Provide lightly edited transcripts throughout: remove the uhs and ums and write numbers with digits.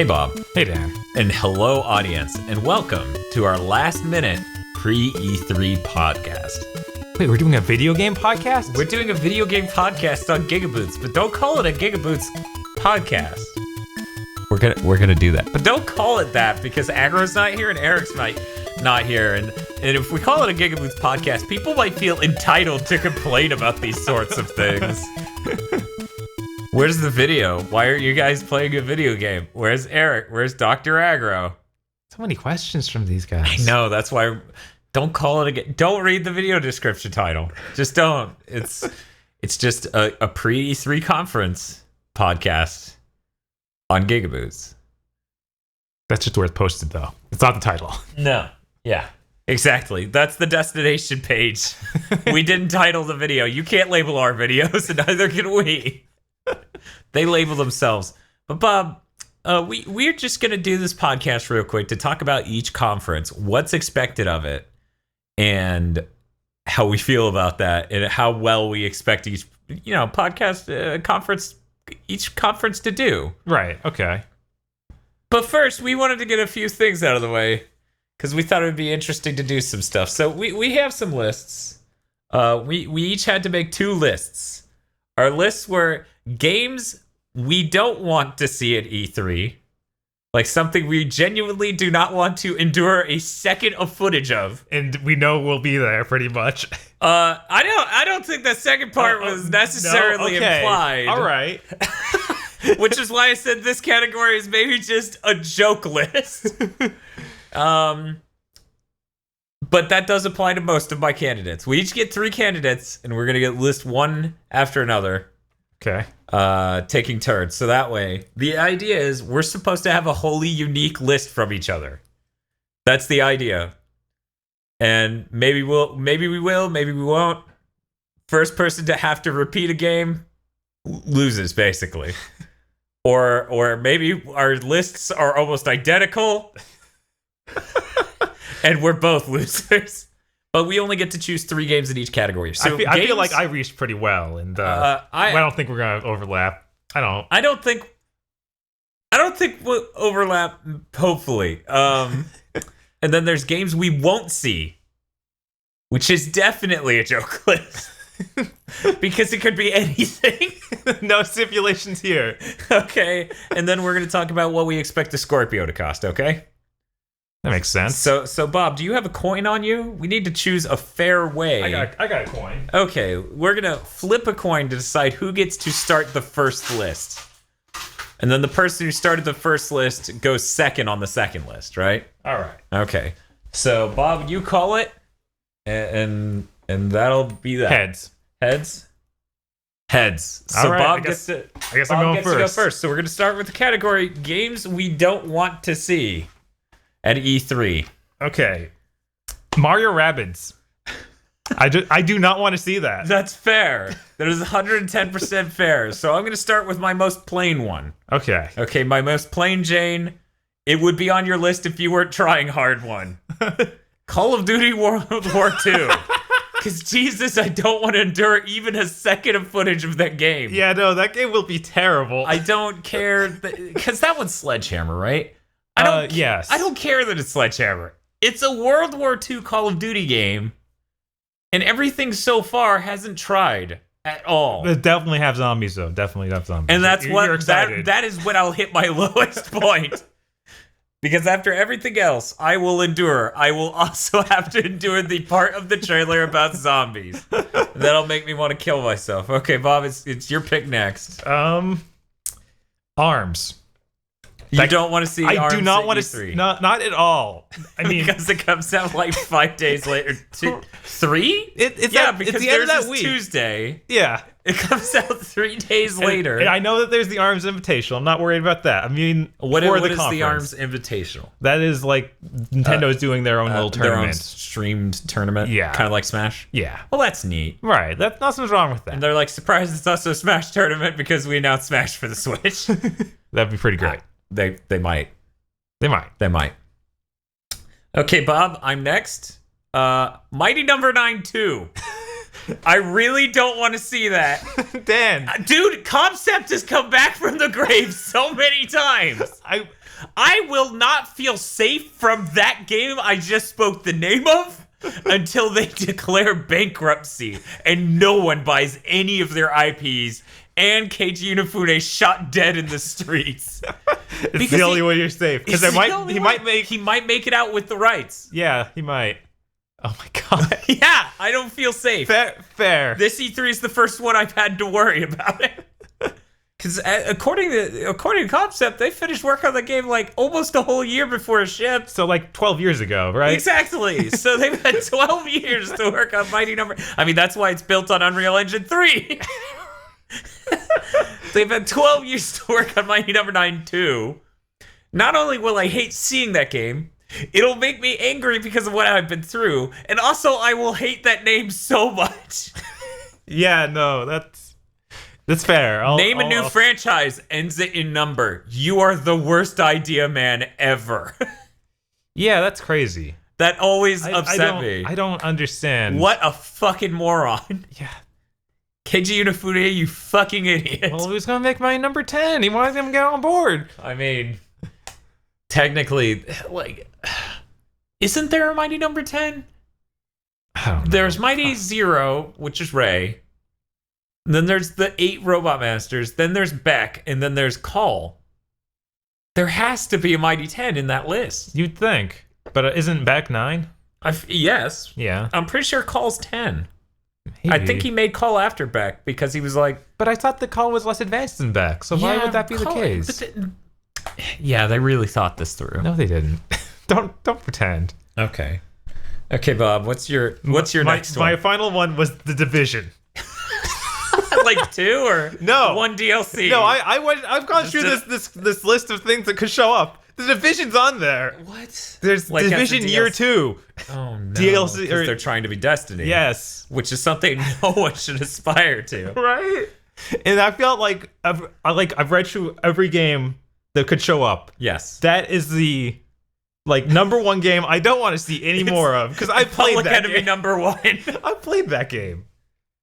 Bob. Hey, Dan. And hello, audience, and welcome to our last-minute Pre-E3 podcast. Wait, we're doing a video game podcast? We're doing a video game podcast on GigaBoots, but don't call it a GigaBoots podcast. We're gonna do that, but don't call it that because Agro's not here and Eric's not here, and if we call it a GigaBoots podcast, people might feel entitled to complain about these sorts of things. Where's the video? Why are you guys playing a video game? Where's Eric? Where's Dr. Agro? So many questions from these guys. I know, that's why. Don't call it again. Don't read the video description title. Just don't. It's just a pre-E3 conference podcast on GigaBoots. That's just where it's posted, though. It's not the title. No. Yeah. Exactly. That's the destination page. We didn't title the video. You can't label our videos, and neither can we. They label themselves. But Bob, we're just gonna do this podcast real quick to talk about each conference, what's expected of it, and how we feel about that, and how well we expect each, each conference to do. Right. Okay. But first, we wanted to get a few things out of the way because we thought it would be interesting to do some stuff. So we have some lists. We each had to make two lists. Our lists were games we don't want to see at E3, like something we genuinely do not want to endure a second of footage of, And we know we'll be there pretty much. I don't think that second part was necessarily implied. All right. Which is why I said this category is maybe just a joke list. But that does apply to most of my candidates. We each get 3 candidates, and we're gonna list one after another. Okay. Taking turns. So that way, the idea is we're supposed to have a wholly unique list from each other. That's the idea. And maybe we will, maybe we won't. First person to have to repeat a game loses, basically. Or maybe our lists are almost identical. And we're both losers. But we only get to choose 3 games in each category. So I feel like I reached pretty well, and I don't think we're gonna overlap. I don't think we'll overlap. Hopefully. And then there's games we won't see, which is definitely a joke list. Because it could be anything. No stipulations here. Okay. And then we're gonna talk about what we expect the Scorpio to cost. Okay. That makes sense. So Bob, do you have a coin on you? We need to choose a fair way. I got a coin. Okay, we're gonna flip a coin to decide who gets to start the first list. And then the person who started the first list goes second on the second list, right? All right. Okay. So Bob, you call it, and that'll be that. Heads. So All right, Bob I guess I'm Bob going gets to go first. So we're gonna start with the category games we don't want to see at E3. Okay. Mario Rabbids. I do not want to see that. That's fair. That is 110% fair. So I'm going to start with my most plain one. Okay. Okay, my most plain Jane. It would be on your list if you weren't trying hard one. Call of Duty World War II. Because Jesus, I don't want to endure even a second of footage of that game. Yeah, no, that game will be terrible. I don't care. Because that one's Sledgehammer, right? Yes. I don't care that it's Sledgehammer. It's a World War II Call of Duty game. And everything so far hasn't tried at all. They definitely have zombies, though. Definitely have zombies. And that's You're excited. that is when I'll hit my lowest point. Because after everything else I will endure, I will also have to endure the part of the trailer about zombies. That'll make me want to kill myself. Okay, Bob, it's your pick next. Arms. You don't want to see Arms. I do not at want E3. to. Not at all. I mean, because it comes out like 5 days later. 3? It's because the end of that there's week. Tuesday. Yeah. It comes out 3 days later. And I know that there's the Arms Invitational. I'm not worried about that. I mean, what for is the the conference. Arms Invitational? That is like Nintendo's doing their own little Their own tournament. streamed tournament. Yeah. Kind of like Smash. Yeah. Well, that's neat. Right. That's nothing's wrong with that. And they're like, surprised it's also a Smash tournament because we announced Smash for the Switch. That'd be pretty great. They might. They might. Okay, Bob, I'm next. Mighty Number 9 2. I really don't want to see that. Dan. Dude, Concept has come back from the grave so many times. I will not feel safe from that game I just spoke the name of until they declare bankruptcy and no one buys any of their IPs and Keiji Inafune shot dead in the streets. It's the only way you're safe. Because he might make it out with the rights. Yeah, he might. Oh my god. Yeah, I don't feel safe. Fair. This E3 is the first one I've had to worry about it. Because according to Concept, they finished work on the game like almost a whole year before it shipped. So like 12 years ago, right? Exactly. So they've had 12 years to work on Mighty Number. I mean, that's why it's built on Unreal Engine 3. They've had 12 years to work on Mighty Number 9 too. Not only will I hate seeing that game, it'll make me angry because of what I've been through, and also I will hate that name so much. Yeah, no, that's fair. Name a new franchise, ends it in number. You are the worst idea man ever. Yeah, that's crazy. That always upset me. I don't understand. What a fucking moron. Yeah. Keiji Inafune, you fucking idiot. Well, he was going to make my number 10. He wanted him to get on board. I mean, technically, like, isn't there a Mighty Number 10? I don't know. There's Mighty Zero, which is Ray. Then there's the 8 Robot Masters. Then there's Beck. And then there's Call. There has to be a Mighty 10 in that list. You'd think. But isn't Beck 9? Yes. Yeah. I'm pretty sure Call's 10. Maybe. I think he made Call after Beck because he was like... But I thought the Call was less advanced than Beck. So why would that be the case? Yeah, they really thought this through. No, they didn't. Don't pretend. Okay. Okay, Bob, what's your next one? My final one was The Division. Like 2 or no 1 DLC? No, I've gone through this list of things that could show up. The Division's on there. What? There's like Division Year 2 Oh no. DLC because they're trying to be Destiny. Yes. Which is something no one should aspire to. Right? And I felt like I've read through every game that could show up. Yes. That is the number one game I don't want to see any more of because I played Public that Enemy game. number 1. I played that game.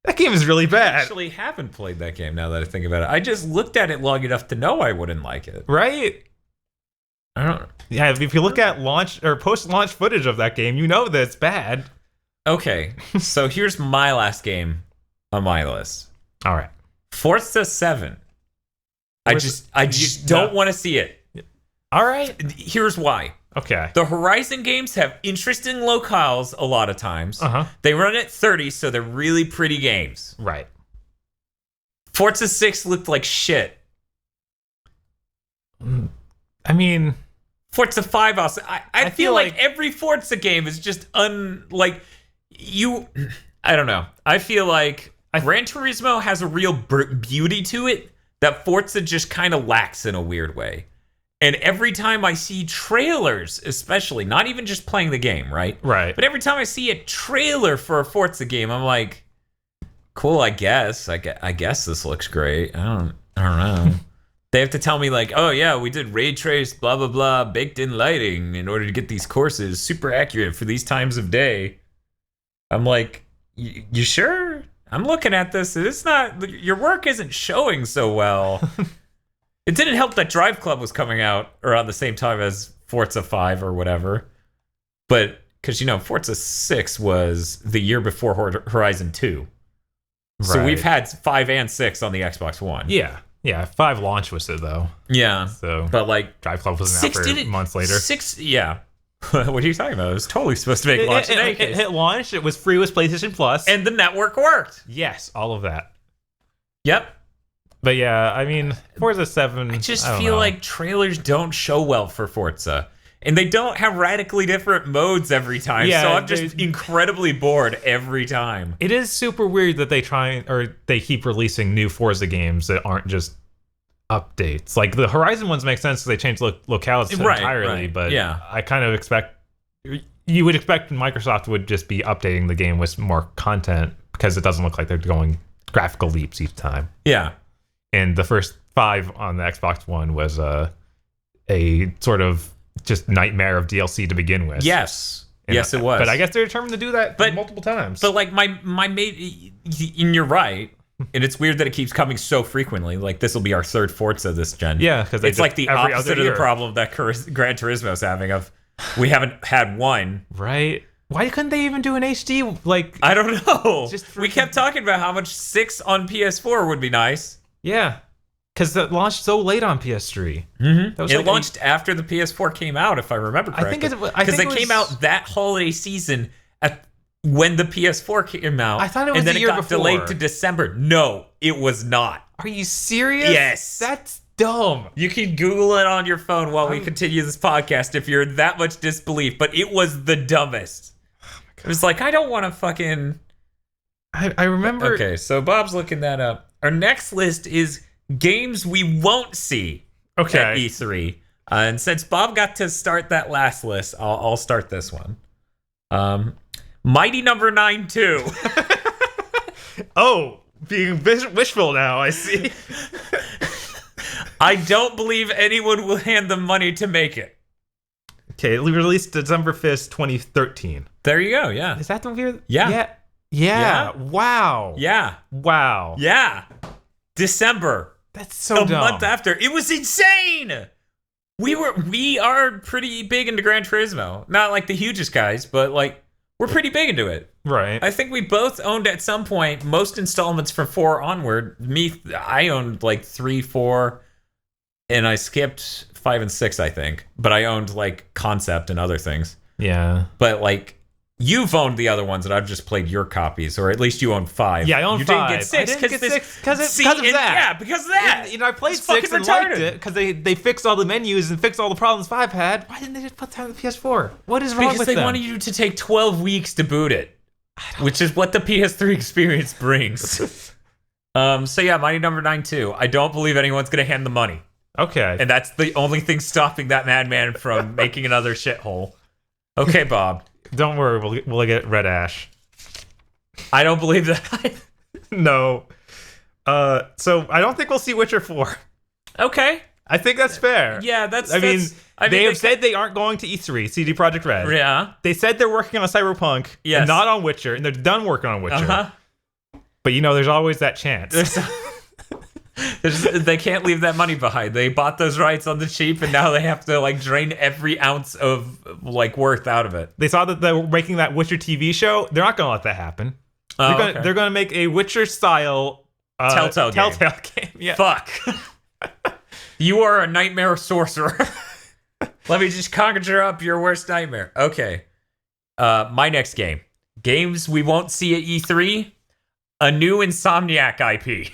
That game is really bad. I actually haven't played that game now that I think about it. I just looked at it long enough to know I wouldn't like it. Right? I don't. Yeah, if you look at launch or post-launch footage of that game, you know that it's bad. Okay, so here's my last game on my list. All right. Forza 7. I just don't want to see it. All right. Here's why. Okay. The Horizon games have interesting locales a lot of times. Uh-huh. They run at 30, so they're really pretty games. Right. Forza 6 looked like shit. I mean, Forza 5 also. I feel like every Forza game is just I don't know. I feel like Gran Turismo has a real beauty to it that Forza just kind of lacks in a weird way. And every time I see trailers, especially, not even just playing the game, right? Right. But every time I see a trailer for a Forza game, I'm like, cool, I guess. I guess this looks great. I don't know. They have to tell me like, oh yeah, we did ray trace, blah, blah, blah, baked in lighting in order to get these courses super accurate for these times of day. I'm like, you sure? I'm looking at this. It's not, your work isn't showing so well. It didn't help that Drive Club was coming out around the same time as Forza 5 or whatever. But, because, Forza 6 was the year before Horizon 2. Right. So we've had 5 and 6 on the Xbox One. Yeah. Yeah, 5 launch was it, though. Yeah. So, but, like... Drive Club wasn't out for months later. 6, yeah. What are you talking about? It was totally supposed to make launch in any case. It launch. It was free with PlayStation Plus. And the network worked. Yes, all of that. Yep. But yeah, I mean, Forza 7... I just feel like trailers don't show well for Forza. And they don't have radically different modes every time. Yeah, so I'm just incredibly bored every time. It is super weird that they keep releasing new Forza games that aren't just updates. Like, the Horizon ones make sense because they changed locales entirely. Right. But yeah. I kind of expect... You would expect Microsoft would just be updating the game with more content because it doesn't look like they're going graphical leaps each time. Yeah. And the first 5 on the Xbox One was a sort of just nightmare of DLC to begin with. Yes. Yes, it was. But I guess they're determined to do that multiple times. But like my mate, and you're right. And it's weird that it keeps coming so frequently. Like, this will be our third Forza this gen. Yeah, because it's like the opposite of the problem that Gran Turismo's having of we haven't had one. Right. Why couldn't they even do an HD? Like, I don't know. We kept talking about how much 6 on PS4 would be nice. Yeah. Because it launched so late on PS3. Mm-hmm. It launched after the PS4 came out, if I remember correctly. Because it came out that holiday season when the PS4 came out. I thought it was the year before. And then it got delayed to December. No, it was not. Are you serious? Yes. That's dumb. You can Google it on your phone while we continue this podcast if you're in that much disbelief, but it was the dumbest. Oh my God. It was like, I don't want to fucking... I remember... Okay, so Bob's looking that up. Our next list is games we won't see at E3. And since Bob got to start that last list, I'll start this one. Mighty Number 9 2. Oh, being wishful now, I see. I don't believe anyone will hand them money to make it. Okay, it released December 5th, 2013. There you go, yeah. Is that the weird? Yeah. Wow. Yeah. Wow. Yeah. December. That's so dumb. A month after. It was insane. We are pretty big into Gran Turismo. Not like the hugest guys, but like we're pretty big into it. Right. I think we both owned at some point most installments from 4 onward. I owned like 3, 4, and I skipped 5 and 6, I think. But I owned like Concept and other things. Yeah. But like you've owned the other ones, and I've just played your copies, or at least you owned 5. Yeah, I owned 5. You didn't get 6 because of that. Yeah, because of that. And, I played 6 and liked it because they fixed all the menus and fixed all the problems 5 had. Why didn't they just put time on the PS4? What is wrong with them? Because they wanted you to take 12 weeks to boot it, which is what the PS3 experience brings. So yeah, Mighty Number 9 2. I don't believe anyone's gonna hand the money. Okay. And that's the only thing stopping that madman from making another shithole. Okay, Bob. Don't worry, we'll get Red Ash. I don't believe that. No. So I don't think we'll see Witcher 4. Okay. I think that's fair. Yeah, I mean, they have said they aren't going to E3, CD Projekt Red. Yeah. They said they're working on a Cyberpunk and not on Witcher, and they're done working on Witcher. Uh-huh. But there's always that chance. They can't leave that money behind. They bought those rights on the cheap, and now they have to like drain every ounce of like worth out of it. They saw that they were making that Witcher TV show. They're not going to let that happen. They're going to make a Witcher style Telltale game. Yeah. Fuck. You are a nightmare sorcerer. Let me just conjure up your worst nightmare. Okay. My next game. Games we won't see at E3. A new Insomniac IP.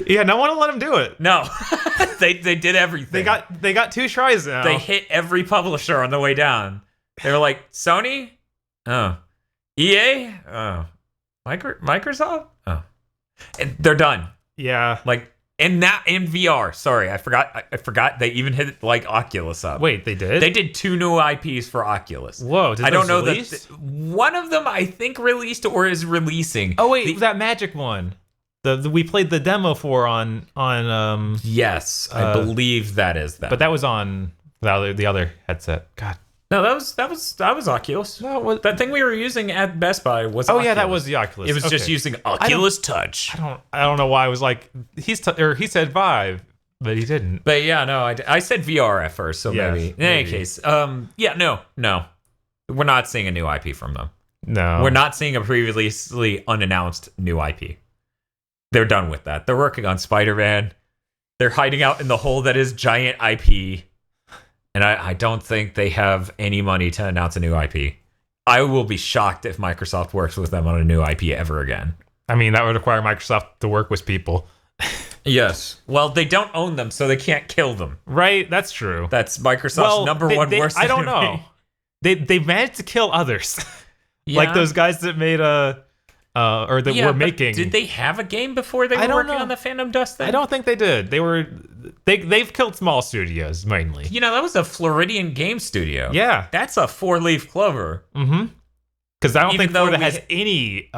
Yeah, no one will let them do it. No. they did everything. They got 2 tries now. They hit every publisher on the way down. They were like, Sony? Oh. EA? Oh. Microsoft? Oh. And they're done. Yeah. Like, and that in VR. Sorry, I forgot they even hit like Oculus up. Wait, they did? They did 2 new IPs for Oculus. Whoa, I don't know that one of them I think released or is releasing. Oh wait, that Magic one. We played the demo for on yes, I believe that is that. But that was on the other headset. God. No, that was Oculus. No, that thing we were using at Best Buy was. Oh Oculus. Yeah, that was the Oculus. It was just using Oculus Touch. I don't know why I was like he said Vive, but he didn't. But yeah, no, I said VR at first, so maybe. In any case, no, we're not seeing a new IP from them. No, we're not seeing a previously unannounced new IP. They're done with that. They're working on Spider-Man. They're hiding out in the hole that is giant IP. And I don't think they have any money to announce a new IP. I will be shocked if Microsoft works with them on a new IP ever again. I mean, that would require Microsoft to work with people. Yes. Well, they don't own them, so they can't kill them. Right, that's true. That's Microsoft's number one worst enemy. I don't know. They managed to kill others. Yeah. Like those guys that made were making. Did they have a game before they were working on the Phantom Dust thing? I don't think they did. They've killed small studios mainly. That was a Floridian game studio. Yeah. That's a 4-leaf clover. Mm-hmm. Because I don't think Florida has any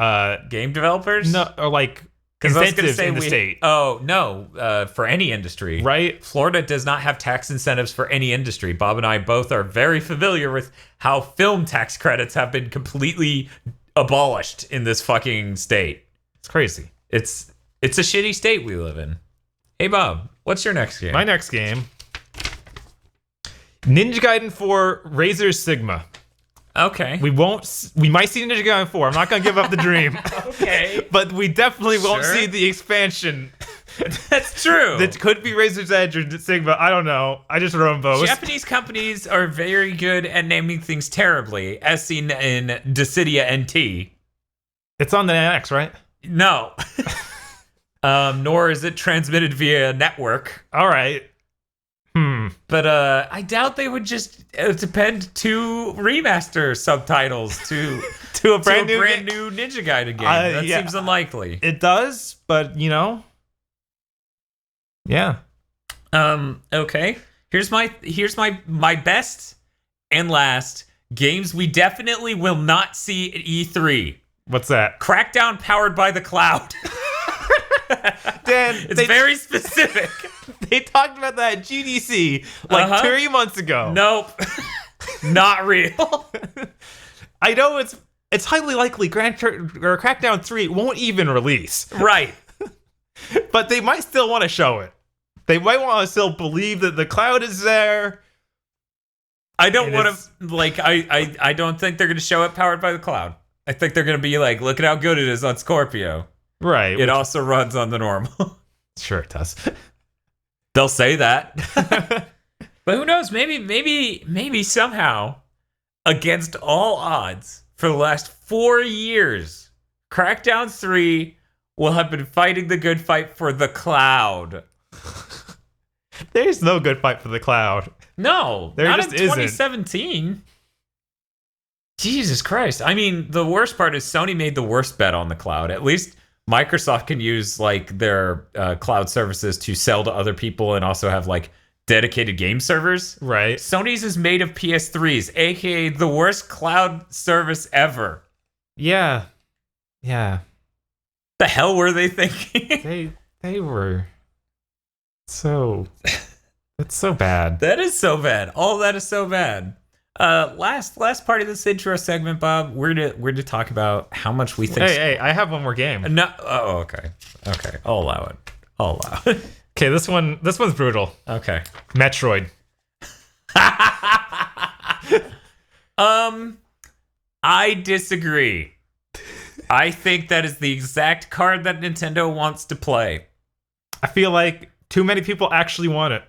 game developers? No, or like incentives in the state. Oh, no, for any industry. Right. Florida does not have tax incentives for any industry. Bob and I both are very familiar with how film tax credits have been completely abolished in this fucking state. It's crazy. It's a shitty state we live in. Hey, Bob, what's your next game? My next game, Ninja Gaiden 4 Razor Sigma. Okay. We might see Ninja Gaiden 4. I'm not going to give up the dream. Okay. But we definitely won't see the expansion. That's true. That could be Razor's Edge or Sigma. I don't know. I just wrote them both. Japanese companies are very good at naming things terribly, as seen in Dissidia NT. It's on the NX, right? No. Nor is it transmitted via network. All right. But I doubt they would just depend to remaster subtitles to a brand new Ninja Gaiden game. That seems unlikely. It does, but yeah. Okay. Here's my best and last games we definitely will not see at E3. What's that? Crackdown powered by the cloud. Dan, it's very specific. They talked about that at GDC like 3 months ago. Nope. Not real. I know it's highly likely Crackdown 3 won't even release. Right. But they might still want to show it. They might want to still believe that the cloud is there. I don't want to I don't think they're going to show it powered by the cloud. I think they're going to be like, look at how good it is on Scorpio. Right. It also runs on the normal. Sure it does. They'll say that. But who knows? Maybe somehow, against all odds, for the last 4 years, Crackdown 3 will have been fighting the good fight for the cloud. There's no good fight for the cloud. No, there not just in 2017. Isn't. Jesus Christ. I mean, the worst part is Sony made the worst bet on the cloud. At least Microsoft can use like their cloud services to sell to other people and also have like dedicated game servers. Right. Sony's is made of PS3s, aka the worst cloud service ever. Yeah. Yeah. The hell were they thinking? They were so that's so bad. That is so bad. All that is so bad. Last part of this intro segment, Bob, we're to talk about how much we think. Hey, I have one more game. No, oh, okay. I'll allow it. Okay, this one's brutal. Okay, Metroid. I disagree. I think that is the exact card that Nintendo wants to play. I feel like too many people actually want it.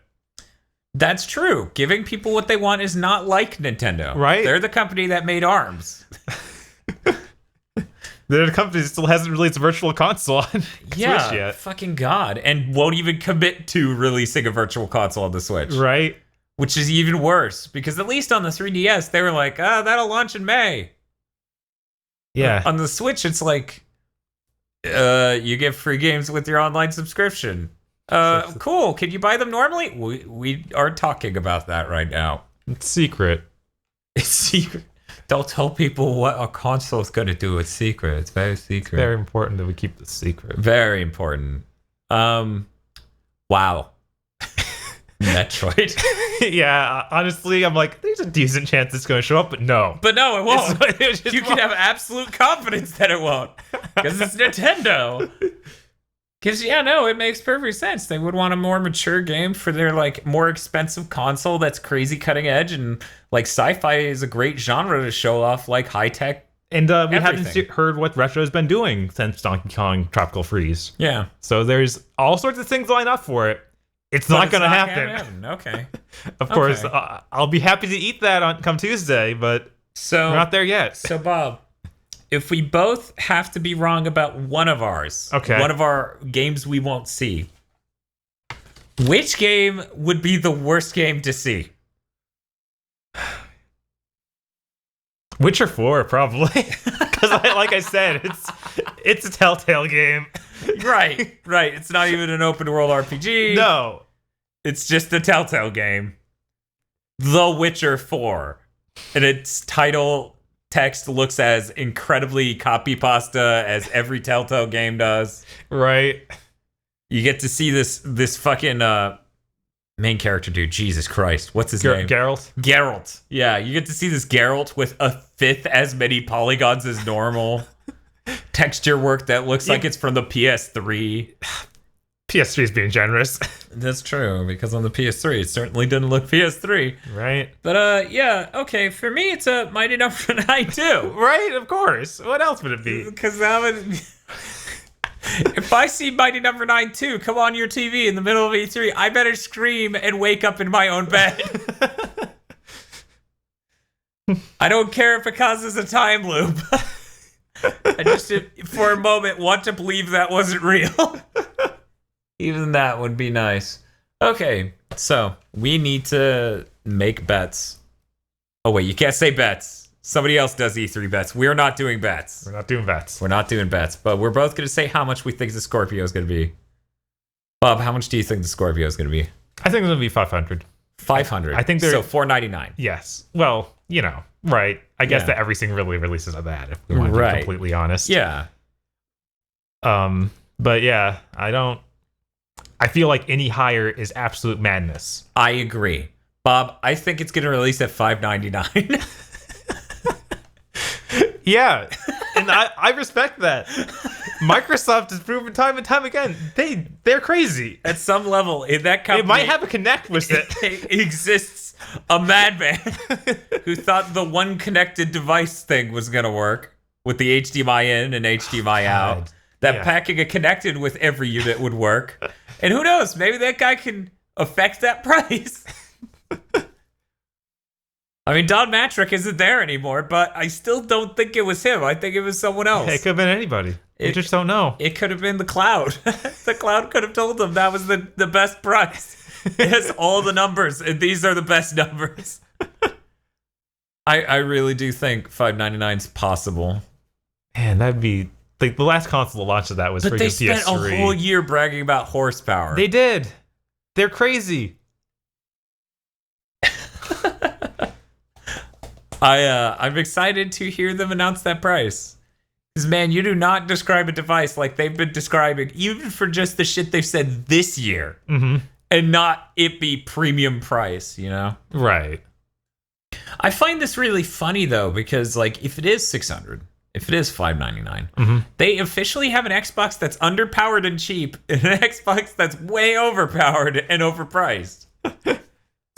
That's true. Giving people what they want is not like Nintendo. Right? They're the company that made ARMS. They're the company that still hasn't released a virtual console on Switch yet. Fucking God. And won't even commit to releasing a virtual console on the Switch. Right? Which is even worse. Because at least on the 3DS, they were like, that'll launch in May. Yeah. On the Switch, it's like, you get free games with your online subscription. Cool. Can you buy them normally? We are talking about that right now. It's secret. It's secret. Don't tell people what a console is going to do. It's secret. It's very secret. It's very important that we keep the secret. Very important. Wow. Metroid. Yeah, honestly, I'm like, there's a decent chance it's going to show up, but no. But no, it won't. You can have absolute confidence that it won't. Because it's Nintendo. Because, it makes perfect sense. They would want a more mature game for their, like, more expensive console that's crazy cutting edge. And, like, sci-fi is a great genre to show off, like, high-tech. And we haven't heard what Retro's been doing since Donkey Kong Tropical Freeze. Yeah. So there's all sorts of things lined up for it. It's not going to happen. Okay. Of course, I'll be happy to eat that come Tuesday, but we're not there yet. So, Bob, if we both have to be wrong about one of ours, one of our games we won't see, which game would be the worst game to see? Witcher 4, probably. Because, like I said, it's a Telltale game. Right. It's not even an open world RPG. No. It's just a Telltale game. The Witcher 4. And its title text looks as incredibly copy pasta as every Telltale game does. Right. You get to see this fucking main character dude. Jesus Christ. What's his name? Geralt. Yeah, you get to see this Geralt with a fifth as many polygons as normal. texture work that looks like it's from the PS3. PS3 is being generous. That's true, because on the PS3, it certainly didn't look PS3. Right. But, yeah, okay, for me, it's a Mighty Number 9 too. Right, of course. What else would it be? Because if I see Mighty Number 9 2 come on your TV in the middle of E3, I better scream and wake up in my own bed. I don't care if it causes a time loop. I just, for a moment, want to believe that wasn't real. Even that would be nice. Okay, so we need to make bets. Oh, wait, you can't say bets. Somebody else does E3 bets. We're not doing bets. We're not doing bets. We're not doing bets, but we're both going to say how much we think the Scorpio is going to be. Bob, how much do you think the Scorpio is going to be? I think it's going to be 500. 500. I think they're... So $499. Yes. Well, right. I guess that everything really releases at that, if we want to be completely honest. Yeah. But yeah, I feel like any higher is absolute madness. I agree. Bob, I think it's going to release at $599. Yeah, and I respect that. Microsoft has proven time and time again they're crazy. At some level, in that company, it might have a connect with it. Exists a madman who thought the one connected device thing was going to work with the HDMI in and HDMI out. That packing a connected with every unit would work. And who knows, maybe that guy can affect that price. I mean, Don Matrick isn't there anymore, but I still don't think it was him. I think it was someone else. It could have been anybody. You just don't know. It could have been the cloud. The cloud could have told him that was the best price. It has all the numbers, and these are the best numbers. I really do think $599 is possible. Man, that'd be... Like, the last console launch of that was freaking PS3. But they spent a whole year bragging about horsepower. They did. They're crazy. I'm excited to hear them announce that price. Because, man, you do not describe a device like they've been describing, even for just the shit they've said this year, and not it be premium price, Right. I find this really funny, though, because, like, if it is $600, if it is $599, they officially have an Xbox that's underpowered and cheap, and an Xbox that's way overpowered and overpriced. That's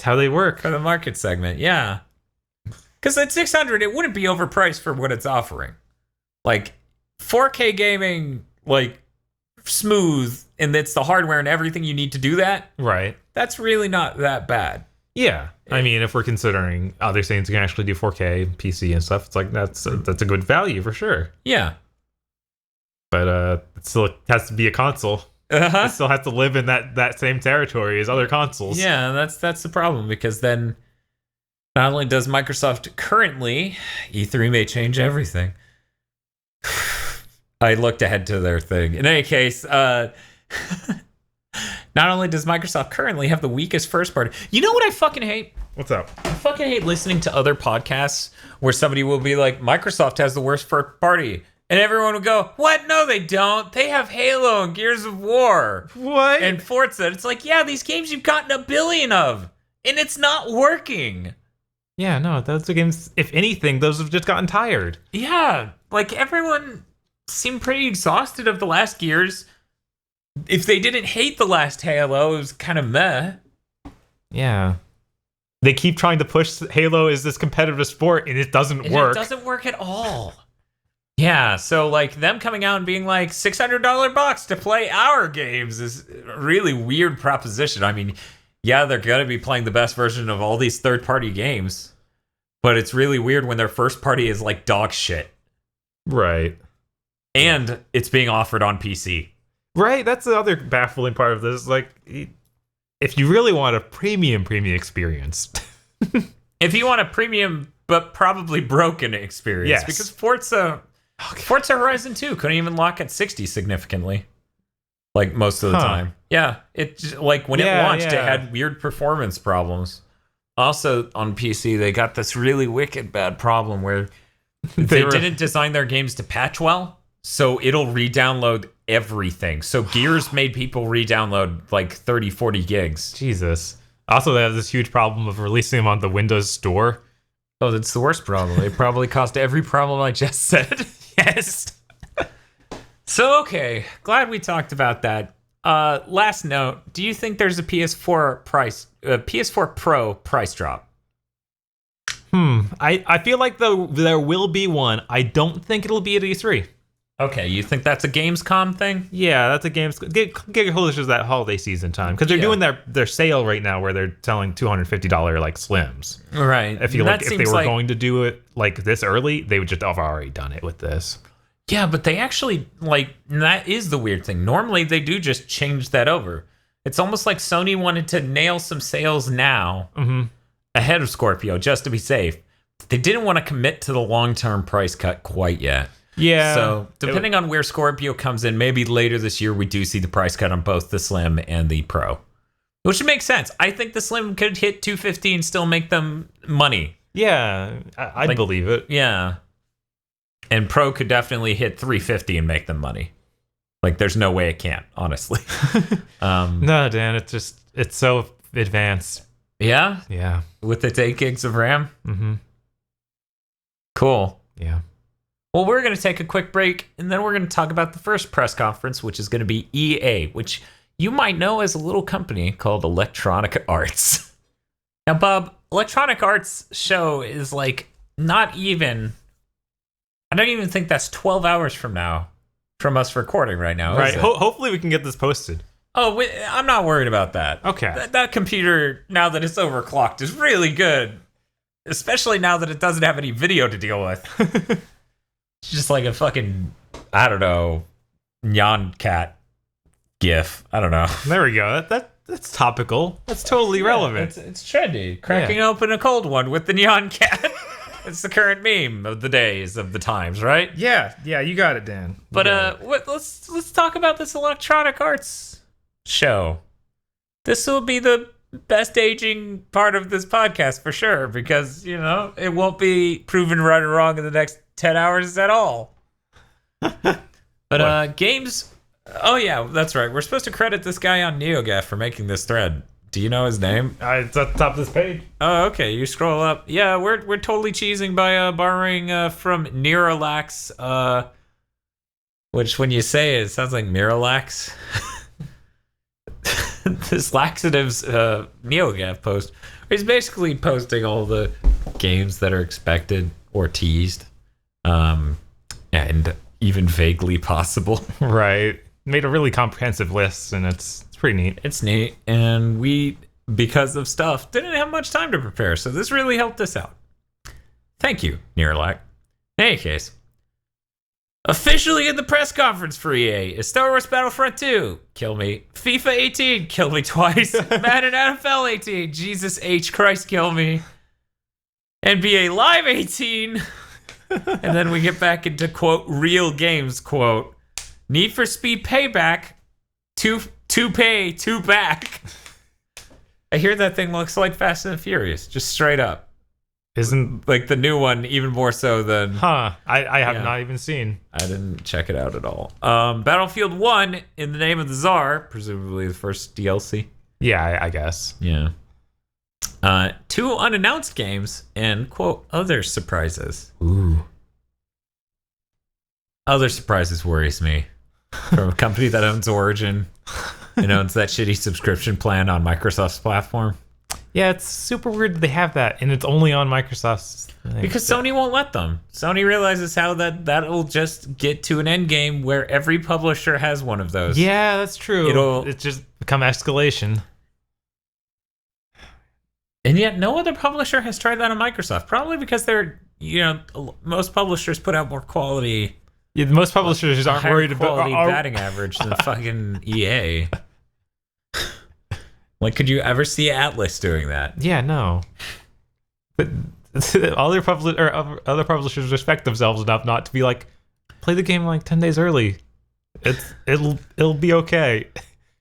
how they work. For the market segment, yeah. Because at $600, it wouldn't be overpriced for what it's offering. Like, 4K gaming, like, smooth, and it's the hardware and everything you need to do that. Right. That's really not that bad. Yeah. I mean, if we're considering other things you can actually do 4K, PC and stuff, it's like that's a good value for sure. Yeah. But it still has to be a console. It still has to live in that same territory as other consoles. Yeah, that's the problem, because then not only does Microsoft currently, E3 may change everything. I looked ahead to their thing. In any case, not only does Microsoft currently have the weakest first party. You know what I fucking hate? What's up? I fucking hate listening to other podcasts where somebody will be like, Microsoft has the worst first party. And everyone will go, what? No, they don't. They have Halo and Gears of War. What? And Forza. It's like, yeah, these games you've gotten a billion of. And it's not working. Yeah, no, those games, if anything, those have just gotten tired. Yeah, like everyone seemed pretty exhausted of the last Gears. If they didn't hate the last Halo, it was kind of meh. Yeah. They keep trying to push Halo as this competitive sport, and it doesn't work. It doesn't work at all. Yeah, so like them coming out and being like $600 box to play our games is a really weird proposition. I mean, yeah, they're going to be playing the best version of all these third-party games, but it's really weird when their first party is like dog shit. Right. And it's being offered on PC. Right, that's the other baffling part of this. Like, if you really want a premium experience. If you want a premium but probably broken experience. Yes. Because Forza Horizon 2 couldn't even lock at 60 significantly. Like, most of the time. Yeah, it like when it launched, it had weird performance problems. Also, on PC, they got this really wicked bad problem where they didn't design their games to patch well, so it'll re-download everything. So Gears made people re-download like 30, 40 gigs. Jesus. Also, they have this huge problem of releasing them on the Windows Store. Oh, that's the worst problem. It probably caused every problem I just said. Yes. So, okay. Glad we talked about that. Last note. Do you think there's a PS4 Pro price drop? I feel like there will be one. I don't think it'll be at E3. Okay, you think that's a Gamescom thing? Yeah, that's a GigaBoots that holiday season time because they're doing their sale right now where they're selling $250 like Slims. Right. If they were going to do it like this early, they would just have already done it with this. Yeah, but they actually that is the weird thing. Normally they do just change that over. It's almost like Sony wanted to nail some sales now ahead of Scorpio just to be safe. They didn't want to commit to the long-term price cut quite yet. Yeah. So depending on where Scorpio comes in, maybe later this year we do see the price cut on both the Slim and the Pro, which would make sense. I think the Slim could hit $250 and still make them money. Yeah, I'd believe it. Yeah, and Pro could definitely hit $350 and make them money. Like, there's no way it can't, honestly. No, Dan, it's so advanced. Yeah, yeah, with its 8 gigs of RAM. Mm-hmm. Cool. Yeah. Well, we're going to take a quick break, and then we're going to talk about the first press conference, which is going to be EA, which you might know as a little company called Electronic Arts. Now, Bob, Electronic Arts show is like not even... I don't even think that's 12 hours from now, from us recording right now. Right. Hopefully we can get this posted. Oh, I'm not worried about that. Okay. That computer, now that it's overclocked, is really good. Especially now that it doesn't have any video to deal with. It's just like a fucking, I don't know, Nyan Cat gif. I don't know. There we go. That's topical. That's totally relevant. It's trendy. Cracking open a cold one with the Nyan Cat. It's the current meme of the days, of the times, right? Yeah, you got it, Dan. But let's talk about this Electronic Arts show. This will be the best aging part of this podcast for sure, because it won't be proven right or wrong in the next 10 hours at all. But games. Oh yeah, that's right. We're supposed to credit this guy on NeoGAF for making this thread. Do you know his name? It's at the top of this page. Oh, okay. You scroll up. Yeah, we're totally cheesing by borrowing from Miralax, which when you say it sounds like Miralax. This laxatives NeoGAF post. He's basically posting all the games that are expected or teased, and even vaguely possible. Right. Made a really comprehensive list, and it's pretty neat. It's neat, and we, because of stuff, didn't have much time to prepare, so this really helped us out. Thank you, Neerlac. In any case, officially in the press conference for EA is Star Wars Battlefront 2, kill me. FIFA 18, kill me twice. Madden NFL 18, Jesus H. Christ, kill me. NBA Live 18. And then we get back into, quote, real games, quote, Need for Speed Payback, two pay, two back. I hear that thing looks like Fast and Furious, just straight up. Isn't like the new one even more so than... I have not even seen. I didn't check it out at all. Battlefield 1, In the Name of the Tsar, presumably the first DLC. Yeah, I guess. Yeah. 2 unannounced games and, quote, other surprises. Ooh. Other surprises worries me. From a company that owns Origin and owns that shitty subscription plan on Microsoft's platform. Yeah, it's super weird that they have that, and it's only on Microsoft's thing. Because Sony won't let them. Sony realizes how that'll just get to an end game where every publisher has one of those. Yeah, that's true. It's just become escalation. And yet no other publisher has tried that on Microsoft. Probably because they're, most publishers put out more quality. Yeah, most publishers aren't worried about quality batting average than fucking EA. Like, could you ever see Atlas doing that? Yeah, no. But other publishers respect themselves enough not to be like, play the game like 10 days early. It'll be okay.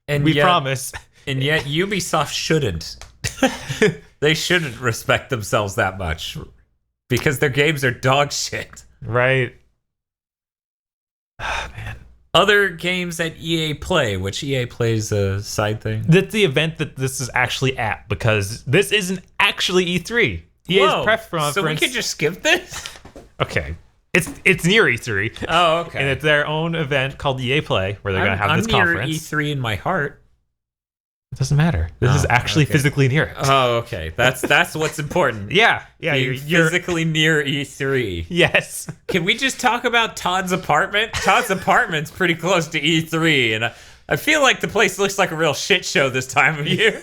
And we promise. And yet Ubisoft shouldn't. They shouldn't respect themselves that much because their games are dog shit. Right. Oh, man. Other games that EA Play, which EA Play's a side thing. That's the event that this is actually at, because this isn't actually E3. EA's press conference. So we could just skip this? Okay. It's near E3. Oh, okay. And it's their own event called EA Play, where they're going to have this conference. I'm near E3 in my heart. It doesn't matter. This is actually physically near it. Oh, okay. That's what's important. Yeah. You're physically near E3. Yes. Can we just talk about Todd's apartment? Todd's apartment's pretty close to E3, and I feel like the place looks like a real shit show this time of year.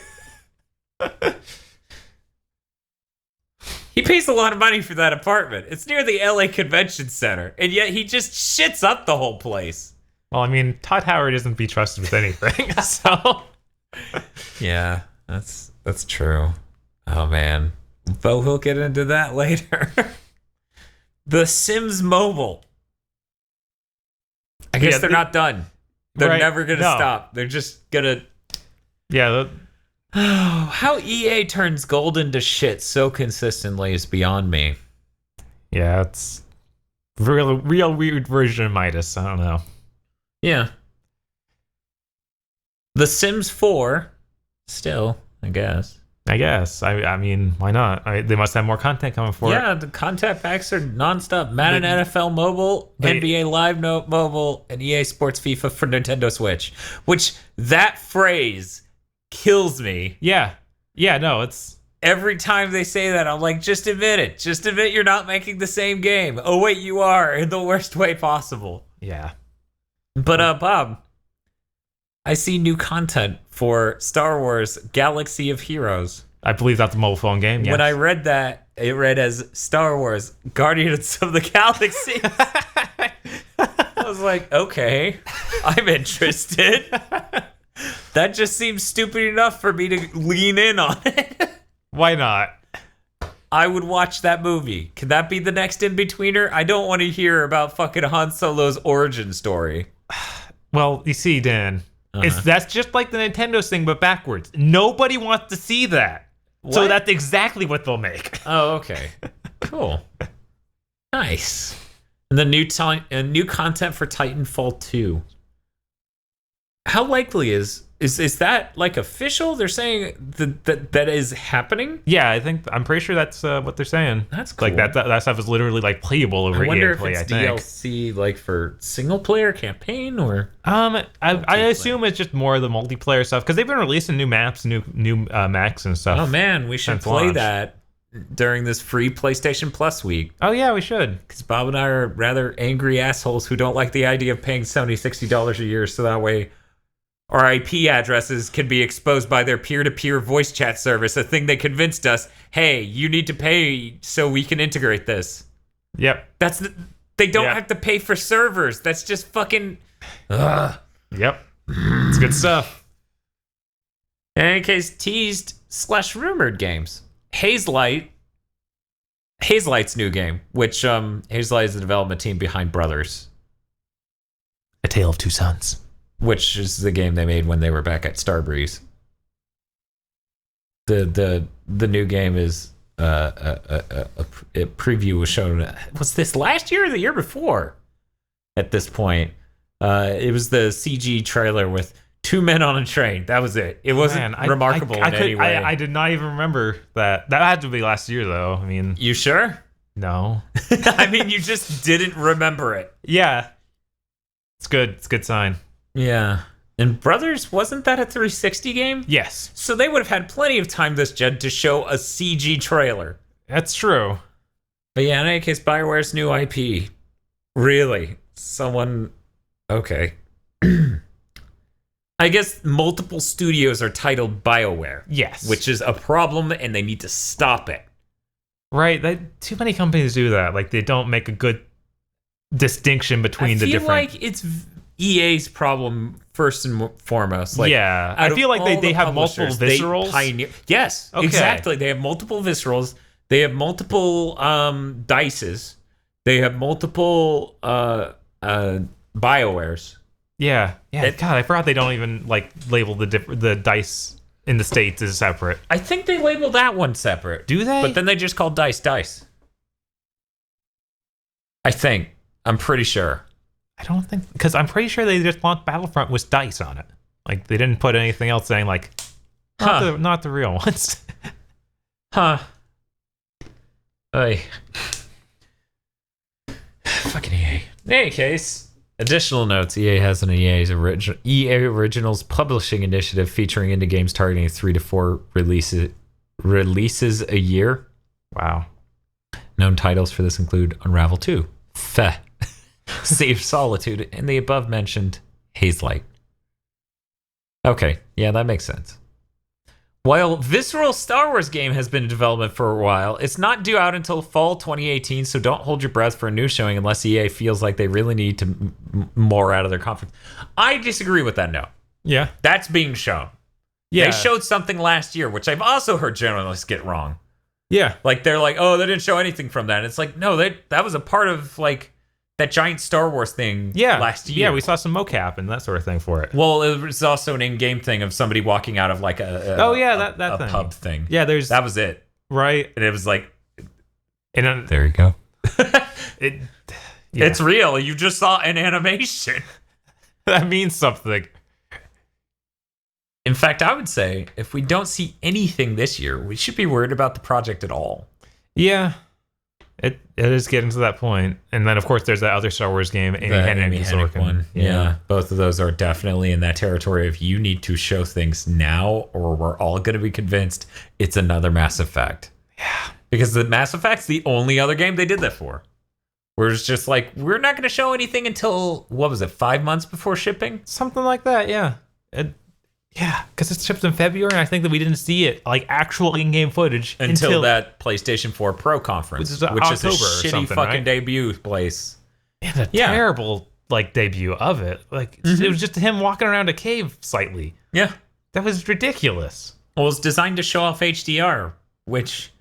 He pays a lot of money for that apartment. It's near the LA Convention Center, and yet he just shits up the whole place. Well, I mean, Todd Howard isn't be trusted with anything, so... Yeah, that's true. Oh man, but we'll get into that later. The Sims Mobile. I guess they're not done. They're never gonna stop. They're just gonna. Yeah. How EA turns gold into shit so consistently is beyond me. Yeah, it's real weird version of Midas. I don't know. Yeah. The Sims 4, still, I guess. I mean, why not? They must have more content coming for it. Yeah, the content packs are nonstop. Madden NFL Mobile, NBA Live Mobile, and EA Sports FIFA for Nintendo Switch. Which, that phrase kills me. Yeah. Yeah, no, it's... Every time they say that, I'm like, just admit it. Just admit you're not making the same game. Oh, wait, you are, in the worst way possible. Yeah. But, Bob... I see new content for Star Wars Galaxy of Heroes. I believe that's a mobile phone game, yes. When I read that, it read as Star Wars Guardians of the Galaxy. I was like, okay, I'm interested. That just seems stupid enough for me to lean in on it. Why not? I would watch that movie. Can that be the next in-betweener? I don't want to hear about fucking Han Solo's origin story. Well, you see, Dan... That's just like the Nintendo's thing, but backwards. Nobody wants to see that. What? So that's exactly what they'll make. Oh, okay. Cool. Nice. And the new content for Titanfall 2. How likely is that like official? They're saying that is happening? Yeah, I'm pretty sure that's what they're saying. That's cool. Like that stuff is literally like playable over EA Play. I wonder if it's DLC like for single player campaign or. I assume it's just more of the multiplayer stuff because they've been releasing new maps, new maps and stuff. Oh man, we should play that during this free PlayStation Plus week. Oh yeah, we should. Because Bob and I are rather angry assholes who don't like the idea of paying $70-$60 a year, so that way. Our IP addresses can be exposed by their peer-to-peer voice chat service, a thing they convinced us, hey, you need to pay so we can integrate this. Yep. They don't have to pay for servers. That's just fucking... Ugh. Yep. It's good stuff. In any case, teased/rumored games. Hazelight's new game, which Hazelight is the development team behind Brothers. A Tale of Two Sons. Which is the game they made when they were back at Starbreeze. The new game is a preview was shown. Was this last year or the year before? At this point, it was the CG trailer with two men on a train. That was it. It wasn't remarkable in any way. I did not even remember that. That had to be last year, though. I mean, you sure? No. I mean, you just didn't remember it. Yeah, it's good. It's a good sign. Yeah. And Brothers, wasn't that a 360 game? Yes. So they would have had plenty of time this gen to show a CG trailer. That's true. But yeah, in any case, BioWare's new IP. Really? Someone... Okay. I guess multiple studios are titled BioWare. Yes. Which is a problem, and they need to stop it. Right. Too many companies do that. Like, they don't make a good distinction between the different... I feel like it's... EA's problem first and foremost. Like, yeah, I feel like they have multiple viscerals. Yes, okay. Exactly. They have multiple viscerals. They have multiple dices. They have multiple BioWares. Yeah. God, I forgot they don't even like label the dice in the States as separate. I think they label that one separate. Do they? But then they just call dice. I think. I'm pretty sure. I don't think, because I'm pretty sure they just launched Battlefront with dice on it. Like, they didn't put anything else saying, like, not the real ones. Huh. Hey. Fucking EA. In any case, additional notes: EA has an EA Originals publishing initiative featuring indie games targeting 3 to 4 releases a year. Wow. Known titles for this include Unravel 2, Feh, Sea of Solitude, and the above-mentioned Hazelight. Okay, yeah, that makes sense. While Visceral Star Wars game has been in development for a while, it's not due out until fall 2018, so don't hold your breath for a new showing unless EA feels like they really need to more out of their conference. I disagree with that note. Yeah. That's being shown. Yeah. They showed something last year, which I've also heard journalists get wrong. Yeah. Like, they're like, oh, they didn't show anything from that. And it's like, no, that was a part of, like, that giant Star Wars thing last year. Yeah, we saw some mocap and that sort of thing for it. Well, it was also an in-game thing of somebody walking out of, like, that thing. Pub thing. Yeah, that was it. Right. And it was like... And there you go. Yeah. It's real. You just saw an animation. That means something. In fact, I would say if we don't see anything this year, we should be worried about the project at all. Yeah. It is getting to that point. And then, of course, there's that other Star Wars game, Amy Hennig one. Yeah. Both of those are definitely in that territory of you need to show things now or we're all going to be convinced it's another Mass Effect. Yeah. Because the Mass Effect's the only other game they did that for. Where it's just like, we're not going to show anything until, 5 months before shipping? Something like that, yeah. Yeah, because it shipped in February, and I think that we didn't see it, like, actual in-game footage until that PlayStation 4 Pro conference, which is a shitty fucking debut place. And a terrible, like, debut of it. Like, it was just him walking around a cave slightly. Yeah. That was ridiculous. Well, it's designed to show off HDR, which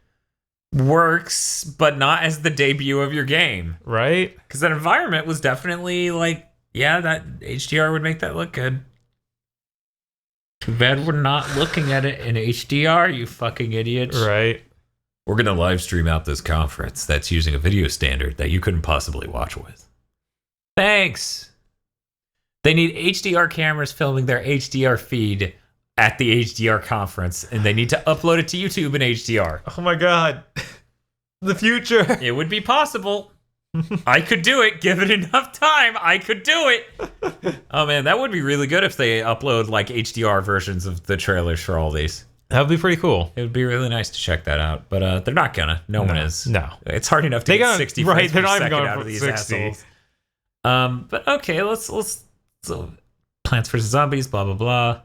works, but not as the debut of your game. Right? Because that environment was definitely, like, yeah, that HDR would make that look good. Too bad we're not looking at it in HDR, you fucking idiots. Right. We're going to live stream out this conference that's using a video standard that you couldn't possibly watch with. Thanks. They need HDR cameras filming their HDR feed at the HDR conference, and they need to upload it to YouTube in HDR. Oh my god. The future. It would be possible. I could do it. Give it enough time. I could do it. Oh man, that would be really good if they upload like HDR versions of the trailers for all these. That would be pretty cool. It would be really nice to check that out, but they're not gonna. No one is. No, it's hard enough to get 60 frames per second out of these 60. assholes. But okay, let's so Plants vs Zombies, blah blah blah.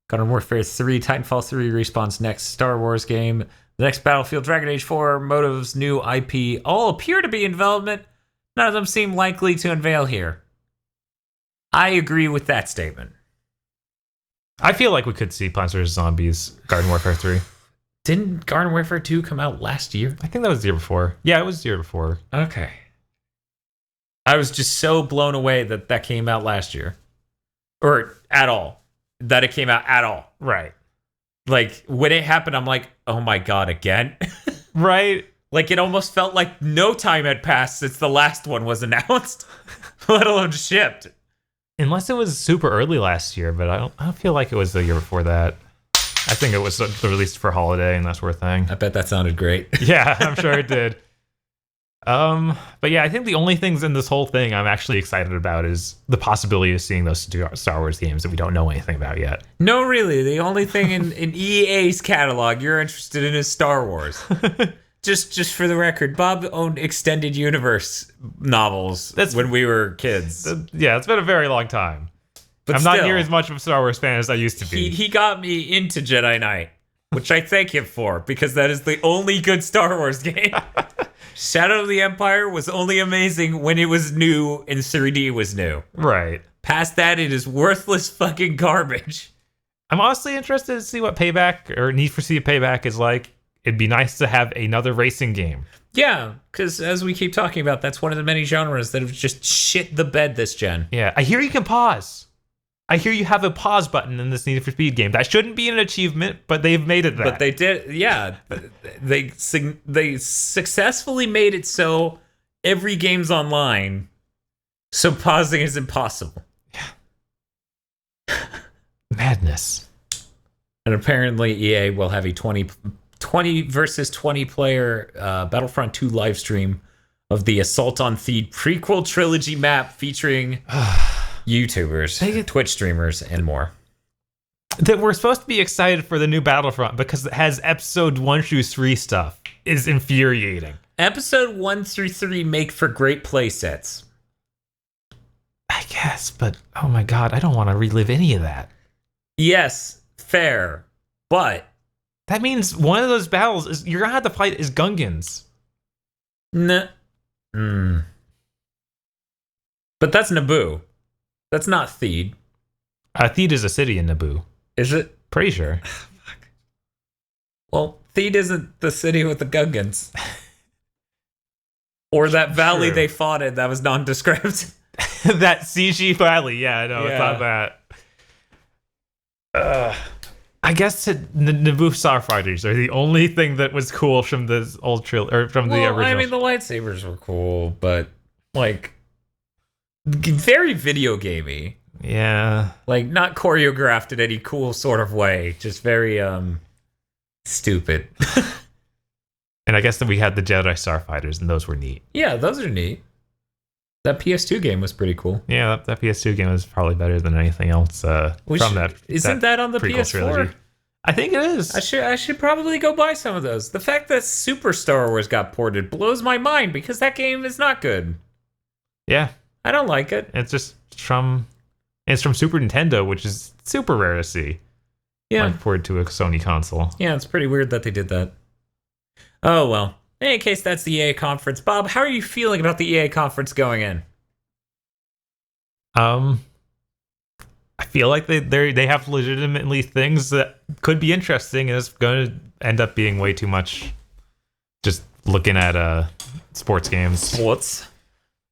Modern Warfare 3, Titanfall 3 respawns next Star Wars game. The next Battlefield, Dragon Age 4, Motive's new IP all appear to be in development. None of them seem likely to unveil here. I agree with that statement. I feel like we could see Plants vs. Zombies, Garden Warfare 3. Didn't Garden Warfare 2 come out last year? I think that was the year before. Yeah, it was the year before. Okay. I was just so blown away that that came out last year. Or at all. That it came out at all. Right. Like, when it happened, I'm like, oh my god, again? Right. Like, it almost felt like no time had passed since the last one was announced, let alone shipped. Unless it was super early last year, but I don't feel like it was the year before that. I think it was released for holiday and that sort of thing. I bet that sounded great. Yeah, I'm sure it did. But yeah, I think the only things in this whole thing I'm actually excited about is the possibility of seeing those Star Wars games that we don't know anything about yet. No, really. The only thing in EA's catalog you're interested in is Star Wars. Just for the record, Bob owned extended universe novels when we were kids. Yeah, it's been a very long time. But I'm not near as much of a Star Wars fan as I used to be. He got me into Jedi Knight, which I thank him for, because that is the only good Star Wars game. Shadow of the Empire was only amazing when it was new and 3D was new. Right. Past that, it is worthless fucking garbage. I'm honestly interested to see what Payback or Need for Speed Payback is like. It'd be nice to have another racing game. Yeah, because as we keep talking about, that's one of the many genres that have just shit the bed this gen. Yeah, I hear you can pause. I hear you have a pause button in this Need for Speed game. That shouldn't be an achievement, but they've made it that. But they did, yeah. They successfully made it so every game's online, so pausing is impossible. Yeah. Madness. And apparently EA will have a 20 versus 20 player Battlefront 2 live stream of the Assault on Theed prequel trilogy map featuring YouTubers, Twitch streamers, and more. That we're supposed to be excited for the new Battlefront because it has episode 1 through 3 stuff is infuriating. Episode 1 through 3 make for great play sets. I guess, but oh my god, I don't want to relive any of that. Yes, fair, but that means one of those battles is you're gonna have to fight as Gungans. Nah. But that's Naboo. That's not Theed. Theed is a city in Naboo. Is it? Pretty sure. Fuck. Well, Theed isn't the city with the Gungans. Or that valley they fought in that was nondescript. That CG valley, yeah, I know, it's not that. I guess Naboo Starfighters are the only thing that was cool from this old or from the original. I mean, the lightsabers were cool, but like very video gamey. Yeah, like not choreographed in any cool sort of way, just very stupid. And I guess that we had the Jedi Starfighters, and those were neat. Yeah, those are neat. That PS2 game was pretty cool. Yeah, that PS2 game was probably better than anything else from that. Isn't that on the PS4? Trilogy. I think it is. I should probably go buy some of those. The fact that Super Star Wars got ported blows my mind because that game is not good. Yeah, I don't like it. It's just from Super Nintendo, which is super rare to see. Yeah, like ported to a Sony console. Yeah, it's pretty weird that they did that. Oh well. In any case, that's the EA conference. Bob, how are you feeling about the EA conference going in? I feel like they have legitimately things that could be interesting, and it's going to end up being way too much just looking at sports games. Sports.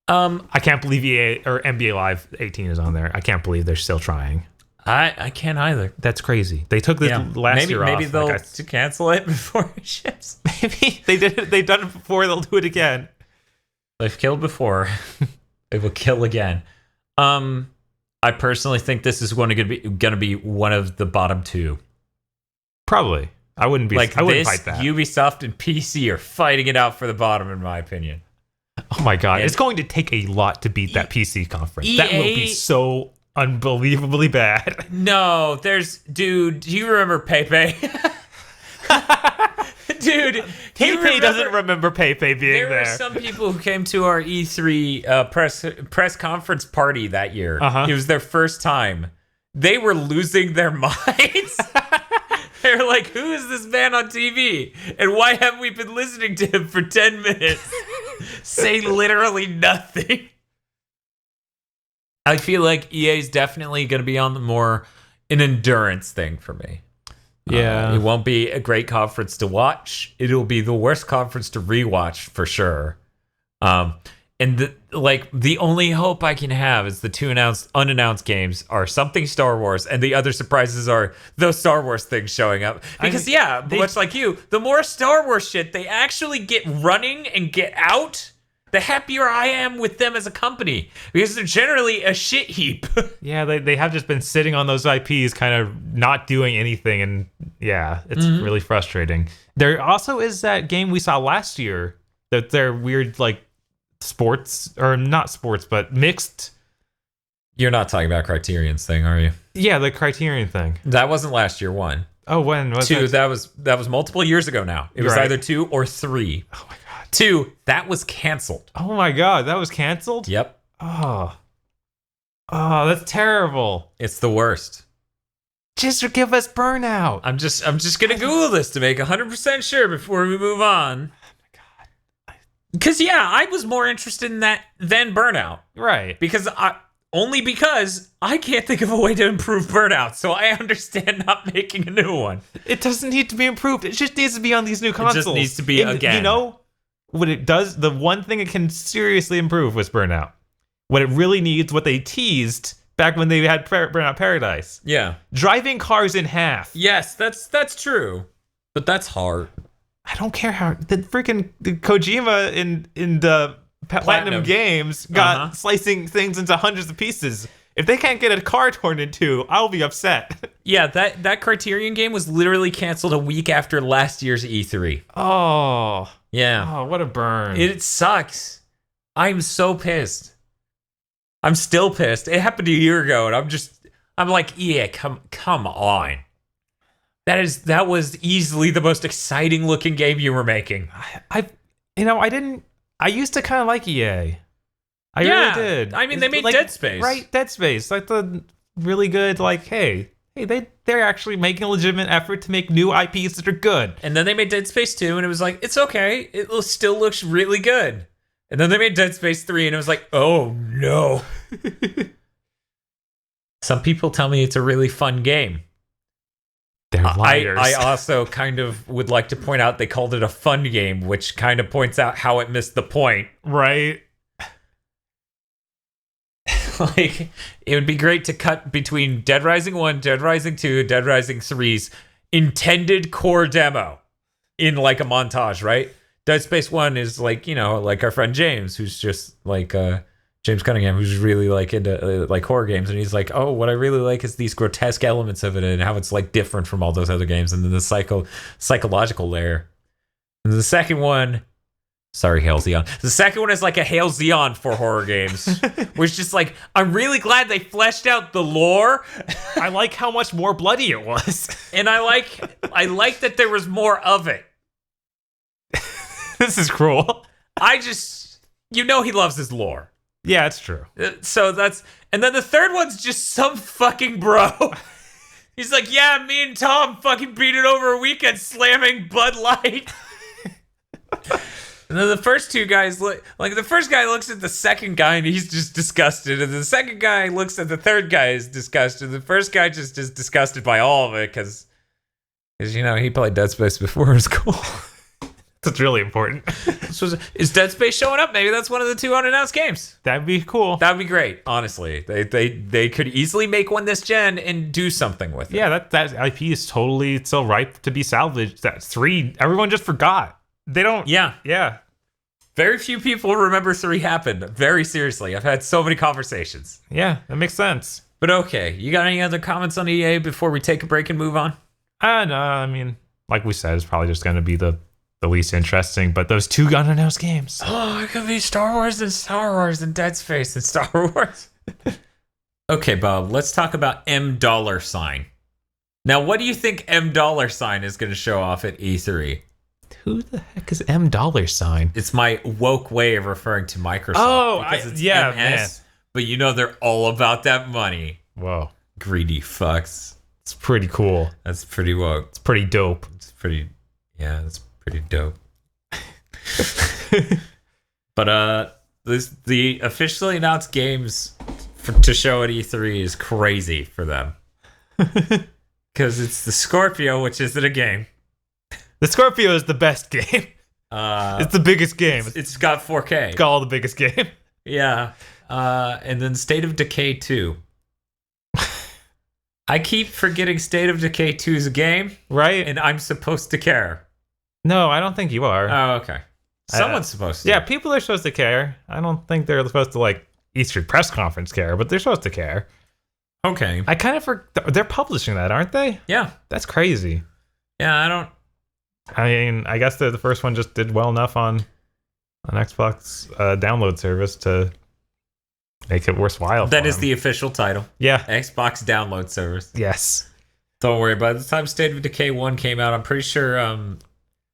I can't believe EA or NBA Live 18 is on there. I can't believe they're still trying. I can't either. That's crazy. They took this last year off. Maybe they'll to cancel it before it ships. Maybe they did it. They've done it before. They'll do it again. They've killed before. They will kill again. I personally think this is going to be one of the bottom two. Probably. I wouldn't be like I wouldn't fight that. Ubisoft and PC are fighting it out for the bottom, in my opinion. Oh my god, it's going to take a lot to beat that PC conference. EA, that will be so unbelievably bad. No, dude, do you remember Pepe? Dude, Pepe doesn't remember Pepe being there. There were some people who came to our E3 press conference party that year. It was their first time. They were losing their minds. They're like, who is this man on TV? And why haven't we been listening to him for 10 minutes? Say literally nothing. I feel like EA is definitely going to be on an endurance thing for me. Yeah. It won't be a great conference to watch. It'll be the worst conference to rewatch for sure. And the only hope I can have is the two unannounced games are something Star Wars, and the other surprises are those Star Wars things showing up. Because much like you, the more Star Wars shit they actually get running and get out, the happier I am with them as a company, because they're generally a shit heap. Yeah, they have just been sitting on those IPs, kind of not doing anything, and yeah, it's really frustrating. There also is that game we saw last year that they're weird, like sports, or not sports, but mixed. You're not talking about Criterion's thing, are you? Yeah, the Criterion thing. That wasn't last year, one. Oh, when was two? That was multiple years ago now. It was either 2 or 3. Oh my god. 2, that was canceled. Oh my god, that was canceled? Yep. Oh, that's terrible. It's the worst. Just give us Burnout. I'm just gonna Google this to make 100% sure before we move on. Oh my god. Because I was more interested in that than Burnout. Right. Because I can't think of a way to improve Burnout, so I understand not making a new one. It doesn't need to be improved. It just needs to be on these new consoles. It just needs to be again. You know what it does? The one thing it can seriously improve was Burnout. What it really needs, what they teased back when they had Burnout Paradise. Yeah. Driving cars in half. Yes, that's true. But that's hard. I don't care how the freaking Kojima in the Platinum Games got slicing things into hundreds of pieces. If they can't get a car torn in two, I'll be upset. Yeah, that Criterion game was literally canceled a week after last year's E3. Oh. Yeah. Oh, what a burn. It sucks. I'm so pissed. I'm still pissed. It happened a year ago, and I'm like, EA, come on. That was easily the most exciting looking game you were making. I used to kind of like EA. I really did. I mean, they made Dead Space. Right, Dead Space. Like the really good, like, hey, they're actually making a legitimate effort to make new IPs that are good. And then they made Dead Space 2, and it was like, it's okay. It still looks really good. And then they made Dead Space 3, and it was like, oh no. Some people tell me it's a really fun game. They're liars. I also kind of would like to point out they called it a fun game, which kind of points out how it missed the point. Right. Like, it would be great to cut between Dead Rising 1, Dead Rising 2, Dead Rising 3's intended core demo in like a montage, right? Dead Space 1 is like, like our friend James, who's just like James Cunningham, who's really like into like horror games, and he's like, oh, what I really like is these grotesque elements of it and how it's like different from all those other games, and then the psychological layer. And the second one, sorry, Hail Xeon. The second one is like a Hail Xeon for horror games, which is just like, I'm really glad they fleshed out the lore. I like how much more bloody it was, and I like that there was more of it. This is cruel. He loves his lore. Yeah, it's true. And then the third one's just some fucking bro. He's like, yeah, me and Tom fucking beat it over a weekend slamming Bud Light. And then the first two guys the first guy looks at the second guy and he's just disgusted, and the second guy looks at the third guy is disgusted. The first guy just is disgusted by all of it because he played Dead Space before it was cool. That's really important. So is Dead Space showing up? Maybe that's one of the 2 unannounced games. That'd be cool. That'd be great, honestly. They could easily make one this gen and do something with it. Yeah, that IP is totally still ripe to be salvaged. That 3, everyone just forgot. They don't. Yeah. Very few people remember 3 happened. Very seriously. I've had so many conversations. Yeah, that makes sense. But okay, you got any other comments on EA before we take a break and move on? No, I mean, like we said, it's probably just going to be the least interesting, but those 2 unannounced games. Oh, it could be Star Wars and Dead Space and Star Wars. Okay, Bob, let's talk about $M. Now, what do you think $M is going to show off at E3? Who the heck is $M? It's my woke way of referring to Microsoft. Oh, because it's yeah, MS, man. But they're all about that money. Whoa. Greedy fucks. It's pretty cool. That's pretty woke. It's pretty dope. That's pretty dope. But the officially announced games to show at E3 is crazy for them. Because it's the Scorpio, which isn't a game. The Scorpio is the best game. It's the biggest game. It's got 4K. It's got all the biggest game. Yeah. And then State of Decay 2. I keep forgetting State of Decay 2 is a game. Right. And I'm supposed to care. No, I don't think you are. Oh, okay. Someone's supposed to. Yeah, people are supposed to care. I don't think they're supposed to, like, E3 press conference care, but they're supposed to care. Okay. I kind of they're publishing that, aren't they? Yeah. That's crazy. Yeah, I mean, I guess the first one just did well enough on Xbox download service to make it worthwhile. That is the official title. Yeah. Xbox download service. Yes. Don't worry. By the time State of Decay 1 came out, I'm pretty sure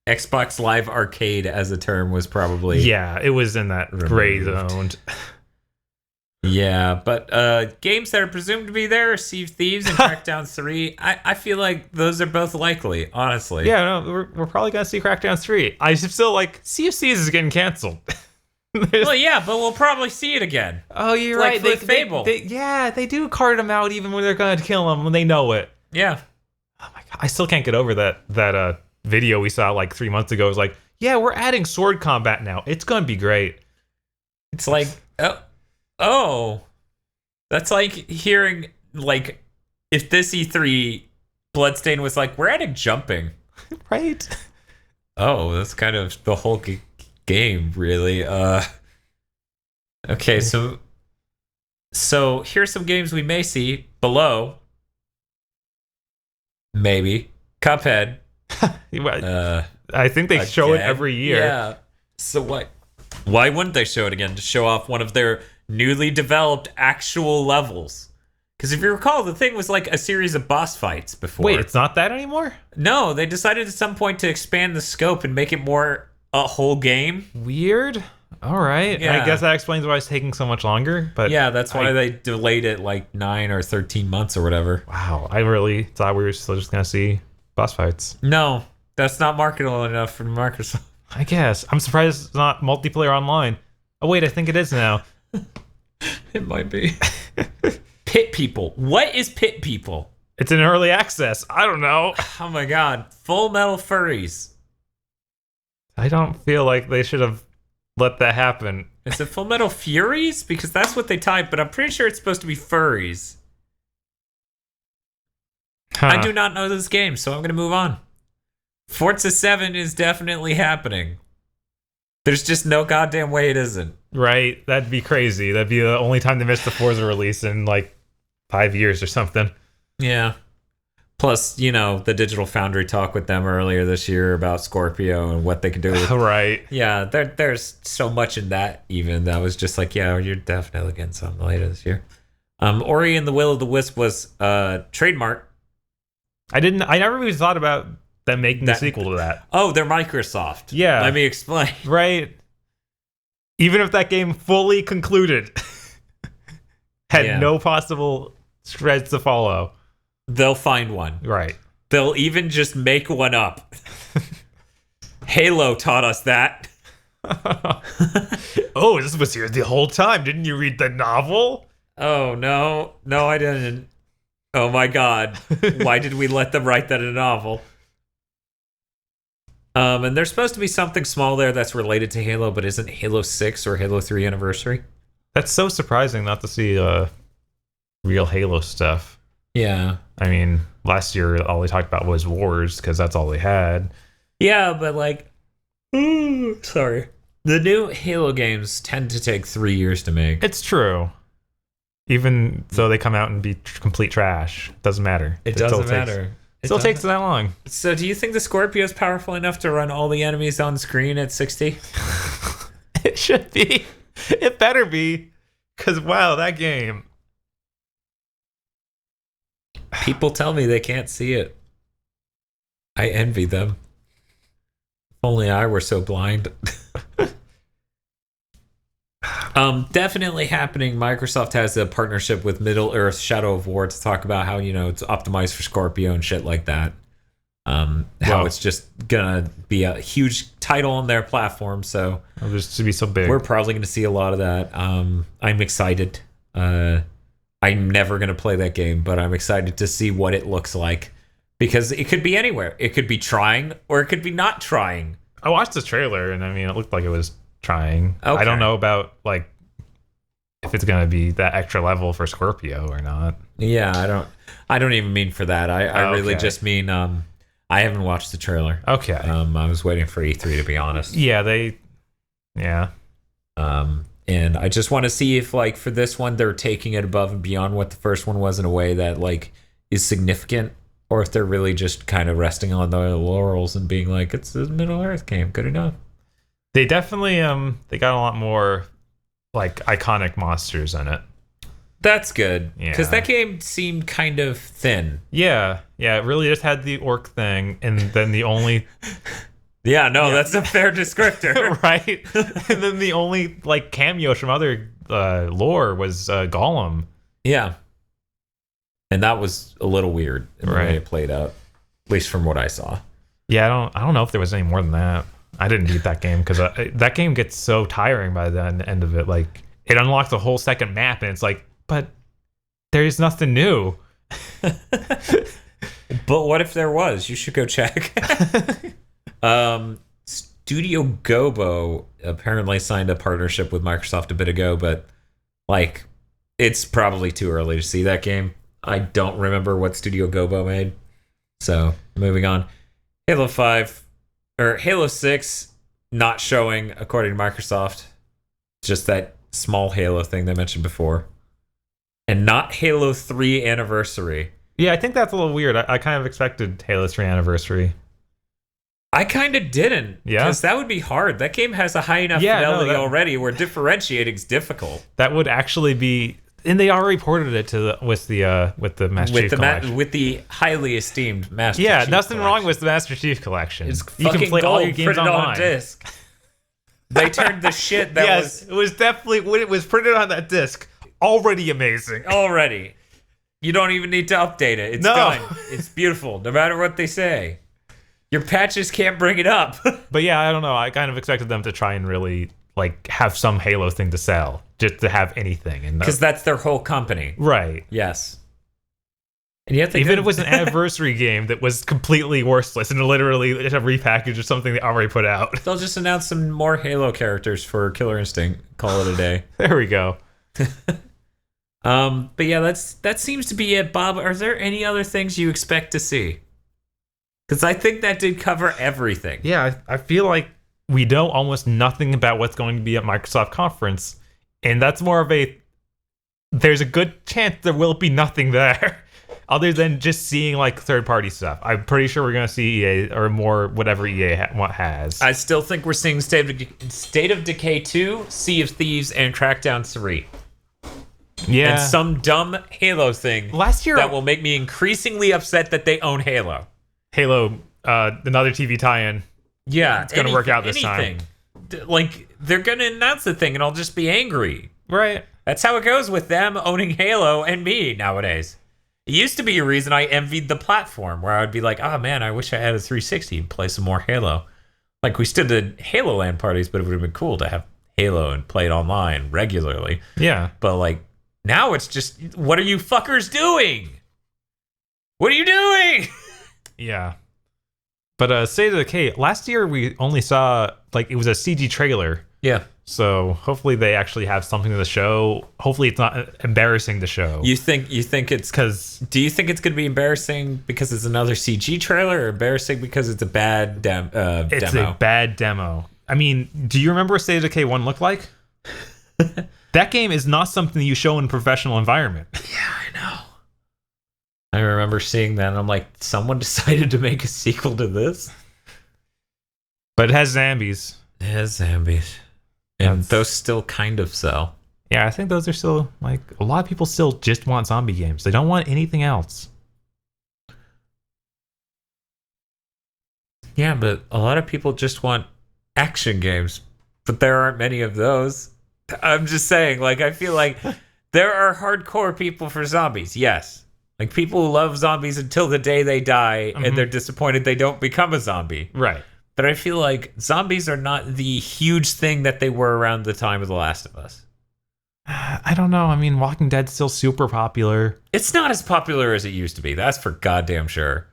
Xbox Live Arcade as a term was probably... Yeah, it was in that gray zone. Yeah, but games that are presumed to be there are Sea of Thieves and Crackdown 3. I feel like those are both likely, honestly. Yeah, no, we're probably going to see Crackdown 3. I still like... Sea of Thieves is getting canceled. Well, yeah, but we'll probably see it again. Oh, you're right. Fable. They do cart them out even when they're going to kill them when they know it. Yeah. Oh my god, I still can't get over that video we saw like 3 months ago. It was like, yeah, we're adding sword combat now. It's going to be great. It's like, oh, that's like hearing, like, if this E3 Bloodstain was like, we're adding jumping. Right? Oh, that's kind of the whole game, really. Okay, so here's some games we may see below. Maybe. Cuphead. I think they show it every year. Yeah. So what? Why wouldn't they show it again? To show off one of their newly developed actual levels. Because if you recall, the thing was like a series of boss fights before. Wait, it's not that anymore? No, they decided at some point to expand the scope and make it more a whole game. Weird. All right. Yeah. I guess that explains why it's taking so much longer. But yeah, that's why they delayed it like 9 or 13 months or whatever. Wow, I really thought we were still just going to see boss fights. No, that's not marketable enough for Microsoft. I guess. I'm surprised it's not multiplayer online. Oh, wait, I think it is now. It might be. Pit People. What is Pit People? It's in early access. I don't know. Oh my god. Full Metal Furries. I don't feel like they should have let that happen. Is it Full Metal Furies? Because that's what they type, but I'm pretty sure it's supposed to be furries. Huh. I do not know this game, so I'm going to move on. Forza 7 is definitely happening. There's just no goddamn way it isn't. Right? That'd be crazy. That'd be the only time they missed the Forza release in like 5 years or something. Yeah. Plus, you know, the Digital Foundry talk with them earlier this year about Scorpio and what they could do with Right. Yeah, there's so much in that even. That was just like, yeah, you're definitely getting something later this year. Ori and the Will of the Wisp was trademark. I never really thought about them making the sequel to that. Oh, they're Microsoft. Yeah. Let me explain. Right. Even if that game fully concluded, had no possible threads to follow. They'll find one. Right. They'll even just make one up. Halo taught us that. Oh, this was here the whole time. Didn't you read the novel? Oh, no. No, I didn't. Oh, my God. Why did we let them write that in a novel? And there's supposed to be something small there that's related to Halo, but isn't Halo 6 or Halo 3 Anniversary? That's so surprising not to see real Halo stuff. Yeah. I mean, last year all they talked about was Wars because that's all they had. Yeah, but like, sorry. The new Halo games tend to take 3 years to make. It's true. Even though they come out and be complete trash, doesn't matter. It doesn't matter. It still takes that long. So do you think the Scorpio is powerful enough to run all the enemies on screen at 60? It should be. It better be. Because, wow, that game. People tell me they can't see it. I envy them. If only I were so blind. Definitely happening. Microsoft has a partnership with Middle-earth Shadow of War to talk about how, you know, it's optimized for Scorpio and shit like that. How it's just gonna be a huge title on their platform. So it'll just be so big. We're probably gonna see a lot of that. I'm excited. I'm never gonna play that game, but I'm excited to see what it looks like because it could be anywhere. It could be trying or it could be not trying. I watched the trailer and I mean, it looked like it was trying. Okay. I don't know about like if it's gonna be that extra level for Scorpio or not. Yeah, I don't even mean for that. I really just mean I haven't watched the trailer. Okay. I was waiting for E3 to be honest. Yeah, and I just want to see if like for this one they're taking it above and beyond what the first one was in a way that like is significant, or if they're really just kind of resting on their laurels and being like, it's a Middle Earth game, good enough. They definitely they got a lot more like iconic monsters in it. That's good because that game seemed kind of thin. Yeah, it really just had the orc thing, and then the only that's a fair descriptor. Right? And then the only like cameos from other lore was Gollum. Yeah. And that was a little weird in the way it played out, at least from what I saw. Yeah, I don't know if there was any more than that. I didn't beat that game because that game gets so tiring by the end of it. Like, it unlocks a whole second map, and it's like, but there's nothing new. But what if there was? You should go check. Studio Gobo apparently signed a partnership with Microsoft a bit ago, but like it's probably too early to see that game. I don't remember what Studio Gobo made. So moving on. Halo 5 or Halo 6 not showing according to Microsoft. Just that small Halo thing they mentioned before. And not Halo 3 Anniversary. Yeah, I think that's a little weird. I kind of expected Halo 3 Anniversary. I kind of didn't. Yeah? Because that would be hard. That game has a high enough fidelity already where differentiating's difficult. That would actually be... And they already ported it to with the Master Chief Collection. With the highly esteemed Master Chief nothing Collection. wrong with the Master Chief Collection. It's you can play all your games printed online. on a disc. They turned the shit that was... it was definitely... When it was printed on that disc, already amazing. Already. You don't even need to update it. It's done. It's beautiful, no matter what they say. Your patches can't bring it up. But yeah, I don't know. I kind of expected them to try and really like have some Halo thing to sell, just to have anything. Because that's their whole company. Right. Yes. And yet even if it was an anniversary game that was completely worthless and literally a repackage or something they already put out. They'll just announce some more Halo characters for Killer Instinct. Call it a day. There we go. But yeah, that seems to be it, Bob. Are there any other things you expect to see? Because I think that did cover everything. Yeah, I feel like we know almost nothing about what's going to be at Microsoft Conference, and that's more of a... There's a good chance there will be nothing there, other than just seeing like third-party stuff. I'm pretty sure we're going to see EA or more whatever EA has. I still think we're seeing State of Decay 2, Sea of Thieves, and Crackdown 3. Yeah. And some dumb Halo thing last year that will make me increasingly upset that they own Halo. Halo, another TV tie-in. Yeah. It's going to work out this time. Like, they're going to announce the thing and I'll just be angry. Right. That's how it goes with them owning Halo and me nowadays. It used to be a reason I envied the platform, where I would be like, oh man, I wish I had a 360 and play some more Halo. Like, we still did Halo LAN parties, but it would have been cool to have Halo and play it online regularly. Yeah. But like, now it's just, what are you fuckers doing? What are you doing? Yeah. But State of Decay, last year we only saw, like, it was a CG trailer. Yeah. So hopefully they actually have something to show. Hopefully it's not embarrassing to show. You think it's because... Do you think it's going to be embarrassing because it's another CG trailer, or embarrassing because it's a bad demo? It's a bad demo. I mean, do you remember what State of Decay 1 looked like? That game is not something you show in a professional environment. Yeah, I know. I remember seeing that, and I'm like, someone decided to make a sequel to this? But it has zombies. It has zombies. And those still kind of sell. Yeah, I think those are still, like, a lot of people still just want zombie games. They don't want anything else. Yeah, but a lot of people just want action games. But there aren't many of those. I'm just saying, like, I feel like there are hardcore people for zombies, yes. Like, people who love zombies until the day they die, and they're disappointed they don't become a zombie. Right. But I feel like zombies are not the huge thing that they were around the time of The Last of Us. I don't know. I mean, Walking Dead's still super popular. It's not as popular as it used to be. That's for goddamn sure.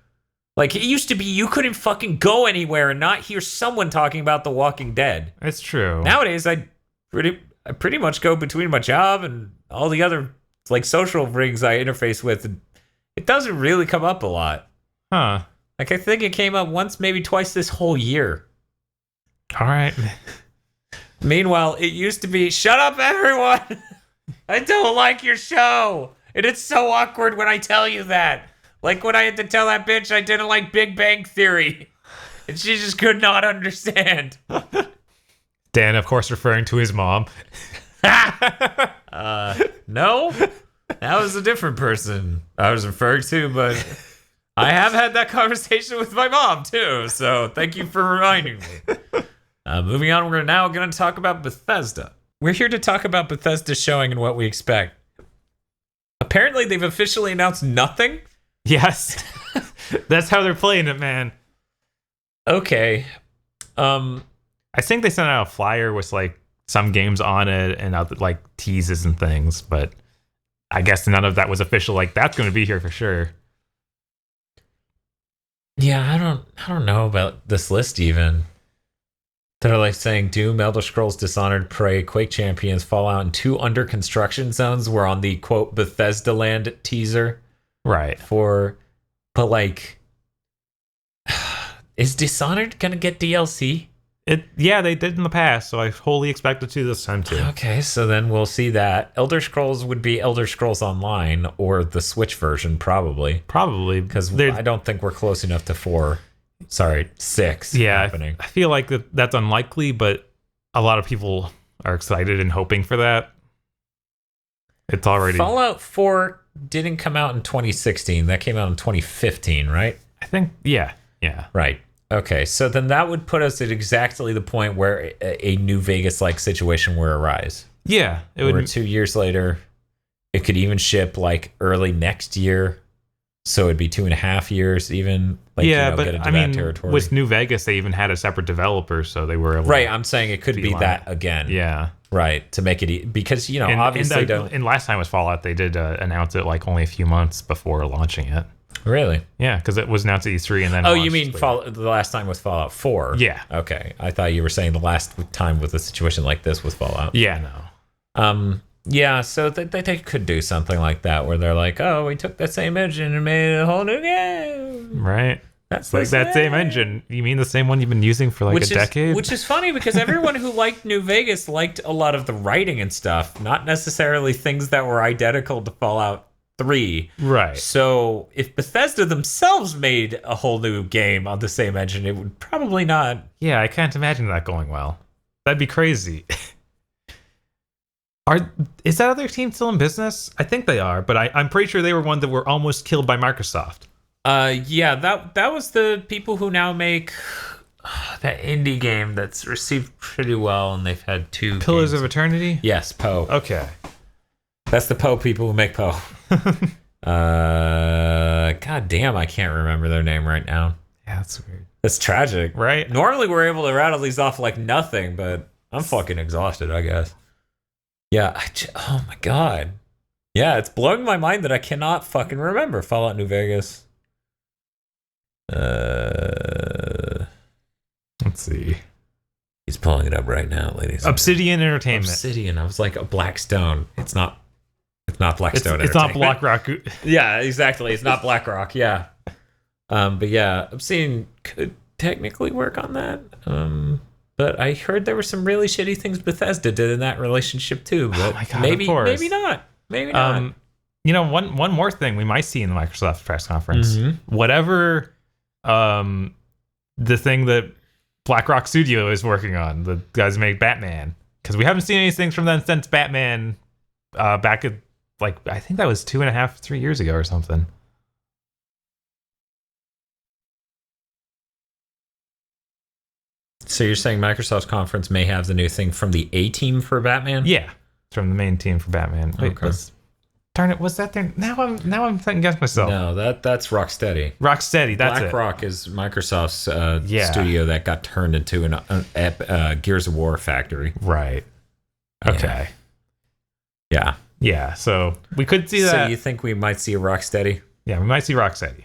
Like, it used to be you couldn't fucking go anywhere and not hear someone talking about The Walking Dead. It's true. Nowadays, I pretty much go between my job and all the other, like, social rings I interface with. And it doesn't really come up a lot. Huh. Like, I think it came up once, maybe twice this whole year. All right. Meanwhile, it used to be, shut up, everyone! I don't like your show! And it's so awkward when I tell you that. Like when I had to tell that bitch I didn't like Big Bang Theory. And she just could not understand. Dan, of course, referring to his mom. No? That was a different person I was referring to, but I have had that conversation with my mom, too. So thank you for reminding me. Moving on, we're now going to talk about Bethesda. We're here to talk about Bethesda's showing and what we expect. Apparently, they've officially announced nothing. Yes. That's how they're playing it, man. Okay. I think they sent out a flyer with, like, some games on it and other, like, teases and things, but I guess none of that was official. Like, that's going to be here for sure. Yeah, I don't know about this list even. They're like saying Doom, Elder Scrolls, Dishonored, Prey, Quake Champions, Fallout, and 2 under construction zones were on the quote Bethesda Land teaser. Right. But like, is Dishonored gonna get DLC? Yeah, they did in the past, so I wholly expect it to this time too. Okay, so then we'll see that. Elder Scrolls would be Elder Scrolls Online or the Switch version, probably. Probably. Because I don't think we're close enough to 4. Sorry, 6 happening. I feel like that's unlikely, but a lot of people are excited and hoping for that. It's already... Fallout 4 didn't come out in 2016. That came out in 2015, right? I think, yeah. Right. Okay, so then that would put us at exactly the point where a New Vegas-like situation would arise. Yeah. It would. 2 years later, it could even ship like early next year. So it'd be 2.5 years even. Like, but get into that territory. With New Vegas, they even had a separate developer, so they were able to I'm saying it could be that again. Yeah. Right, to make it... Because, obviously... And last time with Fallout, they did announce it like only a few months before launching it. Really? Yeah, because it was announced at E3 and then... Oh, you mean the last time with Fallout 4? Yeah. Okay, I thought you were saying the last time with a situation like this with Fallout. Yeah, no. Yeah, so they could do something like that where they're like, oh, we took that same engine and made a whole new game. Right. That's like that same engine. You mean the same one you've been using for like a decade? Which is funny because everyone who liked New Vegas liked a lot of the writing and stuff, not necessarily things that were identical to Fallout 3. Right. So if Bethesda themselves made a whole new game on the same engine, it would probably not. Yeah, I can't imagine that going well. That'd be crazy. Is that other team still in business? I think they are, but I'm pretty sure they were one that were almost killed by Microsoft. Yeah, that was the people who now make that indie game that's received pretty well, and they've had 2 Pillars games. of Eternity? Yes, Poe. Okay. That's the Poe people who make Poe. God damn, I can't remember their name right now. Yeah, that's weird. That's tragic. Right? Normally we're able to rattle these off like nothing, but I'm fucking exhausted, I guess. Yeah, oh my god. Yeah, it's blowing my mind that I cannot fucking remember Fallout New Vegas. Let's see. He's pulling it up right now, ladies. Obsidian Entertainment. Obsidian. I was like a Blackstone. It's not Blackstone. It's not BlackRock. Yeah, exactly. It's not BlackRock. Yeah. But yeah, Obsidian could technically work on that. But I heard there were some really shitty things Bethesda did in that relationship too. But oh my god, maybe not. Maybe not. One more thing we might see in the Microsoft press conference. Mm-hmm. Whatever the thing that BlackRock Studio is working on, the guys who make Batman. Because we haven't seen anything from them since Batman back at, like, I think that was 2.5, 3 years ago or something. So you're saying Microsoft's conference may have the new thing from the A team for Batman? Yeah, from the main team for Batman. Wait, okay. Darn it, was that there? Now I'm thinking against myself. No, that's Rocksteady. Rocksteady, that's BlackRock is Microsoft's studio that got turned into an Gears of War factory. Right. Okay. Yeah. Yeah. So we could see that. So you think we might see a Rocksteady? Yeah, we might see Rocksteady.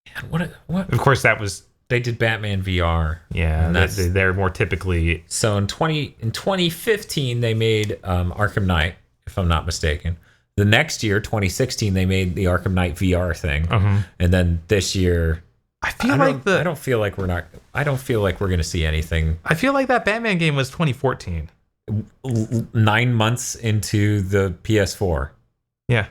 Yeah, what? Of course, that was. They did Batman VR. Yeah, and they're more typically. So in 2015 they made Arkham Knight, if I'm not mistaken. The next year, 2016, they made the Arkham Knight VR thing, and then this year, I don't feel like we're going to see anything. I feel like that Batman game was 2014, 9 months into the PS4. Yeah,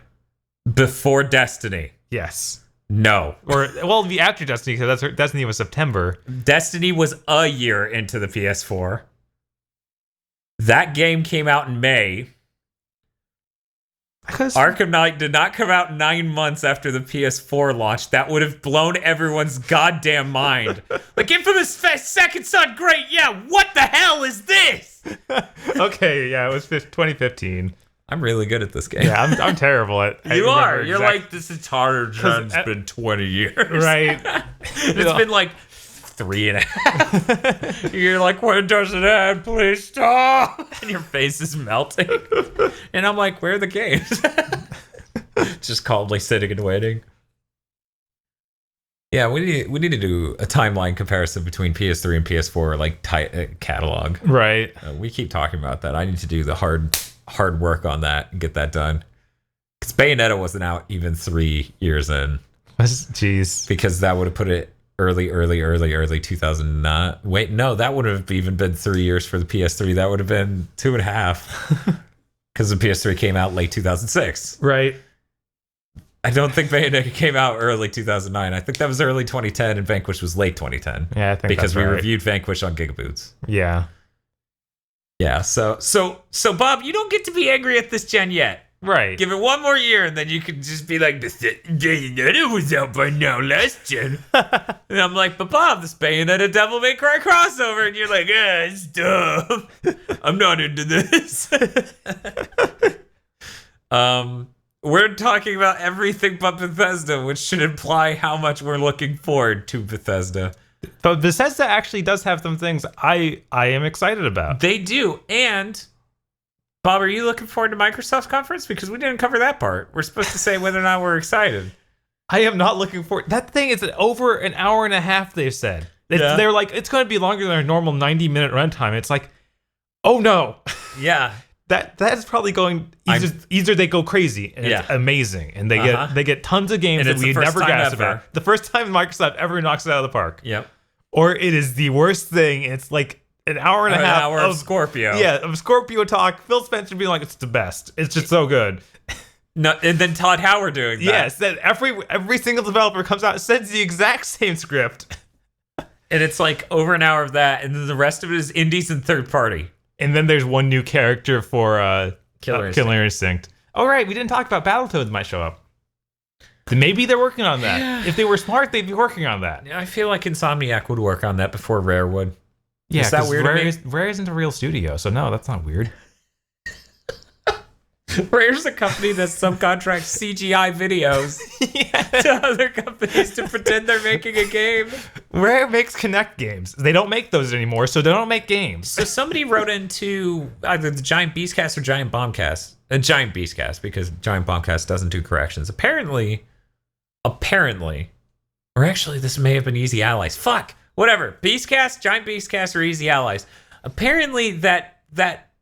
before Destiny. Yes. No. The after Destiny, because Destiny was September. Destiny was a year into the PS4. That game came out in May. Arkham Knight did not come out 9 months after the PS4 launch. That would have blown everyone's goddamn mind. Like, Infamous Second Son, great, yeah, what the hell is this? Okay, yeah, it was 2015. I'm really good at this game. Yeah, I'm terrible at it. You are. You're like, this is harder than it's been 20 years. Right. It's been like 3.5. You're like, when does it end? Please stop. And your face is melting. And I'm like, where are the games? Just calmly sitting and waiting. Yeah, we need to do a timeline comparison between PS3 and PS4, like catalog. Right. We keep talking about that. I need to do the hard work on that and get that done. Because Bayonetta wasn't out even 3 years in. Jeez. Because that would have put it early 2009. Wait, no, that would have even been 3 years for the PS3. That would have been 2.5. Because the PS3 came out late 2006. Right. I don't think Bayonetta came out early 2009. I think that was early 2010, and Vanquish was late 2010. Yeah, I think because we right. reviewed Vanquish on GigaBoots. Yeah. Yeah. So Bob, you don't get to be angry at this gen yet. Right. Give it one more year, and then you can just be like, this Bayonetta was out by now last gen. And I'm like, but Bob, this Bayonetta Devil May Cry crossover. And you're like, it's dumb. I'm not into this. We're talking about everything but Bethesda, which should imply how much we're looking forward to Bethesda. But Bethesda actually does have some things I am excited about. They do, and... Bob, are you looking forward to Microsoft's conference? Because we didn't cover that part. We're supposed to say whether or not we're excited. I am not looking forward. That thing is over an hour and a half, they've said. They're like, it's going to be longer than our normal 90-minute runtime. It's like, oh no. Yeah. That's probably going, either they go crazy and it's amazing. And they get tons of games that we never guessed about. The first time Microsoft ever knocks it out of the park. Yep. Or it is the worst thing. It's like, an hour and a half of Scorpio. Yeah, of Scorpio talk. Phil Spencer being like, it's the best. It's just so good. No, and then Todd Howard doing that. Yes, that every single developer comes out and sends the exact same script. And it's like over an hour of that, and then the rest of it is indies and third party. And then there's one new character for Killer Instinct. Oh, right, we didn't talk about Battletoads might show up. Maybe they're working on that. Yeah. If they were smart, they'd be working on that. I feel like Insomniac would work on that before Rare would. Yeah, is that weird? Rare isn't a real studio, so no, that's not weird. Rare's a company that subcontracts CGI videos to other companies to pretend they're making a game. Rare makes Kinect games. They don't make those anymore, so they don't make games. So somebody wrote into either the Giant Beastcast or Giant Bombcast. Giant Beastcast, because Giant Bombcast doesn't do corrections. Apparently, or actually this may have been Easy Allies. Fuck! Whatever. Beastcast, Giant Beastcast, or Easy Allies. Apparently that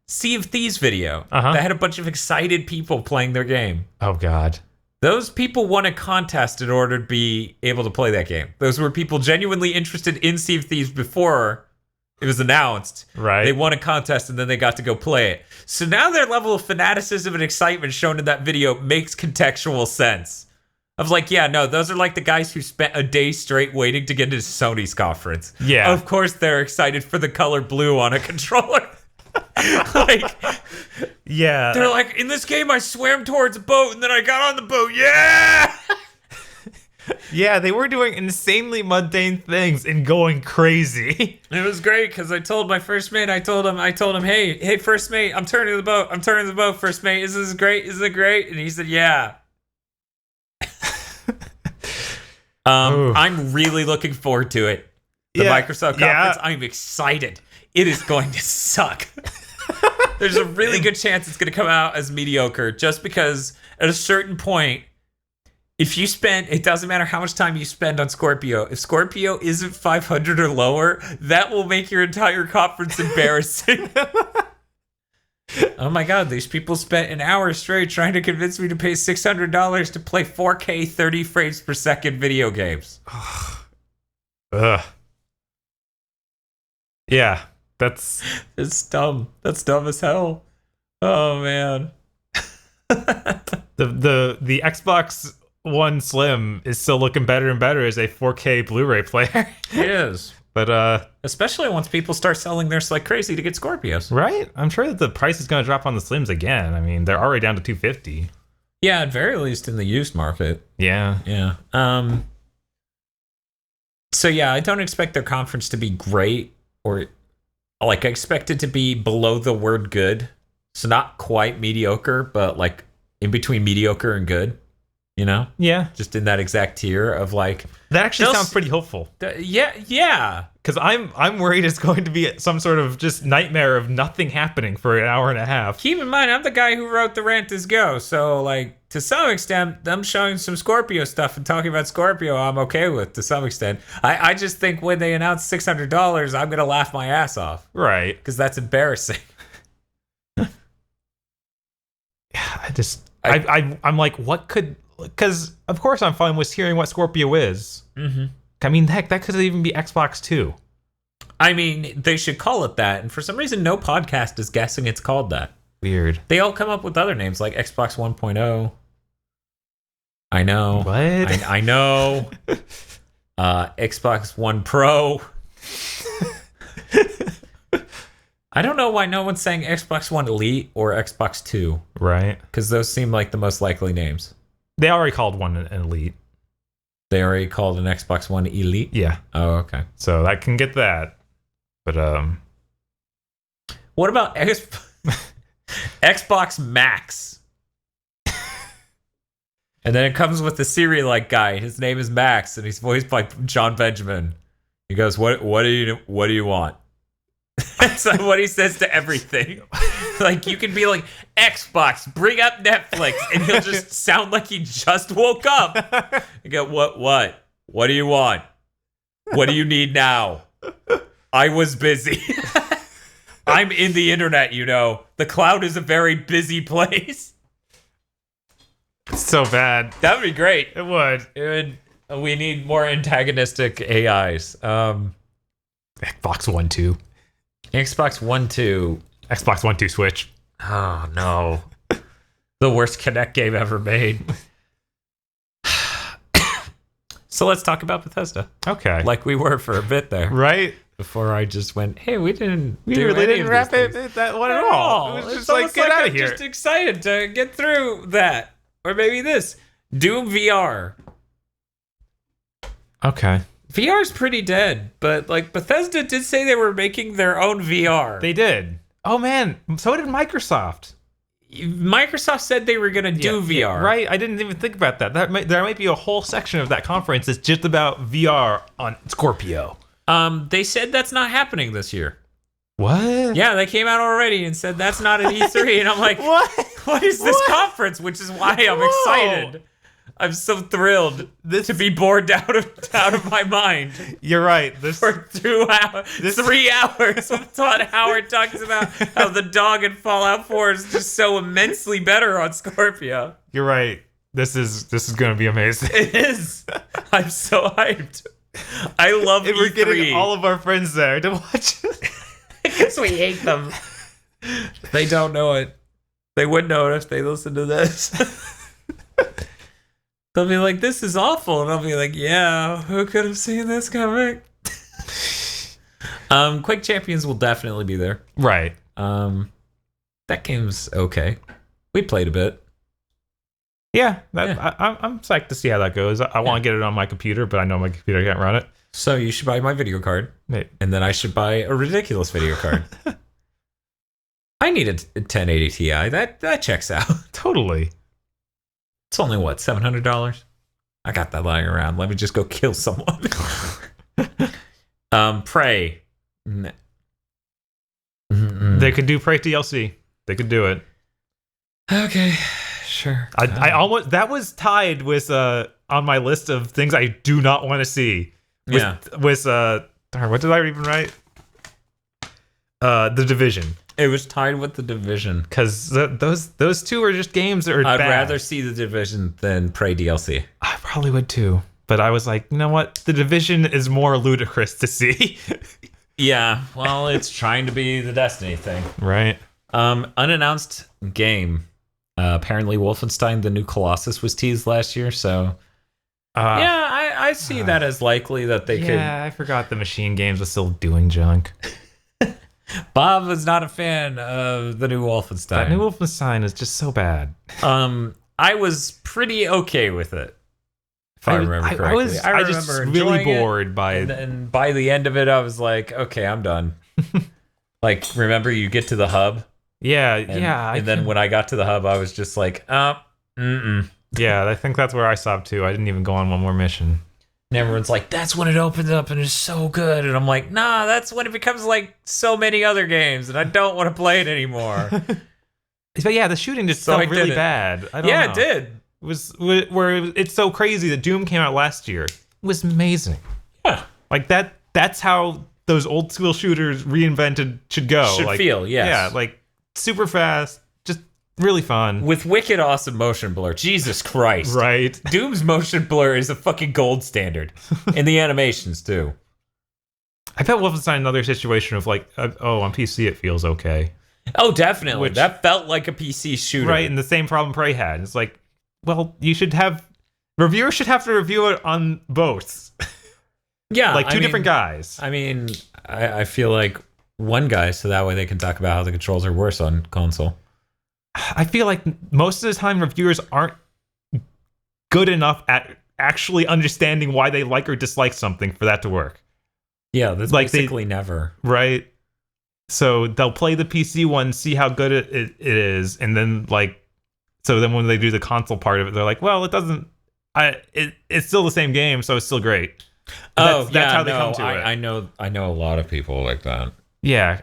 Sea of Thieves video that had a bunch of excited people playing their game. Oh, God. Those people won a contest in order to be able to play that game. Those were people genuinely interested in Sea of Thieves before it was announced. Right. They won a contest and then they got to go play it. So now their level of fanaticism and excitement shown in that video makes contextual sense. I was like, yeah, no, those are like the guys who spent a day straight waiting to get into Sony's conference. Yeah. Of course they're excited for the color blue on a controller. Yeah. They're like, in this game I swam towards a boat and then I got on the boat. Yeah! Yeah, they were doing insanely mundane things and going crazy. It was great because I told my first mate, I told him, hey, first mate, I'm turning the boat, first mate. Is this great? Is it great? And he said, yeah. I'm really looking forward to it. The Microsoft conference, I'm excited. It is going to suck. There's a really good chance it's going to come out as mediocre just because at a certain point, if you spend, it doesn't matter how much time you spend on Scorpio. If Scorpio isn't 500 or lower, that will make your entire conference embarrassing. Oh my God, these people spent an hour straight trying to convince me to pay $600 to play 4K 30 frames per second video games. Ugh. Yeah, it's dumb. That's dumb as hell. Oh man. The Xbox One Slim is still looking better and better as a 4K Blu-ray player. It is. But especially once people start selling theirs like crazy to get Scorpios. Right? I'm sure that the price is going to drop on the Slims again. I mean, they're already down to $250. Yeah, at very least in the used market. Yeah. Yeah. So yeah, I don't expect their conference to be great, or like I expect it to be below the word good. So not quite mediocre, but like in between mediocre and good. You know? Yeah. Just in that exact tier of like... That actually sounds pretty hopeful. Yeah. Because I'm worried it's going to be some sort of just nightmare of nothing happening for an hour and a half. Keep in mind, I'm the guy who wrote The Rant Is Go. So, like, to some extent, them showing some Scorpio stuff and talking about Scorpio, I'm okay with, to some extent. I just think when they announce $600, I'm going to laugh my ass off. Right. Because that's embarrassing. Yeah, I'm like, what could... Because, of course, I'm fine with hearing what Scorpio is. Mm-hmm. I mean, heck, that could even be Xbox 2. I mean, they should call it that. And for some reason, no podcast is guessing it's called that. Weird. They all come up with other names, like Xbox 1.0. I know. What? I know. Xbox One Pro. I don't know why no one's saying Xbox One Elite or Xbox 2. Right. Because those seem like the most likely names. They already called one an Elite. They already called an Xbox One Elite? Yeah. Oh, okay. So I can get that. But, what about Xbox Max? And then it comes with the Siri-like guy. His name is Max, and he's voiced by John Benjamin. He goes, What do you want? That's like what he says to everything. Like, you can be like, Xbox, bring up Netflix, and he'll just sound like he just woke up. You go, what do you want? What do you need now? I was busy. I'm in the internet, you know. The cloud is a very busy place. It's so bad. That would be great. It would. We need more antagonistic AIs. Xbox One 2. Xbox One 2. Xbox One 2 Switch. Oh, no. The worst Kinect game ever made. So let's talk about Bethesda. Okay. Like we were for a bit there. Right? Before I just went, hey, we really didn't wrap it that one at all. It was just like, get out of here. I'm just excited to get through that. Or maybe this. Doom VR. Okay. VR's pretty dead, but like Bethesda did say they were making their own VR. They did. Oh man, so did Microsoft. Microsoft said they were going to do VR. Right, I didn't even think about that. There might be a whole section of that conference that's just about VR on Scorpio. They said that's not happening this year. What? Yeah, they came out already and said that's not an E3, and I'm like, what is this conference? Which is why I'm excited. I'm so thrilled to be bored out of my mind. You're right. For 3 hours, Todd Howard talks about how the dog in Fallout 4 is just so immensely better on Scorpio. You're right. This is going to be amazing. It is. I'm so hyped. I love E3. We're getting all of our friends there to watch it. I guess we hate them. They don't know it. They would know it if they listened to this. They'll be like, this is awful. And I'll be like, yeah, who could have seen this coming? Quake Champions will definitely be there. Right. That game's okay. We played a bit. Yeah. I'm psyched to see how that goes. I want to get it on my computer, but I know my computer can't run it. So you should buy my video card. Maybe. And then I should buy a ridiculous video card. I need a 1080 Ti. That checks out. Totally. It's only, what, $700? I got that lying around. Let me just go kill someone. Prey. They could do Prey DLC. They could do it. Okay, sure. I almost, that was tied with on my list of things I do not want to see. With darn, what did I even write? The Division. It was tied with The Division. Because those two are just games that are I'd bad. rather see The Division than Prey DLC. I probably would too. But I was like, you know what? The Division is more ludicrous to see. Yeah, well, it's trying to be the Destiny thing. Right. Unannounced game. Apparently Wolfenstein The New Colossus was teased last year, so... I see that as likely that they could... Yeah, I forgot the machine games were still doing junk. Bob was not a fan of the new Wolfenstein. That new Wolfenstein is just so bad. I was pretty okay with it, if I remember correctly. I was just really bored by it. And by the end of it, I was like, okay, I'm done. Like, remember you get to the hub? Yeah, And then when I got to the hub, I was just like, Yeah, I think that's where I stopped too. I didn't even go on one more mission. And everyone's like, that's when it opens up and it's so good. And I'm like, nah, that's when it becomes like so many other games and I don't want to play it anymore. But yeah, the shooting just felt really bad. I don't know. It did. It was where it's so crazy that Doom came out last year. It was amazing. Yeah. Like that's how those old school shooters reinvented should go. Should feel, yes. Yeah, like super fast, just really fun. With wicked awesome motion blur. Jesus Christ. Right. Doom's motion blur is a fucking gold standard. In the animations, too. I bet Wolfenstein another situation of like, on PC it feels okay. Oh, definitely. That felt like a PC shooter. Right, and the same problem Prey had. It's like, well, you should have Reviewers should have to review it on both. Yeah, like two different guys. I mean, I feel like one guy, so that way they can talk about how the controls are worse on console. I feel like most of the time reviewers aren't good enough at actually understanding why they like or dislike something for that to work. Yeah, that's like basically never. Right. So they'll play the PC one, see how good it is, and then so then when they do the console part of it, they're like, well, it doesn't. It's still the same game, so it's still great. That's how they come to it. I know a lot of people like that. Yeah.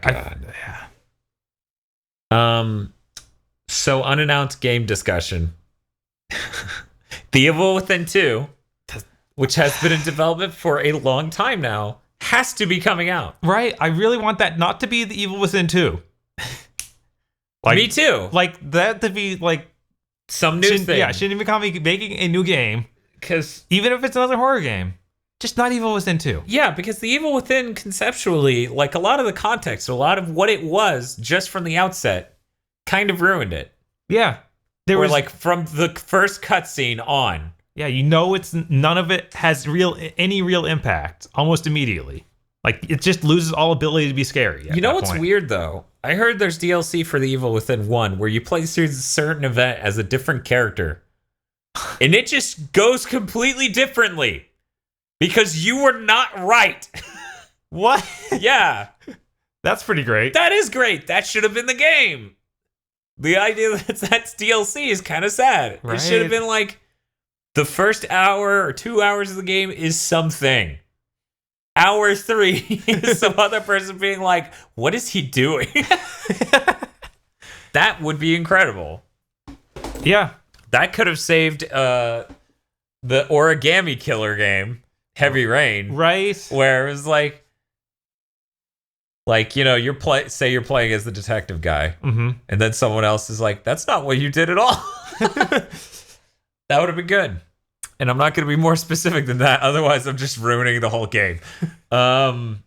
So unannounced game discussion. The Evil Within 2, which has been in development for a long time now, has to be coming out. Right. I really want that not to be The Evil Within 2. Me too. Like that to be like some new thing. Yeah, shouldn't even be making a new game. Because even if it's another horror game, just not Evil Within 2. Yeah, because The Evil Within conceptually, like a lot of the context, a lot of what it was just from the outset, kind of ruined it. Yeah. Or like from the first cutscene on. Yeah, it's none of it has any real impact almost immediately. Like it just loses all ability to be scary. You know what's weird though? I heard there's DLC for The Evil Within 1 where you play through a certain event as a different character. And it just goes completely differently. Because you were not right. What? Yeah. That's pretty great. That is great. That should have been the game. The idea that that's DLC is kind of sad. Right. It should have been like the first hour or 2 hours of the game is something. Hour 3 is some other person being like, what is he doing? That would be incredible. Yeah. That could have saved the Origami Killer game, Heavy Rain. Right. Where it was like you're playing as the detective guy, and then someone else is like, "That's not what you did at all." That would have been good. And I'm not going to be more specific than that, otherwise I'm just ruining the whole game. Oh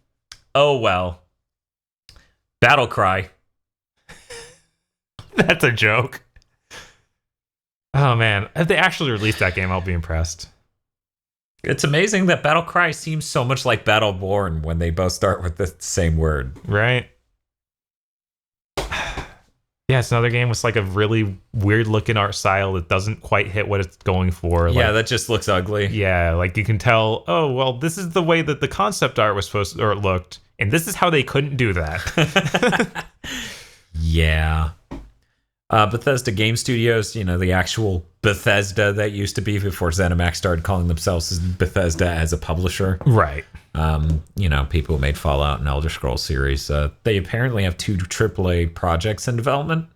well. Battle Cry. That's a joke. Oh man, if they actually release that game, I'll be impressed. It's amazing that Battle Cry seems so much like Battleborn when they both start with the same word. Right. Yeah, it's another game with like a really weird looking art style that doesn't quite hit what it's going for. Yeah, that just looks ugly. Yeah, like you can tell, oh, well, this is the way that the concept art was supposed to, or it looked, and this is how they couldn't do that. Yeah. Bethesda Game Studios, the actual Bethesda that used to be before ZeniMax started calling themselves Bethesda as a publisher. Right. People who made Fallout and Elder Scrolls series. They apparently have 2 AAA projects in development.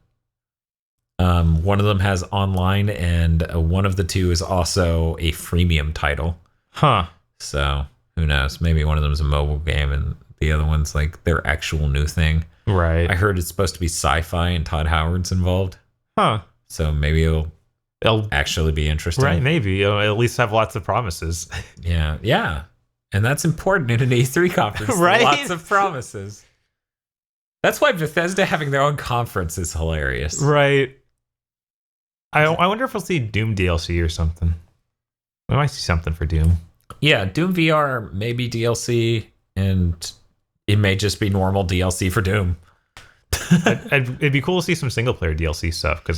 One of them has online, and one of the 2 is also a freemium title. Huh. So, who knows? Maybe one of them is a mobile game, and the other one's like their actual new thing. Right. I heard it's supposed to be sci-fi and Todd Howard's involved. Huh. So maybe it'll actually be interesting. Right, maybe. It'll at least have lots of promises. Yeah. Yeah. And that's important in an E3 conference. Right? Lots of promises. That's why Bethesda having their own conference is hilarious. Right. I wonder if we'll see Doom DLC or something. We might see something for Doom. Yeah, Doom VR, maybe DLC, and it may just be normal DLC for Doom. It'd be cool to see some single player DLC stuff, because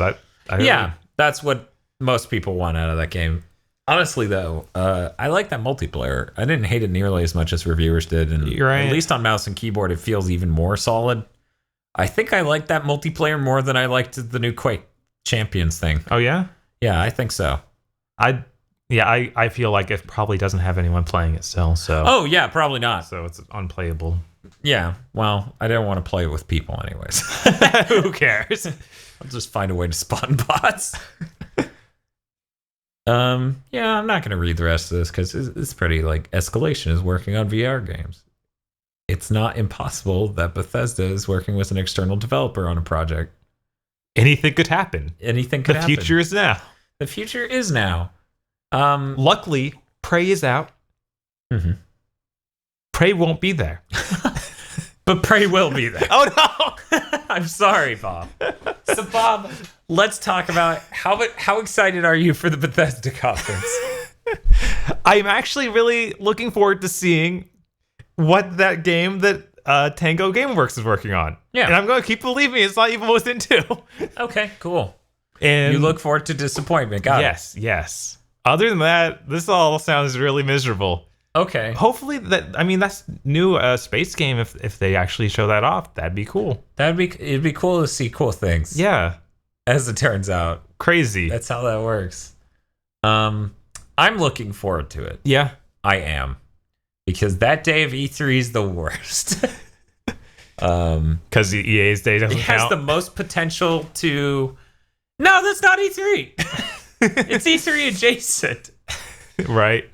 that's what most people want out of that game. Honestly, though, I like that multiplayer. I didn't hate it nearly as much as reviewers did, and right. At least on mouse and keyboard, it feels even more solid. I think I like that multiplayer more than I liked the new Quake Champions thing. Oh yeah, yeah, I think so. I feel like it probably doesn't have anyone playing it still. So oh yeah, probably not. So it's unplayable. Yeah, well, I don't want to play it with people anyways. Who cares? I'll just find a way to spawn bots. Yeah, I'm not going to read the rest of this because it's pretty like Escalation is working on VR games. It's not impossible that Bethesda is working with an external developer on a project. Anything could happen. Anything could happen. The future is now. The future is now. Luckily, Prey is out. Mm-hmm. Prey won't be there. But Prey will be there. Oh no! I'm sorry, Bob. So Bob, let's talk about how excited are you for the Bethesda conference? I'm actually really looking forward to seeing what that game that Tango Gameworks is working on. Yeah. And I'm going to keep believing it's not Evil Within 2. Okay, cool. And you look forward to disappointment. Got it. Yes. Other than that, this all sounds really miserable. Okay. Hopefully that's new space game. If they actually show that off, that'd be cool. It'd be cool to see cool things. Yeah. As it turns out. Crazy. That's how that works. I'm looking forward to it. Yeah. I am. Because that day of E3 is the worst. Because the EA's day doesn't count. It has the most potential to... No, that's not E3. It's E3 adjacent. Right.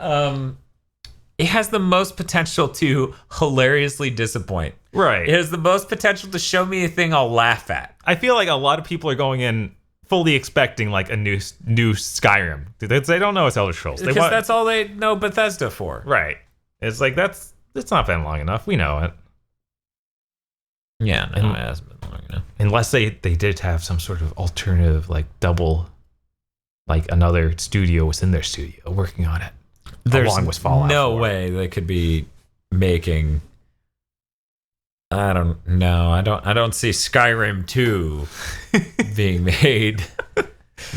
It has the most potential to hilariously disappoint. Right. It has the most potential to show me a thing I'll laugh at. I feel like a lot of people are going in fully expecting like a new Skyrim. They don't know it's Elder Scrolls. Because that's all they know Bethesda for. Right. It's like it's not been long enough. We know it. Yeah, no, it hasn't been long enough. Unless they did have some sort of alternative, like double, like another studio within their studio working on it. There's long was Fallout no 4? way they could be making. I don't know. I don't see Skyrim 2 being made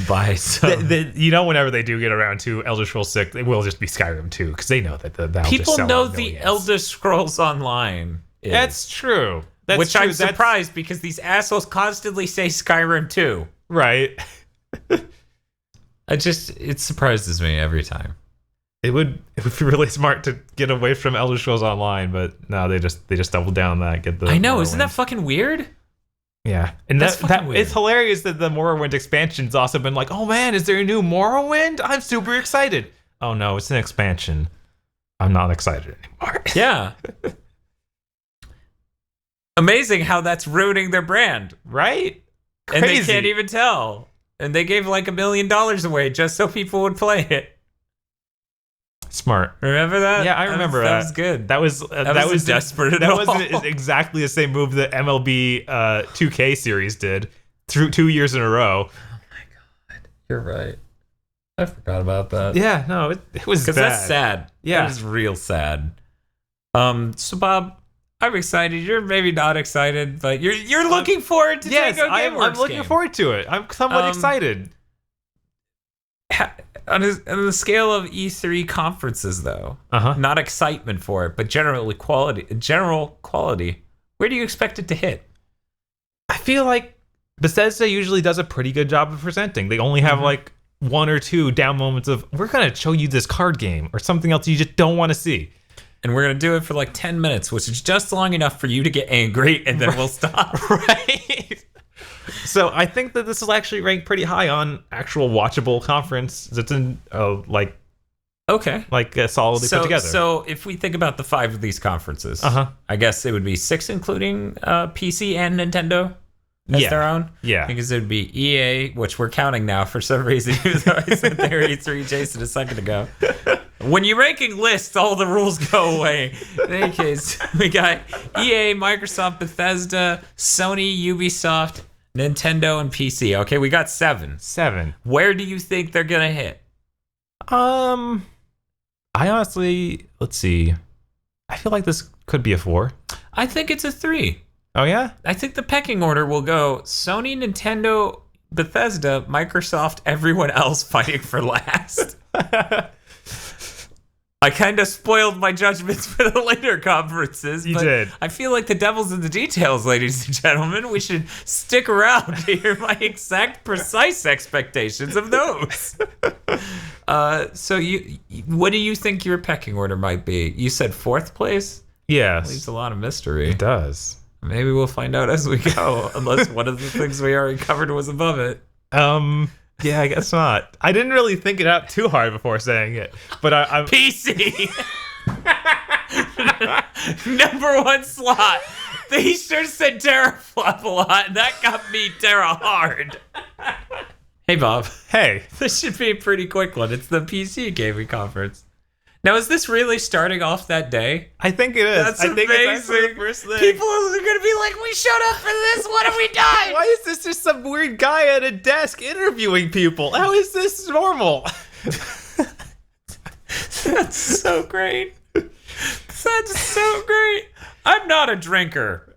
by some. Whenever they do get around to Elder Scrolls 6, it will just be Skyrim 2 because they know that that'll people just sell know out the millions. Elder Scrolls Online. That's true. I'm surprised because these assholes constantly say Skyrim 2. Right. It surprises me every time. It would be really smart to get away from Elder Scrolls Online, but no, they just double down that. Get the. I know, Morrowind. isn't that fucking weird? Yeah, and That's fucking weird. It's hilarious that the Morrowind expansion's also been like, oh man, is there a new Morrowind? I'm super excited. Oh no, it's an expansion. I'm not excited anymore. Yeah. Amazing how that's ruining their brand, right? Crazy. And they can't even tell. And they gave like $1 million away just so people would play it. Smart. Remember that? Yeah, I remember that. That was good. That was desperate. That was exactly the same move that MLB 2K series did through 2 years in a row. Oh my god, you're right. I forgot about that. Yeah, no, it was bad. Because that's sad. Yeah, that is real sad. So Bob, I'm excited. You're maybe not excited, but you're looking forward to Tango Gameworks. I'm looking forward to it. I'm somewhat excited. On the scale of E3 conferences, though, not excitement for it, but general quality, where do you expect it to hit? I feel like Bethesda usually does a pretty good job of presenting. They only have like one or two down moments of, we're going to show you this card game or something else you just don't want to see. And we're going to do it for like 10 minutes, which is just long enough for you to get angry, and then we'll stop. Right. So I think that this will actually rank pretty high on actual watchable conference that's in solidly put together. So if we think about the 5 of these conferences, I guess it would be 6 including PC and Nintendo as their own. Yeah. Because it would be EA, which we're counting now for some reason. I said they were E3 Jason a second ago. When you're ranking lists, all the rules go away. In any case, we got EA, Microsoft, Bethesda, Sony, Ubisoft, Nintendo, and PC. Okay, we got 7. Where do you think they're gonna hit? I honestly, let's see. I feel like this could be a 4. I think it's a 3. Oh yeah? I think the pecking order will go Sony, Nintendo, Bethesda, Microsoft, everyone else fighting for last. I kind of spoiled my judgments for the later conferences. You did. I feel like the devil's in the details, ladies and gentlemen. We should stick around to hear my exact, precise expectations of those. So what do you think your pecking order might be? You said 4th place? Yes. Leaves a lot of mystery. It does. Maybe we'll find out as we go, unless one of the things we already covered was above it. Yeah, I guess not. I didn't really think it out too hard before saying it, but I'm PC. Number 1 slot. They sure said teraflop a lot, and that got me Terra hard. Hey, Bob. Hey. This should be a pretty quick one. It's the PC gaming conference. Now, is this really starting off that day? I think it is. That's I think amazing. it's actually the first thing. People are going to be like, we showed up for this. What have we done? Why is this just some weird guy at a desk interviewing people? How is this normal? That's That's so great. That's so great. I'm not a drinker.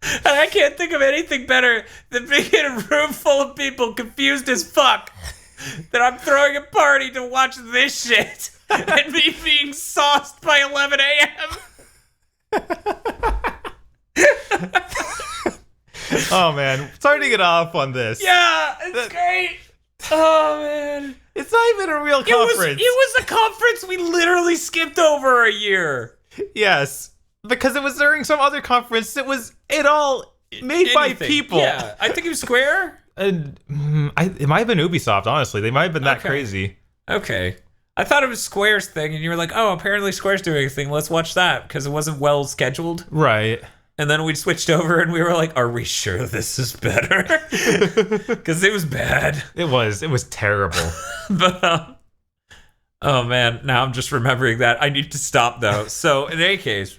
And I can't think of anything better than being in a room full of people confused as fuck that I'm throwing a party to watch this shit and me being sauced by 11 a.m. Oh, man. Sorry to get off on this. Yeah, it's great. Oh, man. It's not even a real conference. It was a conference we literally skipped over a year. Yes. Because it was during some other conference. It all made by people. Yeah, I think it was Square. It might have been Ubisoft, honestly. They might have been that crazy. Okay. I thought it was Square's thing, and you were like, oh, apparently Square's doing a thing. Let's watch that, because it wasn't well scheduled. Right. And then we switched over, and we were like, are we sure this is better? Because it was bad. It was terrible. But, oh, man. Now I'm just remembering that. I need to stop, though. So, in any case...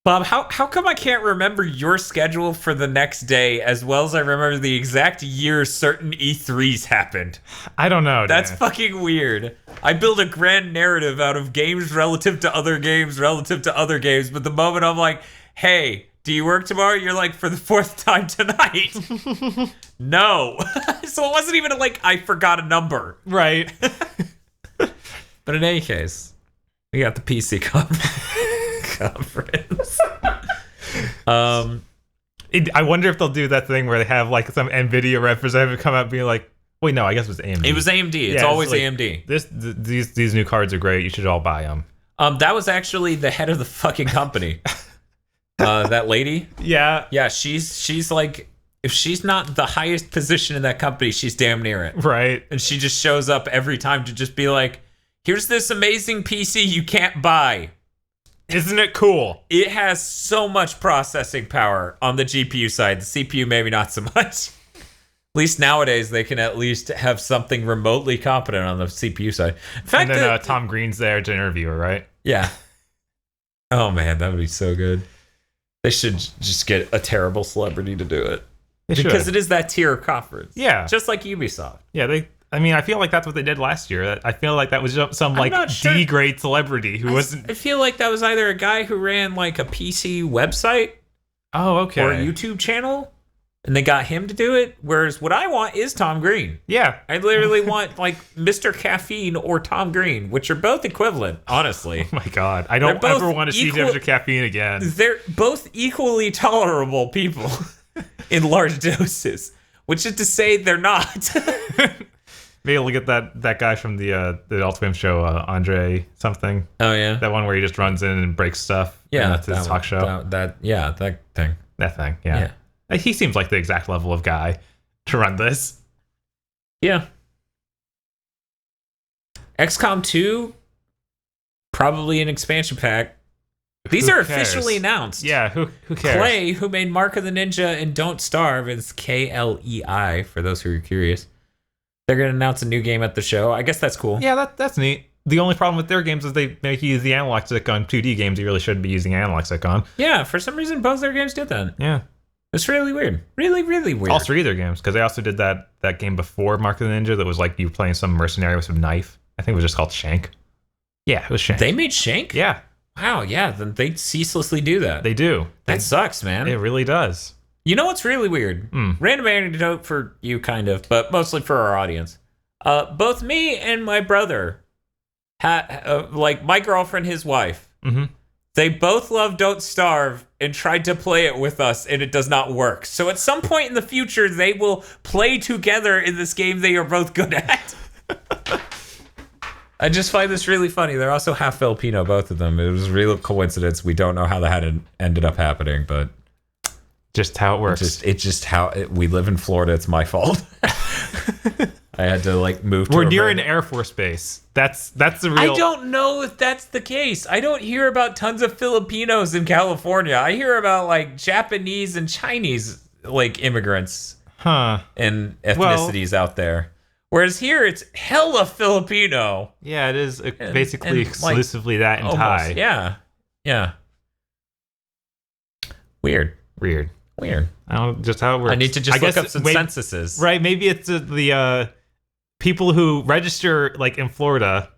Bob, how come I can't remember your schedule for the next day as well as I remember the exact year certain E3s happened? I don't know, That's fucking weird. I build a grand narrative out of games relative to other games, but the moment I'm like, hey, do you work tomorrow? You're like, for the fourth time tonight. No. So it wasn't even like I forgot a number. Right. But in any case, we got the PC conference. I wonder if they'll do that thing where they have like some NVIDIA representative come out and be like, wait, no, I guess it was AMD. It was AMD. It's always like, AMD. These new cards are great. You should all buy them. That was actually the head of the fucking company. That lady. Yeah. Yeah, she's like, if she's not the highest position in that company, she's damn near it. Right. And she just shows up every time to just be like, here's this amazing PC you can't buy. Isn't it cool? It has so much processing power on the GPU side. The CPU, maybe not so much. At least nowadays, they can at least have something remotely competent on the CPU side. In fact, and then Tom Green's there to interview her, right? Yeah. Oh, man, that would be so good. They should just get a terrible celebrity to do it. Because it is that tier of conference. Yeah. Just like Ubisoft. Yeah, I feel like that's what they did last year. I feel like that was some like D-grade celebrity who wasn't... I feel like that was either a guy who ran like a PC website. Oh, okay. Or a YouTube channel. And they got him to do it. Whereas what I want is Tom Green. Yeah. I literally want like Mr. Caffeine or Tom Green, which are both equivalent, honestly. Oh my God. I don't ever want to see Mr. Caffeine again. They're both equally tolerable people in large doses. Which is to say they're not. Maybe look at that guy from the Adult Swim show, Andre something. Oh yeah, that one where he just runs in and breaks stuff. Yeah, that's his talk show. That thing. That thing. Yeah. He seems like the exact level of guy to run this. Yeah. XCOM 2, probably an expansion pack. These are officially announced. Yeah, who cares? Clay, who made Mark of the Ninja and Don't Starve, is KLEI for those who are curious. They're going to announce a new game at the show. I guess that's cool. Yeah, that's neat. The only problem with their games is they make you use the analog stick on 2D games you really shouldn't be using analog stick on. Yeah, for some reason, both their games did that. Yeah. It's really weird. Really, really weird. All three of their games, because they also did that game before Mark of the Ninja that was like you playing some mercenary with some knife. I think it was just called Shank. Yeah, it was Shank. They made Shank? Yeah. Wow, yeah, then they ceaselessly do that. They do. That sucks, man. It really does. You know what's really weird? Random anecdote for you, kind of, but mostly for our audience. Both me and my brother, like my girlfriend, his wife, they both love Don't Starve and tried to play it with us, and it does not work. So at some point in the future, they will play together in this game they are both good at. I just find this really funny. They're also half Filipino, both of them. It was a real coincidence. We don't know how that ended up happening, but just how it works. We live in Florida. It's my fault. I had to like move to We're near an Air Force base. That's the real... I don't know if that's the case. I don't hear about tons of Filipinos in California. I hear about like Japanese and Chinese like immigrants and ethnicities out there. Whereas here it's hella Filipino. Yeah, it is basically exclusively like, that and Thai. Yeah. Yeah. Weird. I don't know just how it works. I need to just look up some censuses. Right, maybe it's people who register like in Florida,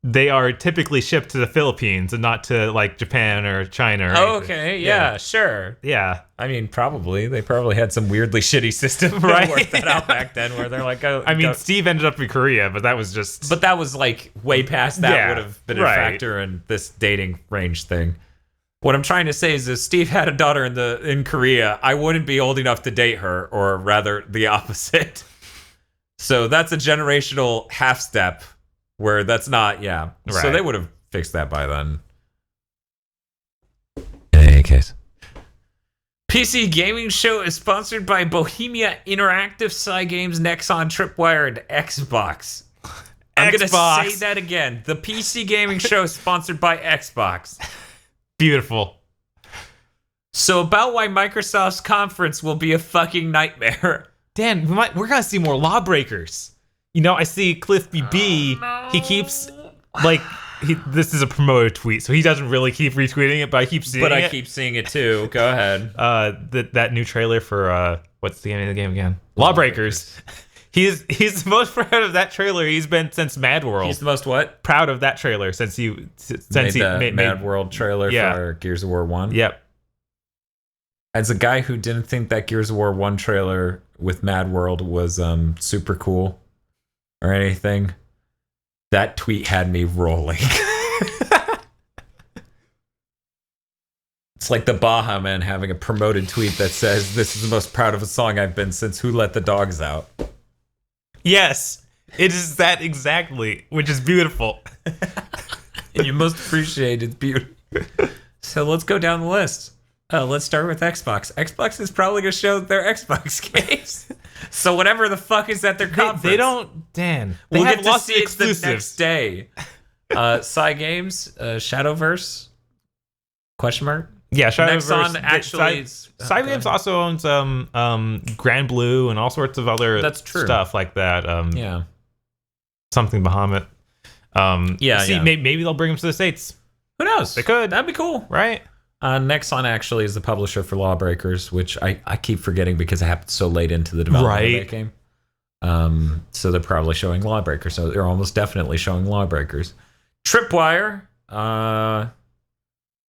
they are typically shipped to the Philippines and not to like Japan or China. Or okay, yeah, sure. Yeah. I mean, probably. They probably had some weirdly shitty system that worked that out back then where they're like, oh. I mean, Steve ended up in Korea, but that was just. But that was like way past that would have been a factor in this dating range thing. What I'm trying to say is if Steve had a daughter in Korea, I wouldn't be old enough to date her, or rather the opposite. So that's a generational half step where that's not, Right. So they would have fixed that by then. In any case. PC Gaming Show is sponsored by Bohemia Interactive, Cygames, Nexon, Tripwire, and Xbox. I'm going to say that again. The PC Gaming Show is sponsored by Xbox. Beautiful. So about why Microsoft's conference will be a fucking nightmare. Dan, we're going to see more lawbreakers. You know, I see Cliff BB. No. He keeps, like, this is a promoted tweet, so he doesn't really keep retweeting it, but I keep seeing it. But I keep seeing it too. Go ahead. That new trailer for, what's the name of the game again? Lawbreakers. He's the most proud of that trailer he's been since Mad World. He's the most what? Proud of that trailer since he made Mad World trailer for Gears of War 1. Yep. As a guy who didn't think that Gears of War 1 trailer with Mad World was super cool or anything, that tweet had me rolling. It's like the Baja Man having a promoted tweet that says, "This is the most proud of a song I've been since Who Let the Dogs Out." Yes, it is that exactly, which is beautiful. And you most appreciate its beauty. So let's go down the list. Let's start with Xbox. Xbox is probably going to show their Xbox games. So whatever the fuck is at their conference. They don't, Dan. We'll get to see it the next day. Cygames, Shadowverse, question mark? Yeah, Shadowverse. Nexon actually... Cygames also owns Grand Blue and all sorts of other stuff like that. Yeah. Something Bahamut. Maybe they'll bring them to the States. Who knows? They could. That'd be cool. Right? Nexon actually is the publisher for Lawbreakers, which I keep forgetting because it happened so late into the development of that game. So they're probably showing Lawbreakers. So they're almost definitely showing Lawbreakers. Tripwire,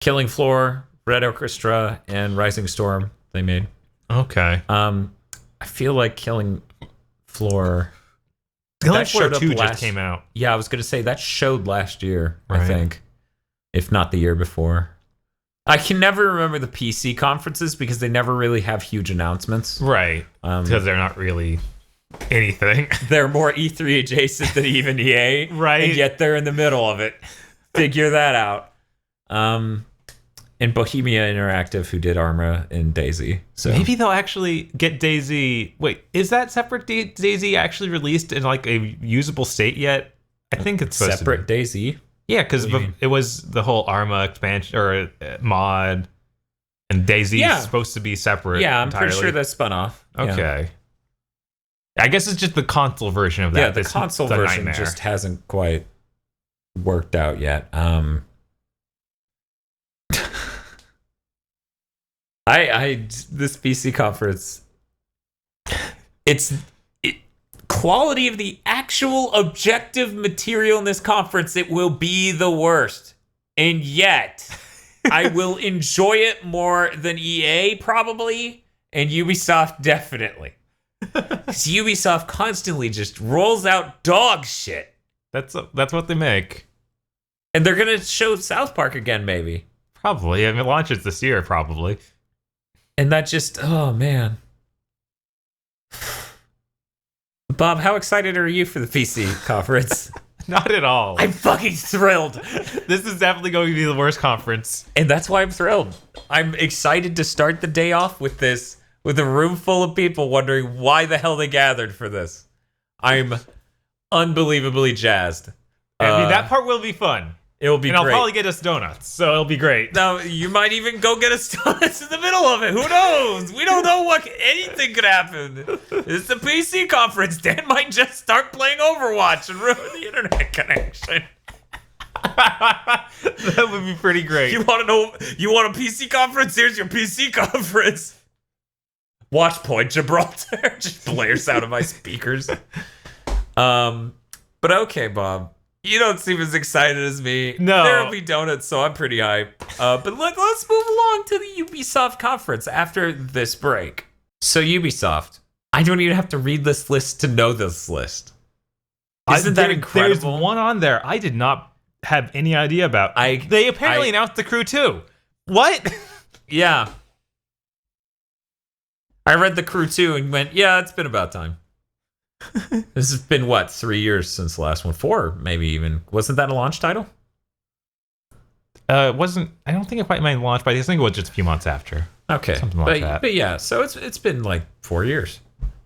Killing Floor, Red Orchestra, and Rising Storm they made. Okay. I feel like Killing Floor... Killing Floor 2 just came out. Yeah, I was going to say that showed last year, right. I think. If not the year before. I can never remember the PC conferences because they never really have huge announcements. Right. Because they're not really anything. They're more E3 adjacent than even EA. Right. And yet they're in the middle of it. Figure that out. And Bohemia Interactive, who did Arma and Daisy. So maybe they'll actually get Daisy. Wait, is that separate Daisy actually released in like a usable state yet? I think it's supposed separate to be. Daisy. Yeah, because it was the whole Arma expansion or mod, and Daisy is supposed to be separate. Yeah, I'm entirely. pretty sure that's spun off. Okay. Yeah. I guess it's just the console version of that. Yeah, the console version just hasn't quite worked out yet. This PC conference, quality of the actual objective material in this conference, it will be the worst. And yet, I will enjoy it more than EA probably, and Ubisoft definitely. Because Ubisoft constantly just rolls out dog shit. That's what they make. And they're going to show South Park again, maybe. Probably. I mean, it launches this year, probably. And that just, oh man. Bob, how excited are you for the PC conference? Not at all. I'm fucking thrilled. This is definitely going to be the worst conference. And that's why I'm thrilled. I'm excited to start the day off with this, with a room full of people wondering why the hell they gathered for this. I'm unbelievably jazzed. I mean, that part will be fun. It'll be great. And I'll probably get us donuts, so it'll be great. Now, you might even go get us donuts in the middle of it. Who knows? We don't know anything could happen. It's the PC conference. Dan might just start playing Overwatch and ruin the internet connection. That would be pretty great. You want a PC conference? Here's your PC conference. Watch Point Gibraltar just blares out of my speakers. But okay, Bob. You don't seem as excited as me. No. There'll be donuts, so I'm pretty hyped. But let's move along to the Ubisoft conference after this break. So Ubisoft, I don't even have to read this list to know this list. Isn't that incredible? There's one on there I did not have any idea about. They apparently announced The Crew 2. What? Yeah. I read The Crew 2 and went, yeah, it's been about time. This has been, 3 years since the last one? 4, maybe even. Wasn't that a launch title? It wasn't. I don't think it quite made launch, but I think it was just a few months after. Okay. Something like that. But yeah, so it's been 4 years.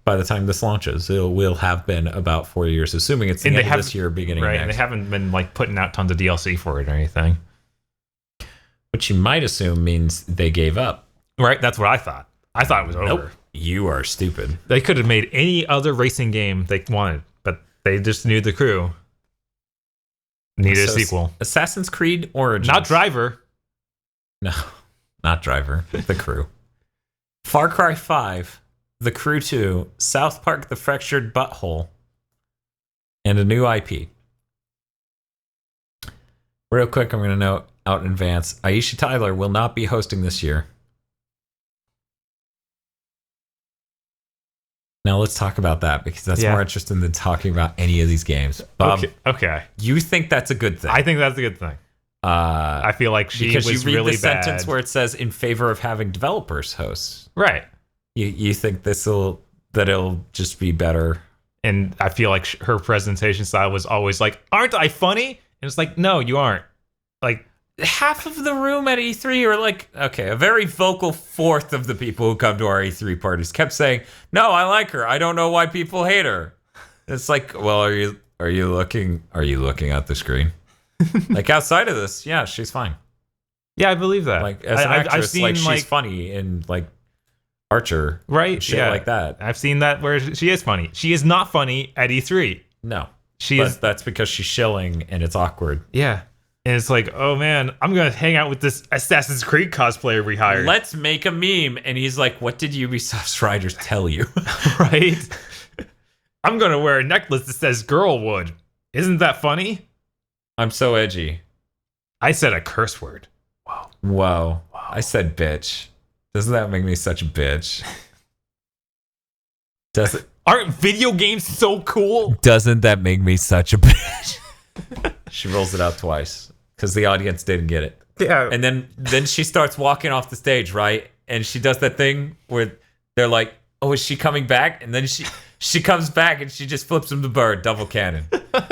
By the time this launches, it will have been about 4 years, assuming it's the end of this year, beginning right, next. And they haven't been putting out tons of DLC for it or anything. Which you might assume means they gave up. Right, that's what I thought. I thought it was over. Nope. You are stupid. They could have made any other racing game they wanted, but they just knew The Crew needed a sequel. Assassin's Creed Origins. Not Driver. No, not Driver. The Crew. Far Cry 5, The Crew 2, South Park: The Fractured Butthole, and a new IP. Real quick, I'm going to note out in advance, Aisha Tyler will not be hosting this year. Now let's talk about that, because that's more interesting than talking about any of these games. Bob, okay. You think that's a good thing? I think that's a good thing. I feel like she was really bad. Because you read the sentence where it says in favor of having developers host. Right. You think that it'll just be better. And I feel like her presentation style was always like, aren't I funny? And it's like, no, you aren't. Like, half of the room at E3 are like, okay, a very vocal fourth of the people who come to our E3 parties kept saying, no, I like her. I don't know why people hate her. It's like, well, are you looking at the screen? Like, outside of this, yeah, she's fine. Yeah, I believe that. Like, as an actress, I've seen, she's funny in Archer, right? Shit like that. I've seen that where she is funny. She is not funny at E3. No, that's because she's shilling and it's awkward. Yeah. And it's like, oh man, I'm going to hang out with this Assassin's Creed cosplayer we hired. Let's make a meme. And he's like, what did Ubisoft's writers tell you? Right? I'm going to wear a necklace that says Girlwood. Isn't that funny? I'm so edgy. I said a curse word. Whoa. I said bitch. Doesn't that make me such a bitch? Does it? Aren't video games so cool? Doesn't that make me such a bitch? She rolls it out twice because the audience didn't get it. Yeah. And then she starts walking off the stage, right? And she does that thing where they're like, oh, is she coming back? And then she comes back and she just flips him the bird, double cannon.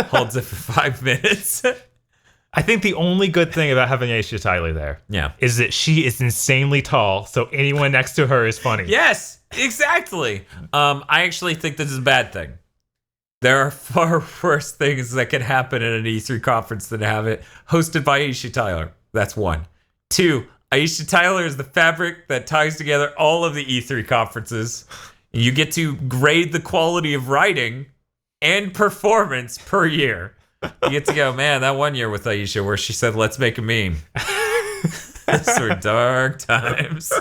Holds it for 5 minutes. I think the only good thing about having Aisha Tyler there is that she is insanely tall, so anyone next to her is funny. Yes, exactly. I actually think this is a bad thing. There are far worse things that can happen at an E3 conference than to have it hosted by Aisha Tyler. That's 1. 2, Aisha Tyler is the fabric that ties together all of the E3 conferences. You get to grade the quality of writing and performance per year. You get to go, man, that one year with Aisha where she said, let's make a meme. Those were dark times.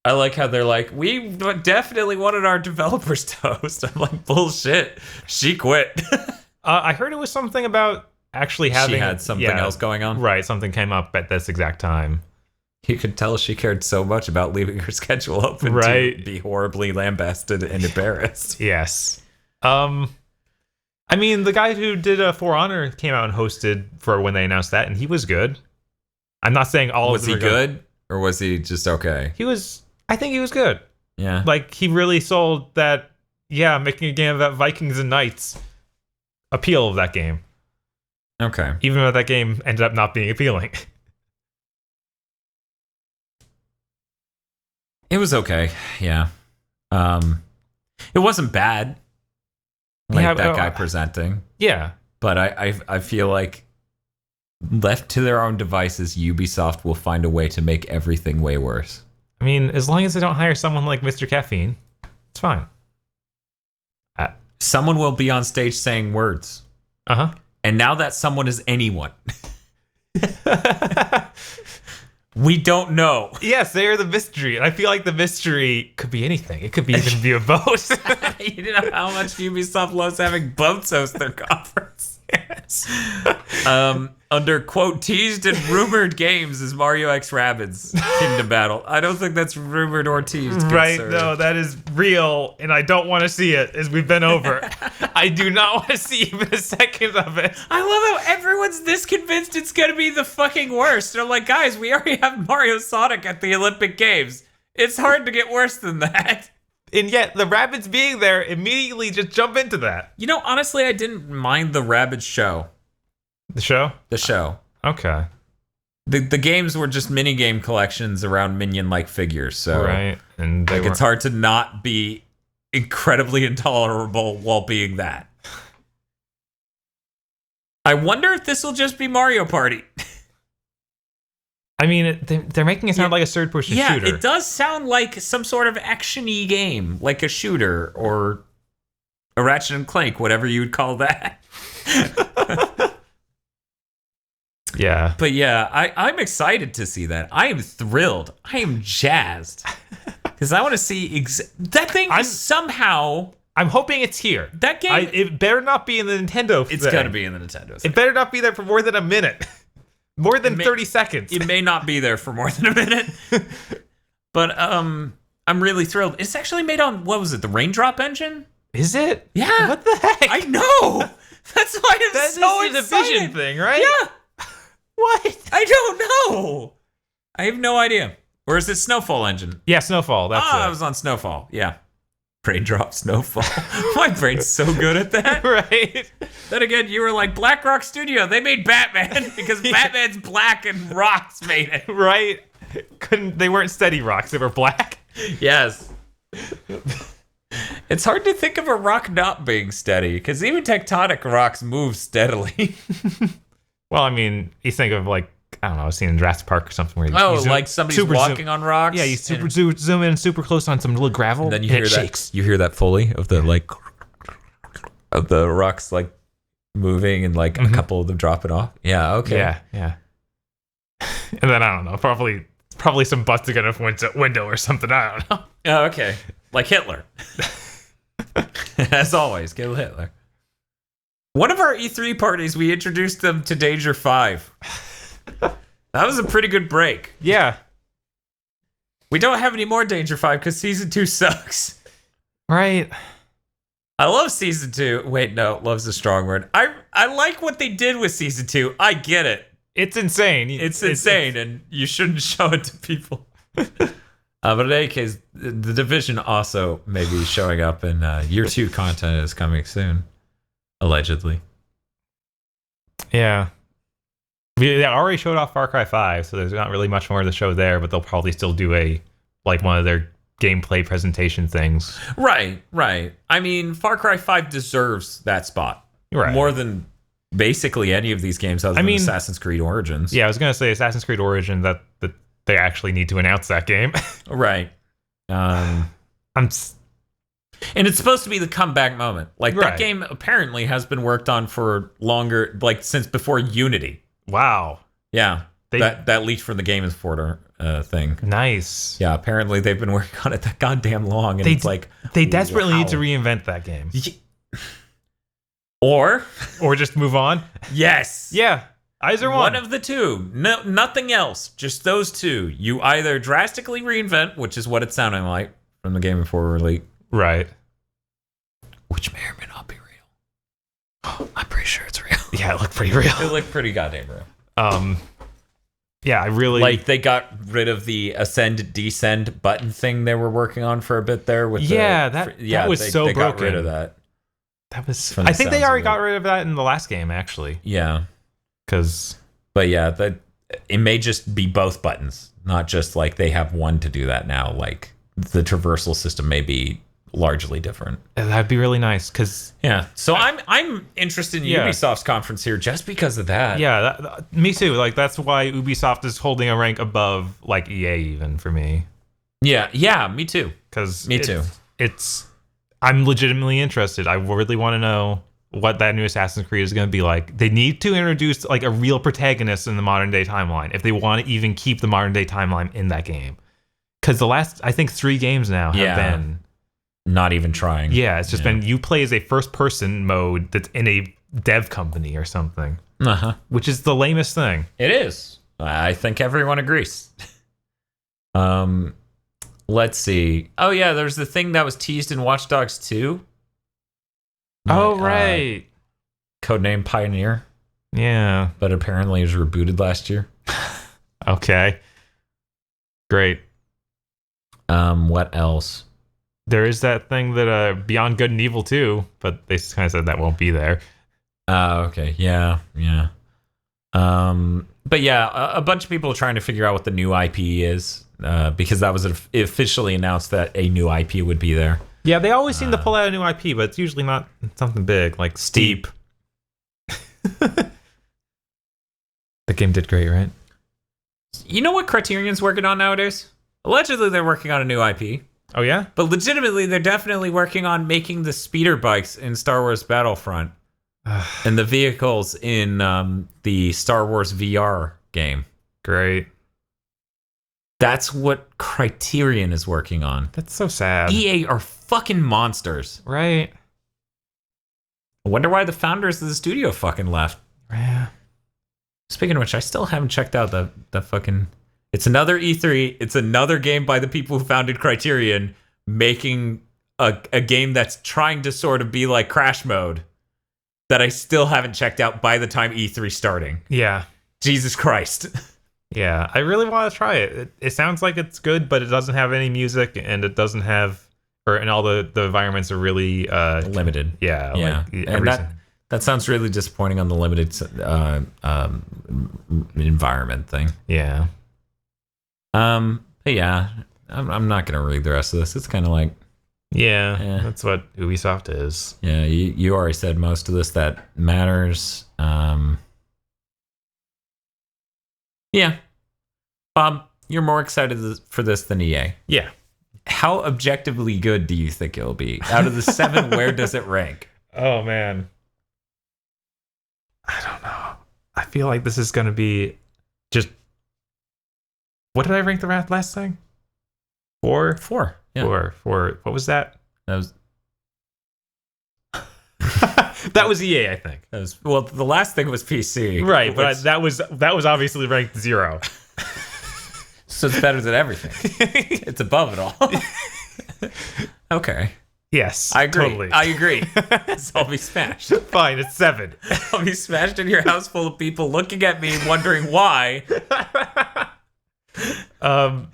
I like how they're like, we definitely wanted our developers to host. I'm like, bullshit. She quit. I heard it was something about actually having... She had something else going on. Right, something came up at this exact time. You could tell she cared so much about leaving her schedule open to be horribly lambasted and embarrassed. Yes. I mean, the guy who did For Honor came out and hosted for when they announced that, and he was good. I'm not saying all of them. Was he good, or was he just okay? I think he was good. Yeah. Like, he really sold that, making a game about Vikings and Knights appeal of that game. Okay. Even though that game ended up not being appealing. It was okay, yeah. It wasn't bad. Like that guy presenting. Yeah. But I feel like left to their own devices, Ubisoft will find a way to make everything way worse. I mean, as long as they don't hire someone like Mr. Caffeine, it's fine. Someone will be on stage saying words. Uh-huh. And now that someone is anyone. We don't know. Yes, they are the mystery, and I feel like the mystery could be anything. It could be even be a boat. You know how much Ubisoft loves having boats host their conference. Yes. Under quote teased and rumored games is Mario X Rabbids Kingdom Battle. I don't think that's rumored or teased. Right? No, that is real, and I don't want to see it. As we've been over, I do not want to see even a second of it. I love how everyone's this convinced it's gonna be the fucking worst. They're like, guys, we already have Mario Sonic at the Olympic Games. It's hard to get worse than that. And yet, the Rabbids being there immediately just jump into that. You know, honestly, I didn't mind the Rabbids show. The show? The show. Okay. The games were just minigame collections around minion-like figures, so right. And like it's hard to not be incredibly intolerable while being that. I wonder if this will just be Mario Party. I mean, they're making it sound like a third-person shooter. Yeah, it does sound like some sort of action-y game, like a shooter or a Ratchet and Clank, whatever you would call that. Yeah. But yeah, I'm excited to see that. I am thrilled. I am jazzed. Because I want to see that thing somehow... I'm hoping it's here. That game... it better not be in the Nintendo It's got to be in the Nintendo thing. It better not be there for more than a minute. More than 30 seconds. It may not be there for more than a minute. But I'm really thrilled. It's actually made on, what was it, the Raindrop engine? Is it? Yeah. What the heck? I know. That's why I'm so excited. That's the Vision thing, right? Yeah. What? I don't know. I have no idea. Or is it Snowfall engine? Yeah, Snowfall. That's it. I was on Snowfall. Yeah. Raindrop, Snowfall. My brain's so good at that. Right. Then again, you were like, Black Rock Studio, they made Batman because Batman's black and rocks made it. Right. They weren't steady rocks, they were black. Yes. It's hard to think of a rock not being steady because even tectonic rocks move steadily. Well, I mean, you think of like, I don't know, I was seeing in Jurassic Park or something where you zoom, like somebody's walking on rocks. Yeah, you zoom in super close on some little gravel, and then you hear that shakes. You hear that Foley of the like of the rocks like moving and like a couple of them dropping off. Yeah, okay. Yeah. And then I don't know, probably some busting out of window or something. I don't know. Oh, okay. Like Hitler. As always, kill Hitler. One of our E3 parties, we introduced them to Danger 5. That was a pretty good break. Yeah. We don't have any more Danger 5 because Season 2 sucks. Right. I love Season 2. Wait, no, love's a strong word. I like what they did with Season 2. I get it. It's insane. It's insane, and you shouldn't show it to people. But in any case, The Division also may be showing up, and Year 2 content is coming soon. Allegedly. Yeah. They already showed off Far Cry 5, so there's not really much more to show there, but they'll probably still do one of their gameplay presentation things. Right. I mean, Far Cry 5 deserves that spot. Right. More than basically any of these games other than Assassin's Creed Origins. Yeah, I was going to say Assassin's Creed Origins, that they actually need to announce that game. Right. And it's supposed to be the comeback moment. Like, that game apparently has been worked on for longer, like, since before Unity. Wow. Yeah. That leaked from the Game Informer thing. Nice. Yeah, apparently they've been working on it that goddamn long. And it's like... They desperately need to reinvent that game. Or just move on. Yes. Yeah. Either one. One of the two. No, nothing else. Just those two. You either drastically reinvent, which is what it's sounding like from the Game Informer leak. Right. Which may or may not be real. I'm pretty sure it's real. Yeah, it looked pretty real. It looked pretty goddamn real. Yeah, I really... Like, they got rid of the ascend-descend button thing they were working on for a bit there. That was so broken. They got rid of that. That was... I think they already got rid of that in the last game, actually. Yeah. Because... But yeah, it may just be both buttons. Not just, like, they have one to do that now. Like, the traversal system may be largely different. That'd be really nice, because... Yeah. So I'm interested in Ubisoft's conference here just because of that. Yeah, me too. Like, that's why Ubisoft is holding a rank above, like, EA even, for me. Yeah, me too. Because me too. I'm legitimately interested. I really want to know what that new Assassin's Creed is going to be like. They need to introduce like a real protagonist in the modern day timeline if they want to even keep the modern day timeline in that game. Because the last, I think, 3 games now have been not even trying. Yeah, it's just been you play as a first person mode that's in a dev company or something, which is the lamest thing. It is. I think everyone agrees. Let's see. Oh yeah, there's the thing that was teased in Watch Dogs 2. Oh right. Codename Pioneer. Yeah. But apparently it was rebooted last year. Okay. Great. What else? There is that thing that Beyond Good and Evil 2, but they kind of said that won't be there. Okay. Yeah. But yeah, a bunch of people are trying to figure out what the new IP is, because that was officially announced that a new IP would be there. Yeah, they always seem to pull out a new IP, but it's usually not something big, like Steep. The game did great, right? You know what Criterion's working on nowadays? Allegedly, they're working on a new IP. Oh, yeah? But legitimately, they're definitely working on making the speeder bikes in Star Wars Battlefront and the vehicles in the Star Wars VR game. Great. That's what Criterion is working on. That's so sad. EA are fucking monsters. Right. I wonder why the founders of the studio fucking left. Yeah. Speaking of which, I still haven't checked out the fucking... It's another E3. It's another game by the people who founded Criterion making a game that's trying to sort of be like Crash Mode that I still haven't checked out by the time E3 starting. Yeah. Jesus Christ. Yeah, I really want to try it. It sounds like it's good, but it doesn't have any music, and it doesn't have... and all the environments are really... limited. Yeah. Yeah. Like, and that sounds really disappointing on the limited environment thing. Yeah. But yeah, I'm not gonna read the rest of this. It's kind of like, yeah, that's what Ubisoft is. Yeah, you already said most of this that matters. Yeah, Bob, you're more excited for this than EA. Yeah. How objectively good do you think it'll be? Out of the 7, where does it rank? Oh man, I don't know. I feel like this is gonna be just. What did I rank the last thing? 4? 4. Yeah. 4. What was that? That was that was EA, I think. That was, well, the last thing was PC. Right, but that was obviously ranked 0. So it's better than everything. It's above it all. Okay. Yes. I agree. Totally. I agree. So I'll be smashed. Fine, it's 7. I'll be smashed in your house full of people looking at me wondering why. I'm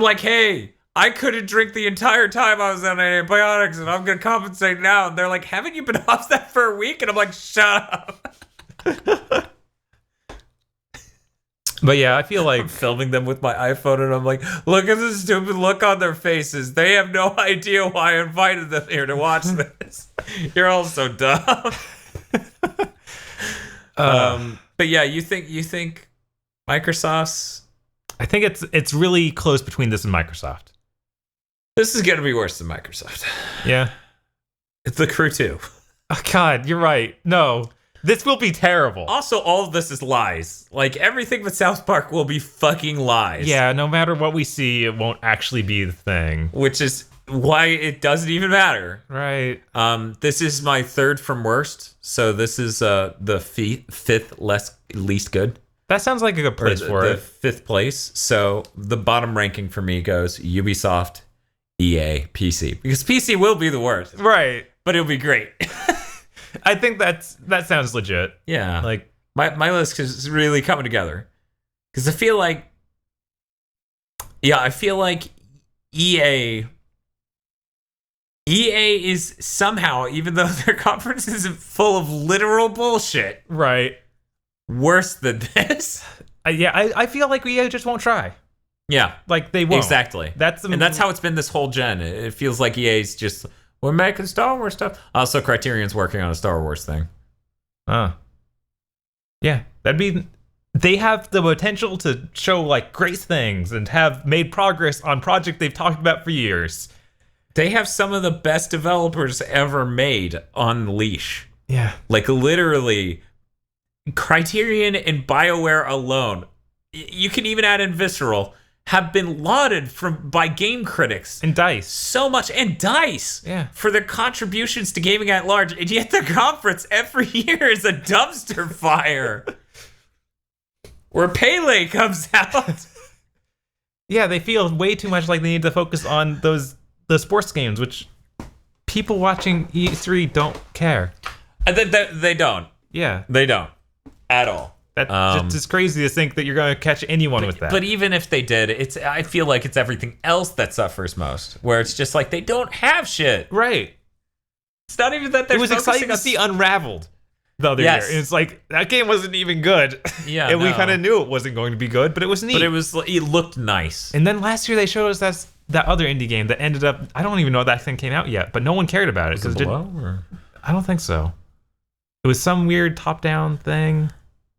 like, hey, I couldn't drink the entire time I was on antibiotics, and I'm gonna compensate now. And they're like, haven't you been off that for a week? And I'm like, shut up. But yeah, I feel like I'm filming them with my iPhone, and I'm like, look at the stupid look on their faces. They have no idea why I invited them here to watch this. You're all so dumb. But yeah, you think Microsoft's... I think it's really close between this and Microsoft. This is going to be worse than Microsoft. Yeah. It's The Crew 2. Oh, God, you're right. No, this will be terrible. Also, all of this is lies. Like, everything with South Park will be fucking lies. Yeah, no matter what we see, it won't actually be the thing. Which is why it doesn't even matter. Right. This is my 3rd from worst. So this is the 5th least good. That sounds like a good place for it. The 5th place. So the bottom ranking for me goes Ubisoft, EA, PC. Because PC will be the worst. Right. But it'll be great. I think that sounds legit. Yeah. Like my list is really coming together. Because I feel like EA is somehow, even though their conference isn't full of literal bullshit. Right. Worse than this. I feel like EA just won't try. Yeah, like they won't. Exactly. That's how it's been this whole gen. It feels like EA's just, we're making Star Wars stuff. Also, Criterion's working on a Star Wars thing. Yeah, they have the potential to show like great things and have made progress on project they've talked about for years. They have some of the best developers ever made on leash. Yeah. Like, literally, Criterion and BioWare alone, you can even add in Visceral, have been lauded by game critics. And DICE. So much. And DICE. Yeah. For their contributions to gaming at large. And yet the conference every year is a dumpster fire. Where Pele comes out. Yeah, they feel way too much like they need to focus on the sports games, which people watching E3 don't care. They don't. Yeah. They don't. At all. That's just crazy to think that you're going to catch anyone with that. But even if they did, I feel like it's everything else that suffers most. Where it's just like they don't have shit. Right. It's not even that they're. It was exciting to see Unraveled the other year. And it's like, that game wasn't even good. Yeah. And we kind of knew it wasn't going to be good, but it was neat. But it looked nice. And then last year they showed us that other indie game that ended up, I don't even know that thing came out yet, but no one cared about it. Was it Below, or? I don't think so. It was some weird top-down thing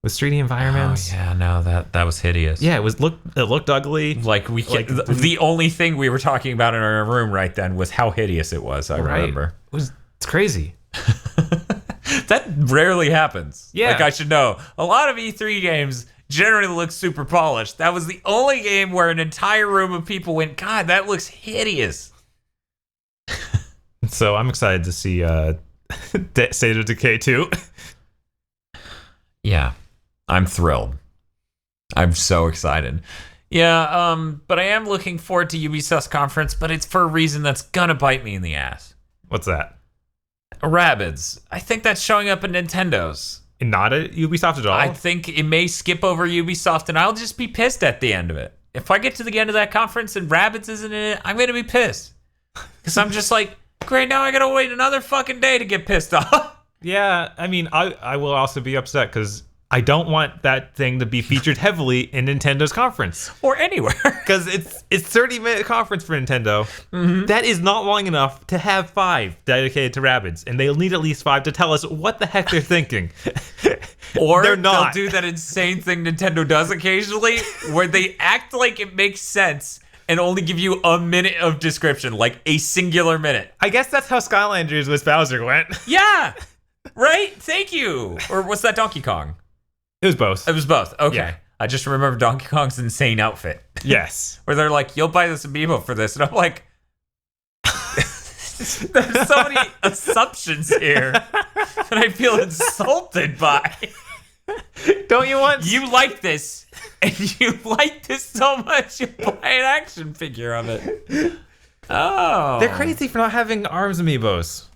with 3D environments. Oh, yeah, no, that was hideous. Yeah, it looked ugly. Like the only thing we were talking about in our room right then was how hideous it was. I remember. It's crazy. That rarely happens. Yeah. Like, I should know. A lot of E3 games generally look super polished. That was the only game where an entire room of people went, God, that looks hideous. So I'm excited to see State of Decay 2. Yeah, I'm thrilled. I'm so excited. Yeah, but I am looking forward to Ubisoft's conference, but it's for a reason that's gonna bite me in the ass. What's that? Rabbids. I think that's showing up in Nintendo's. And not at Ubisoft at all? I think it may skip over Ubisoft, and I'll just be pissed at the end of it. If I get to the end of that conference and Rabbids isn't in it, I'm gonna be pissed. Because I'm just like, great, now I gotta wait another fucking day to get pissed off. Yeah, I mean, I will also be upset because I don't want that thing to be featured heavily in Nintendo's conference. Or anywhere. Because it's 30-minute conference for Nintendo. Mm-hmm. That is not long enough to have 5 dedicated to Rabbids. And they'll need at least 5 to tell us what the heck they're thinking. Or they're not. They'll do that insane thing Nintendo does occasionally where they act like it makes sense and only give you a minute of description, like a singular minute. I guess that's how Skylanders with Bowser went. Yeah. Right? Thank you. Or what's that, Donkey Kong? It was both. It was both. Okay. Yeah. I just remember Donkey Kong's insane outfit. Yes. Where they're like, you'll buy this amiibo for this. And I'm like, there's so many assumptions here that I feel insulted by. Don't you want... You like this, and you like this so much, you buy an action figure of it. Oh. They're crazy for not having ARMS amiibos.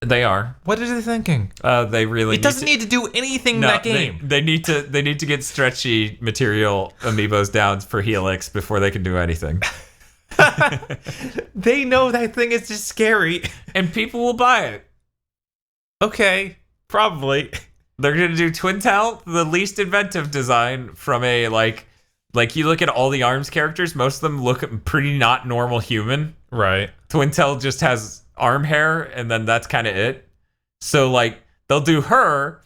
They are. What are they thinking? They really. It doesn't need to do anything in that game. They need to get stretchy material amiibos down for Helix before they can do anything. They know that thing is just scary, and people will buy it. Okay, probably. They're gonna do Twintel, the least inventive design from a like you look at all the ARMS characters, most of them look pretty not normal human. Right. Twintel just has arm hair, and then that's kind of it. So like they'll do her,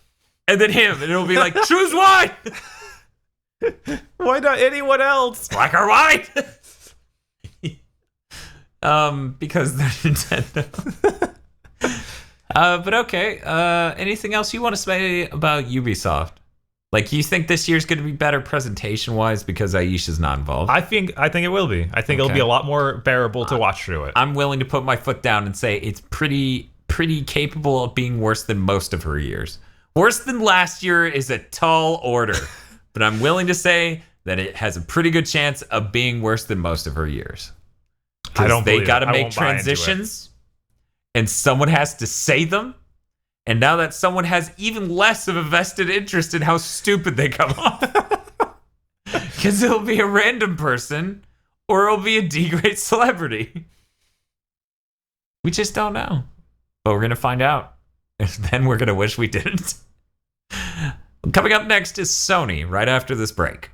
and then him, and it'll be like choose one. Why not anyone else? Black or white? Because they're Nintendo. But okay. Anything else you want to say about Ubisoft? Like, you think this year's going to be better presentation-wise because Aisha's not involved? I think it will be. I think it'll be a lot more bearable to watch through it. I'm willing to put my foot down and say it's pretty capable of being worse than most of her years. Worse than last year is a tall order, but I'm willing to say that it has a pretty good chance of being worse than most of her years. I don't believe they got to it. make transitions, and someone has to say them. And now that someone has even less of a vested interest in how stupid they come off. Because it'll be a random person, or it'll be a D-grade celebrity. We just don't know. But we're going to find out. And then we're going to wish we didn't. Coming up next is Sony, right after this break.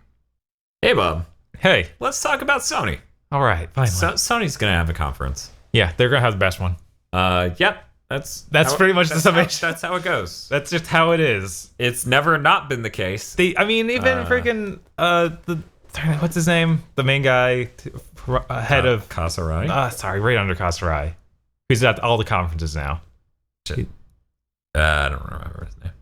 Hey, Bob. Hey. Let's talk about Sony. All right, finally. Sony's going to have a conference. Yeah, they're going to have the best one. Yep. That's pretty much the summation. That's how it goes. That's just how it is. It's never not been the case. Even freaking the what's his name? The main guy, head of Kasarai. Sorry, right under Kasarai. Who's at all the conferences now. I don't remember his name.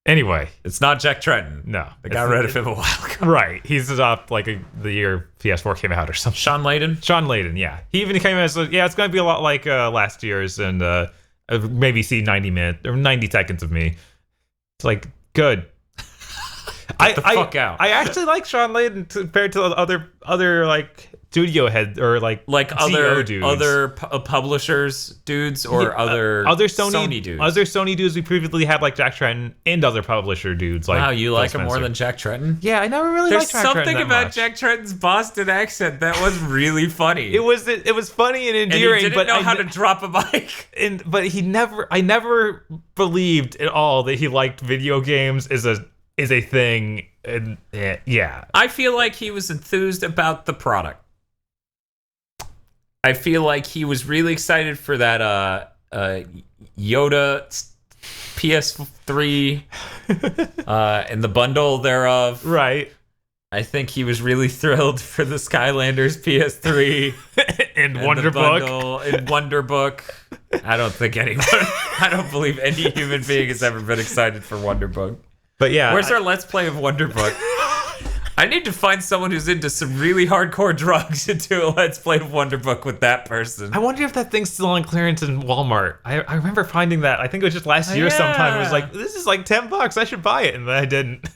Anyway, it's not Jack Tretton. No, I got rid of him a while ago. Right, he's up like the year PS4 came out or something. Sean Layden, yeah. He even came as it's going to be a lot like last year's, and maybe see 90 seconds of me. It's like good. Get the fuck out. I actually like Sean Layden compared to other like studio head or like other dudes. other publishers dudes or other Sony dudes. Other Sony dudes we previously had like Jack Tretton and other publisher dudes like. Wow, you like him more than Jack Tretton? Yeah, I never really liked Jack Tretton. There's something about much. Jack Tretton's Boston accent that was really funny. It was funny and endearing, and he didn't know how to drop a mic. But I never believed at all that he liked video games is a thing. And yeah, I feel like he was enthused about the product. I feel like he was really excited for that Yoda PS3 and the bundle thereof. Right. I think he was really thrilled for the Skylanders PS3 and Wonderbook. And Wonderbook. I don't believe any human being has ever been excited for Wonderbook. But yeah, where's our Let's Play of Wonderbook? I need to find someone who's into some really hardcore drugs and do a Let's Play of Wonderbook with that person. I wonder if that thing's still on clearance in Walmart. I remember finding that. I think it was just last year sometime. It was like, this is like $10. I should buy it. And then I didn't.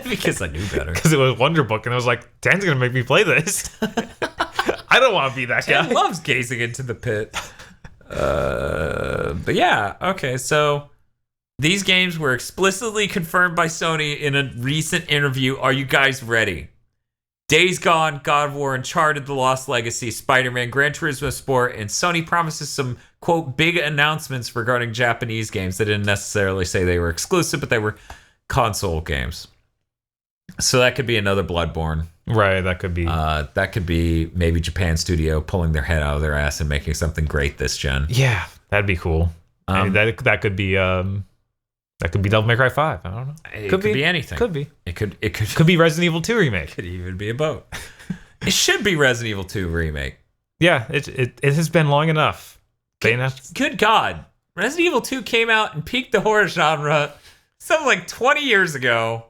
Because I knew better. Because it was Wonderbook. And I was like, Dan's going to make me play this. I don't want to be that guy. Dan loves gazing into the pit. But yeah, okay, so these games were explicitly confirmed by Sony in a recent interview. Are you guys ready? Days Gone, God of War, Uncharted, The Lost Legacy, Spider-Man, Gran Turismo Sport, and Sony promises some, quote, big announcements regarding Japanese games. They didn't necessarily say they were exclusive, but they were console games. So that could be another Bloodborne. Right, that could be. That could be maybe Japan Studio pulling their head out of their ass and making something great this gen. Yeah, that'd be cool. That could be Devil May Cry 5. I don't know. It could be anything. Could be. It could be Resident Evil 2 remake. Could even be a boat. It should be Resident Evil 2 remake. Yeah, it has been long enough. Good God. Resident Evil 2 came out and peaked the horror genre something like 20 years ago.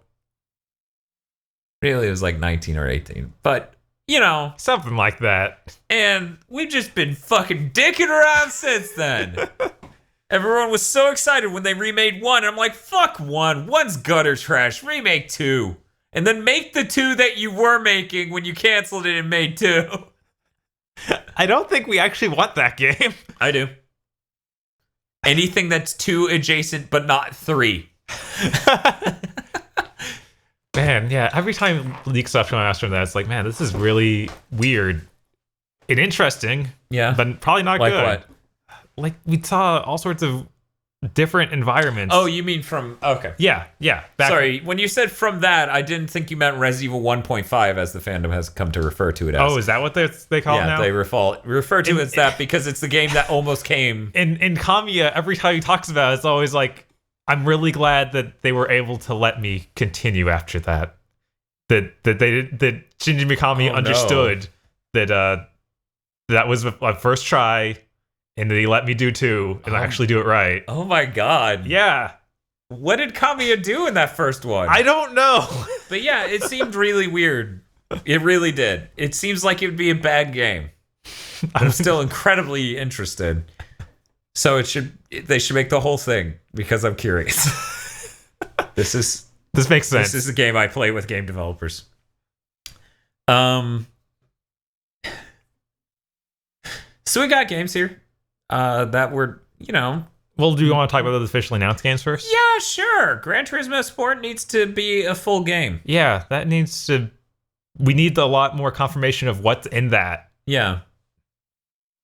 Really, it was like 19 or 18. But, you know. Something like that. And we've just been fucking dicking around since then. Everyone was so excited when they remade 1. And I'm like, fuck 1. 1's gutter trash. Remake 2. And then make the 2 that you were making when you canceled it and made 2. I don't think we actually want that game. I do. Anything that's 2 adjacent but not 3. Man, yeah. Every time leak stuff from Astro, it's like, man, this is really weird and interesting. Yeah, but probably not like good. What? Like we saw all sorts of different environments. Oh, you mean from? Okay. Yeah. Sorry, when you said from that, I didn't think you meant Resident Evil 1.5, as the fandom has come to refer to it as. Oh, is that what they call it now? Yeah, they refer to it as that because it's the game that almost came. In Kamiya, every time he talks about it, it's always like, I'm really glad that they were able to let me continue after that. That Shinji Mikami understood that that was my first try, and that he let me do 2 and actually do it right. Oh my God! Yeah. What did Kamiya do in that first one? I don't know. But yeah, it seemed really weird. It really did. It seems like it would be a bad game. I'm still incredibly interested. So they should make the whole thing because I'm curious. This makes sense. This is a game I play with game developers. So we got games here that were, Well, do you want to talk about the officially announced games first? Yeah, sure. Gran Turismo Sport needs to be a full game. Yeah, we need a lot more confirmation of what's in that. Yeah.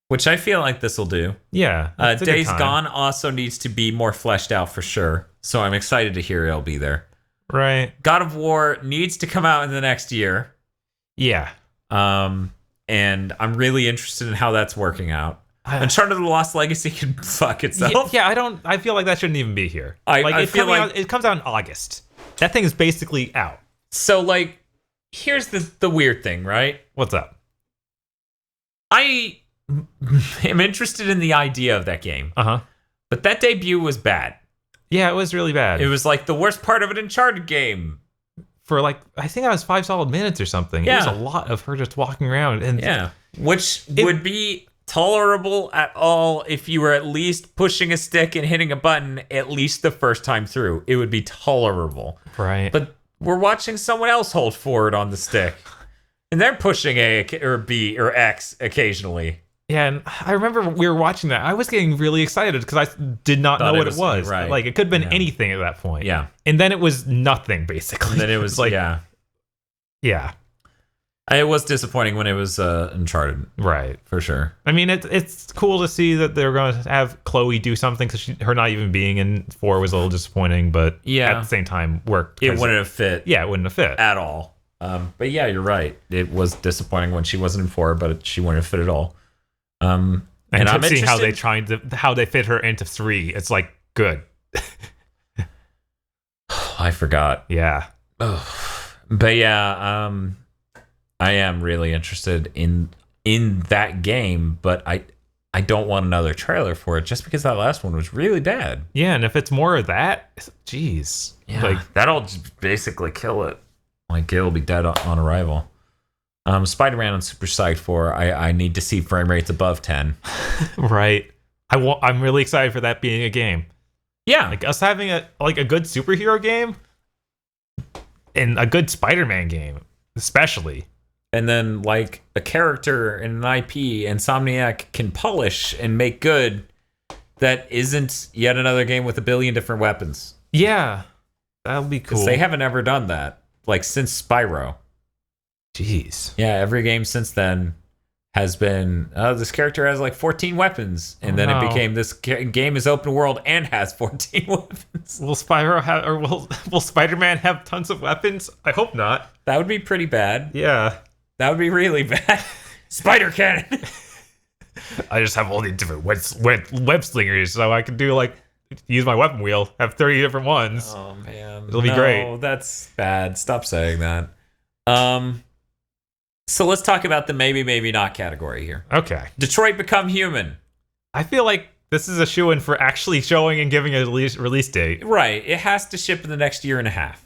Which I feel like this will do. Yeah. Days Gone also needs to be more fleshed out for sure. So I'm excited to hear it'll be there. Right. God of War needs to come out in the next year. Yeah. And I'm really interested in how that's working out. Uncharted: The Lost Legacy can fuck itself. Yeah, I feel like that shouldn't even be here. I feel like it comes out in August. That thing is basically out. So here's the weird thing, right? What's up? I am interested in the idea of that game. But that debut was bad. Yeah, it was really bad. It was like the worst part of an Uncharted game. For like, I think that was 5 solid minutes or something. Yeah. It was a lot of her just walking around. And which would be tolerable at all if you were at least pushing a stick and hitting a button at least the first time through. It would be tolerable. Right. But we're watching someone else hold forward on the stick. And they're pushing A or B or X occasionally. Yeah, and I remember we were watching that. I was getting really excited because I did not know what it was. Right. Like, it could have been anything at that point. Yeah. And then it was nothing, basically. And then it was like... Yeah. It was disappointing when it was Uncharted. Right. For sure. I mean, it's cool to see that they're going to have Chloe do something, because her not even being in 4 was a little disappointing, but at the same time worked. It wouldn't have fit. Yeah, it wouldn't have fit. At all. But yeah, you're right. It was disappointing when she wasn't in 4, but she wouldn't have fit at all. And I'm seeing how they fit her into 3. It's like, good. I forgot. Yeah. But yeah, I am really interested in that game, but I don't want another trailer for it just because that last one was really bad. Yeah, and if it's more of that, geez. Yeah, like, that'll just basically kill it. Like, it'll be dead on arrival. Spider-Man, I'm super psyched for. I need to see frame rates above 10. Right. I'm really excited for that being a game. Yeah. Like, us having a good superhero game and a good Spider-Man game, especially. And then, like, a character and an IP Insomniac can polish and make good that isn't yet another game with a billion different weapons. Yeah. That'll be cool. Because they haven't ever done that. Like, since Spyro. Jeez. Yeah, every game since then has been, this character has like 14 weapons. And then it became this game is open world and has 14 weapons. Will Spyro have, or will Spider-Man have tons of weapons? I hope not. That would be pretty bad. Yeah. That would be really bad. Spider cannon. I just have all these different web slingers, so I can do use my weapon wheel, have 30 different ones. Oh man. It'll be great. Oh, that's bad. Stop saying that. So let's talk about the maybe not category here. Okay. Detroit Become Human. I feel like this is a shoo-in for actually showing and giving a release date. Right. It has to ship in the next year and a half.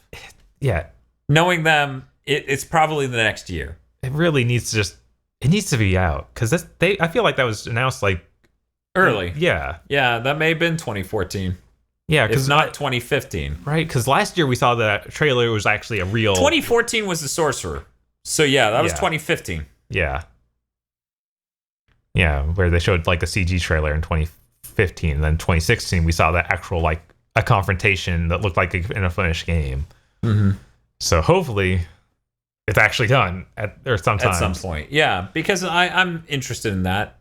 Yeah. Knowing them, it's probably the next year. It really needs to be out, because I feel like that was announced like early. Yeah. Yeah, that may have been 2014. Yeah, because not 2015. Right, because last year we saw that trailer was actually a real. 2014 was The Sorcerer. So yeah, that was 2015. Yeah. Yeah, where they showed like a CG trailer in 2015, and then 2016 we saw that actual like a confrontation that looked like in a finished game. Mm-hmm. So hopefully it's actually done at some point. Yeah, because I'm interested in that.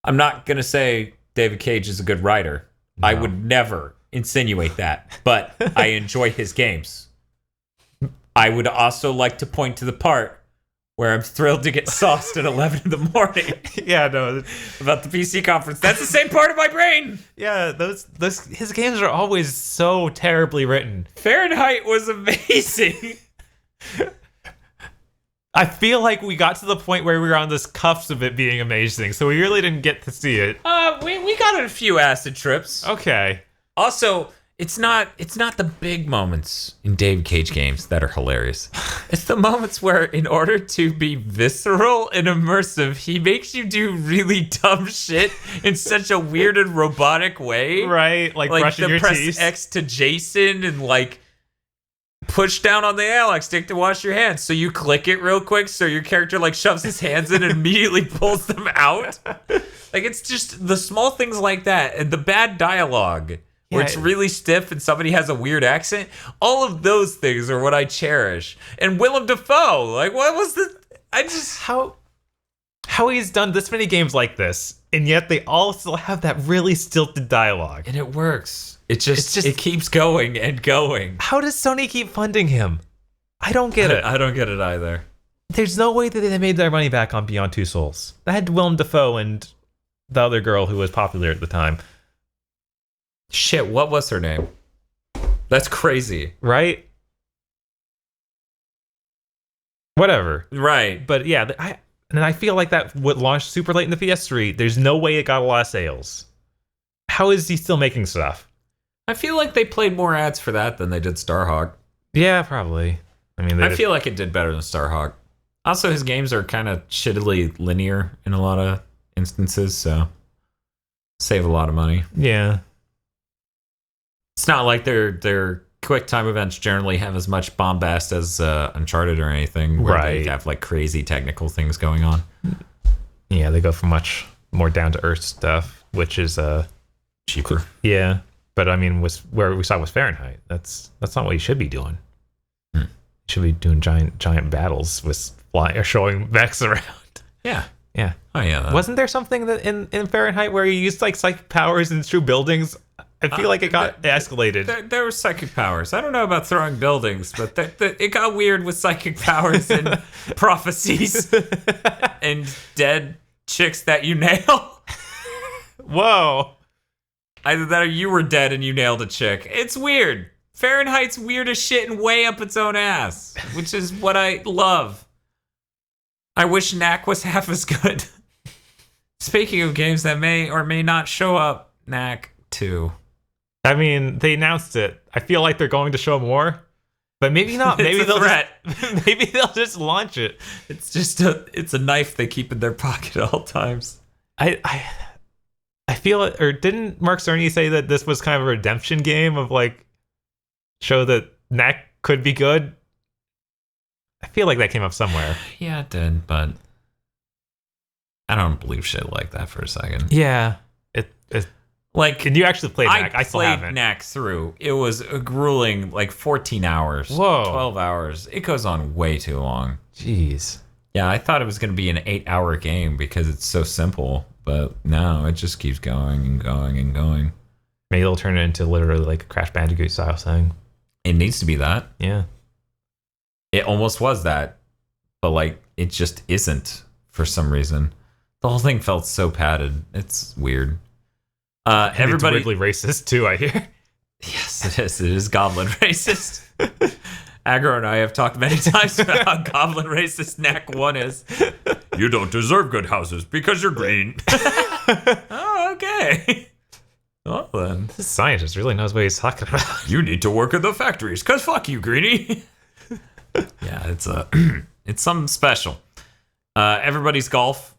I'm not gonna say David Cage is a good writer. No. I would never insinuate that, but I enjoy his games. I would also like to point to the part where I'm thrilled to get sauced at 11 in the morning. Yeah, no. About the PC conference. That's the same part of my brain. Yeah, those his games are always so terribly written. Fahrenheit was amazing. I feel like we got to the point where we were on this cusp of it being amazing, so we really didn't get to see it. We got a few acid trips. Okay. Also, it's not the big moments in David Cage games that are hilarious. It's the moments where, in order to be visceral and immersive, he makes you do really dumb shit in such a weird and robotic way. Right, like brushing your teeth. Press X to Jason and like push down on the analog stick to wash your hands. So you click it real quick, so your character like shoves his hands in and immediately pulls them out. Like, it's just the small things like that, and the bad dialogue. Where it's really stiff and somebody has a weird accent. All of those things are what I cherish. And Willem Dafoe, like, what was how he's done this many games like this, and yet they all still have that really stilted dialogue. And it works. It keeps going and going. How does Sony keep funding him? I don't get it. I don't get it either. There's no way that they made their money back on Beyond Two Souls. That had Willem Dafoe and the other girl who was popular at the time. Shit, what was her name? That's crazy. Right? whatever. Right. But yeah, I feel like that would launch super late in the PS3. There's no way it got a lot of sales. How is he still making stuff? I feel like they played more ads for that than they did Starhawk. Yeah, probably. I mean, I feel like it did better than Starhawk. Also, his games are kind of shittily linear in a lot of instances, so save a lot of money. Yeah. It's not like their quick time events generally have as much bombast as Uncharted or anything, where they have like crazy technical things going on. Yeah, they go for much more down to earth stuff, which is cheaper. Yeah, but I mean, where we saw was Fahrenheit. That's not what you should be doing. You should be doing giant battles with showing mechs around. Yeah. Yeah. Oh yeah. Wasn't there something that in Fahrenheit where you used like psychic powers and through buildings? I feel like it got escalated. There were psychic powers. I don't know about throwing buildings, but it got weird with psychic powers and prophecies and dead chicks that you nail. Whoa. Either that or you were dead and you nailed a chick. It's weird. Fahrenheit's weird as shit and way up its own ass, which is what I love. I wish Knack was half as good. Speaking of games that may or may not show up, Knack 2. I mean, they announced it. I feel like they're going to show more, but maybe not. Maybe maybe they'll just launch it. It's just it's a knife they keep in their pocket at all times. I feel it. Or didn't Mark Cerny say that this was kind of a redemption game of like show that Knack could be good? I feel like that came up somewhere. Yeah, it did, but I don't believe shit like that for a second. Yeah, like, can you actually play Knack? I still played haven't. Knack through. It was a grueling, like 14 hours. Whoa. 12 hours. It goes on way too long. Jeez. Yeah, I thought it was going to be an 8-hour game because it's so simple, but no, it just keeps going and going and going. Maybe they'll turn it into literally like a Crash Bandicoot style thing. It needs to be that. Yeah. It almost was that, but like it just isn't for some reason. The whole thing felt so padded. It's weird. Everybody it's weirdly racist too, I hear. Yes, it is. It is goblin racist. Aggro and I have talked many times about how goblin racist Knack 1 is. You don't deserve good houses because you're green. Oh, okay. Well then. This scientist really knows what he's talking about. You need to work in the factories, cause fuck you, Greenie. Yeah, it's something special. Everybody's golf.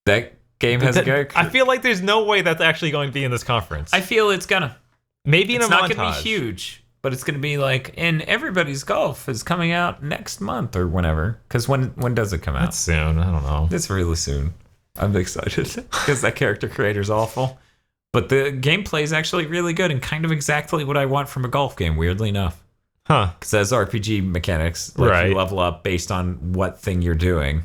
That game has I feel like there's no way that's actually going to be in this conference. I feel it's gonna. Maybe in it's a montage. It's not gonna be huge, but it's gonna be like, and Everybody's Golf is coming out next month or whenever. Because when does it come out? That's soon. I don't know. It's really soon. I'm excited because that character creator's awful. But the gameplay is actually really good and kind of exactly what I want from a golf game, weirdly enough. Huh. Because it has RPG mechanics. Like you level up based on what thing you're doing.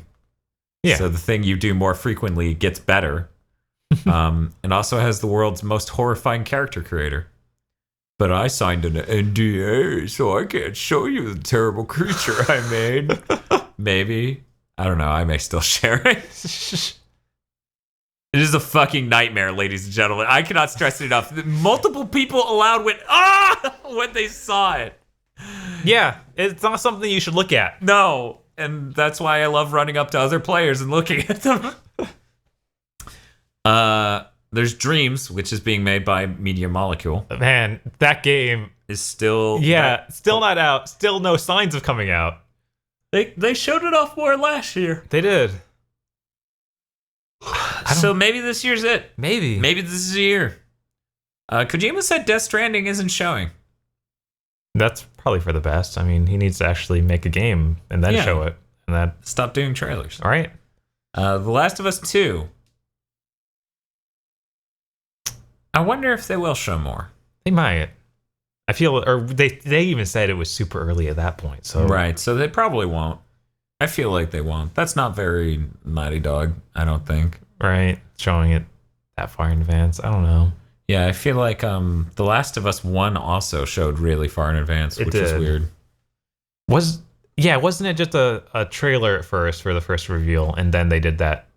Yeah. So the thing you do more frequently gets better. And also has the world's most horrifying character creator. But I signed an NDA, so I can't show you the terrible creature I made. Maybe. I don't know. I may still share it. It is a fucking nightmare, ladies and gentlemen. I cannot stress it enough. Multiple people allowed went, when they saw it. Yeah, it's not something you should look at. No. And that's why I love running up to other players and looking at them. There's Dreams, which is being made by Media Molecule. Man, that game is still still not out. Still no signs of coming out. They showed it off more last year. They did. So maybe this year's it. Maybe this is a year. Kojima said Death Stranding isn't showing. That's probably for the best. I mean, he needs to actually make a game and then show it. And that stop doing trailers. All right. The Last of Us 2. I wonder if they will show more. They might. I feel, or they even said it was super early at that point. So right. So they probably won't. I feel like they won't. That's not very Naughty Dog, I don't think. Right. Showing it that far in advance. I don't know. Yeah, I feel like The Last of Us 1 also showed really far in advance, which is weird. Wasn't it just a trailer at first for the first reveal, and then they did that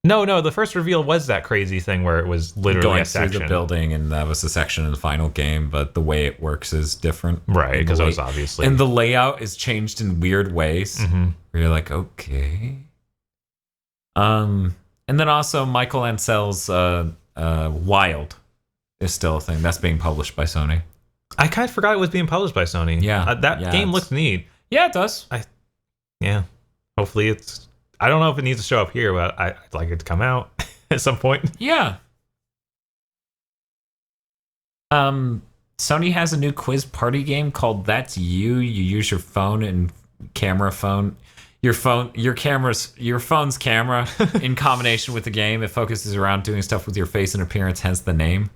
No, the first reveal was that crazy thing where it was literally going a section. through the building, and that was a section in the final game, but the way it works is different. Right, because it was obviously... And the layout is changed in weird ways. Mm-hmm. Where you're like, okay. And then also Michael Ansell's Wild is still a thing. That's being published by Sony. I kind of forgot it was being published by Sony. Yeah. That game looks neat. Yeah, it does. Hopefully it's... I don't know if it needs to show up here, but I'd like it to come out at some point. Yeah. Sony has a new quiz party game called That's You. You use your phone and your phone's camera in combination with the game. It focuses around doing stuff with your face and appearance, hence the name.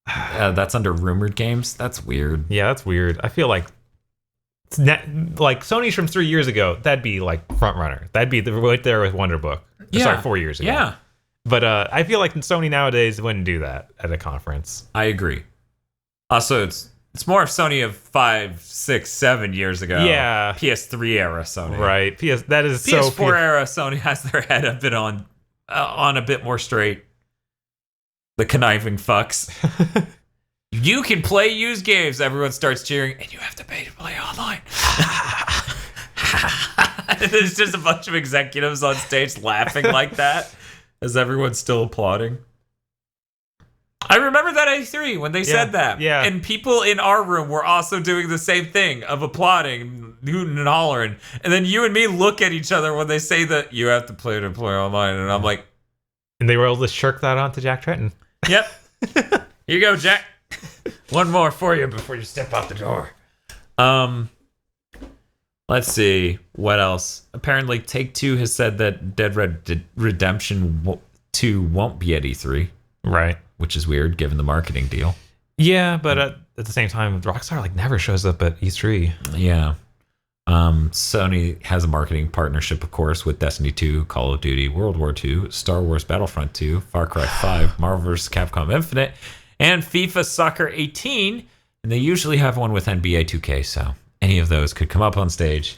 That's under rumored games. That's weird. Yeah, that's weird. I feel like like Sony's from 3 years ago, that'd be like front runner. That'd be right there with Wonder Book. Yeah. Sorry, 4 years ago. Yeah. But I feel like Sony nowadays wouldn't do that at a conference. I agree. Also, it's more of Sony of 5, 6, 7 years ago. Yeah. PS3 era Sony. Right. That is PS4 era Sony has their head a bit on a bit more straight. The conniving fucks. You can play used games. Everyone starts cheering, and you have to pay to play online. There's just a bunch of executives on stage laughing like that as everyone's still applauding. I remember that at E3 when they said that. Yeah. And people in our room were also doing the same thing of applauding, hooting and hollering. And then you and me look at each other when they say that you have to play online. And I'm like... And they were able to shirk that onto Jack Tretton. Yep. Here you go, Jack. One more for you before you step out the door. Let's see. What else? Apparently, Take-Two has said that Dead Red Redemption 2 won't be at E3. Right. Which is weird, given the marketing deal. Yeah, but at the same time, Rockstar never shows up at E3. Yeah. Sony has a marketing partnership, of course, with Destiny 2, Call of Duty, World War 2, Star Wars Battlefront 2, Far Cry 5, Marvel vs. Capcom Infinite, and FIFA Soccer 18. And they usually have one with NBA 2K, so any of those could come up on stage.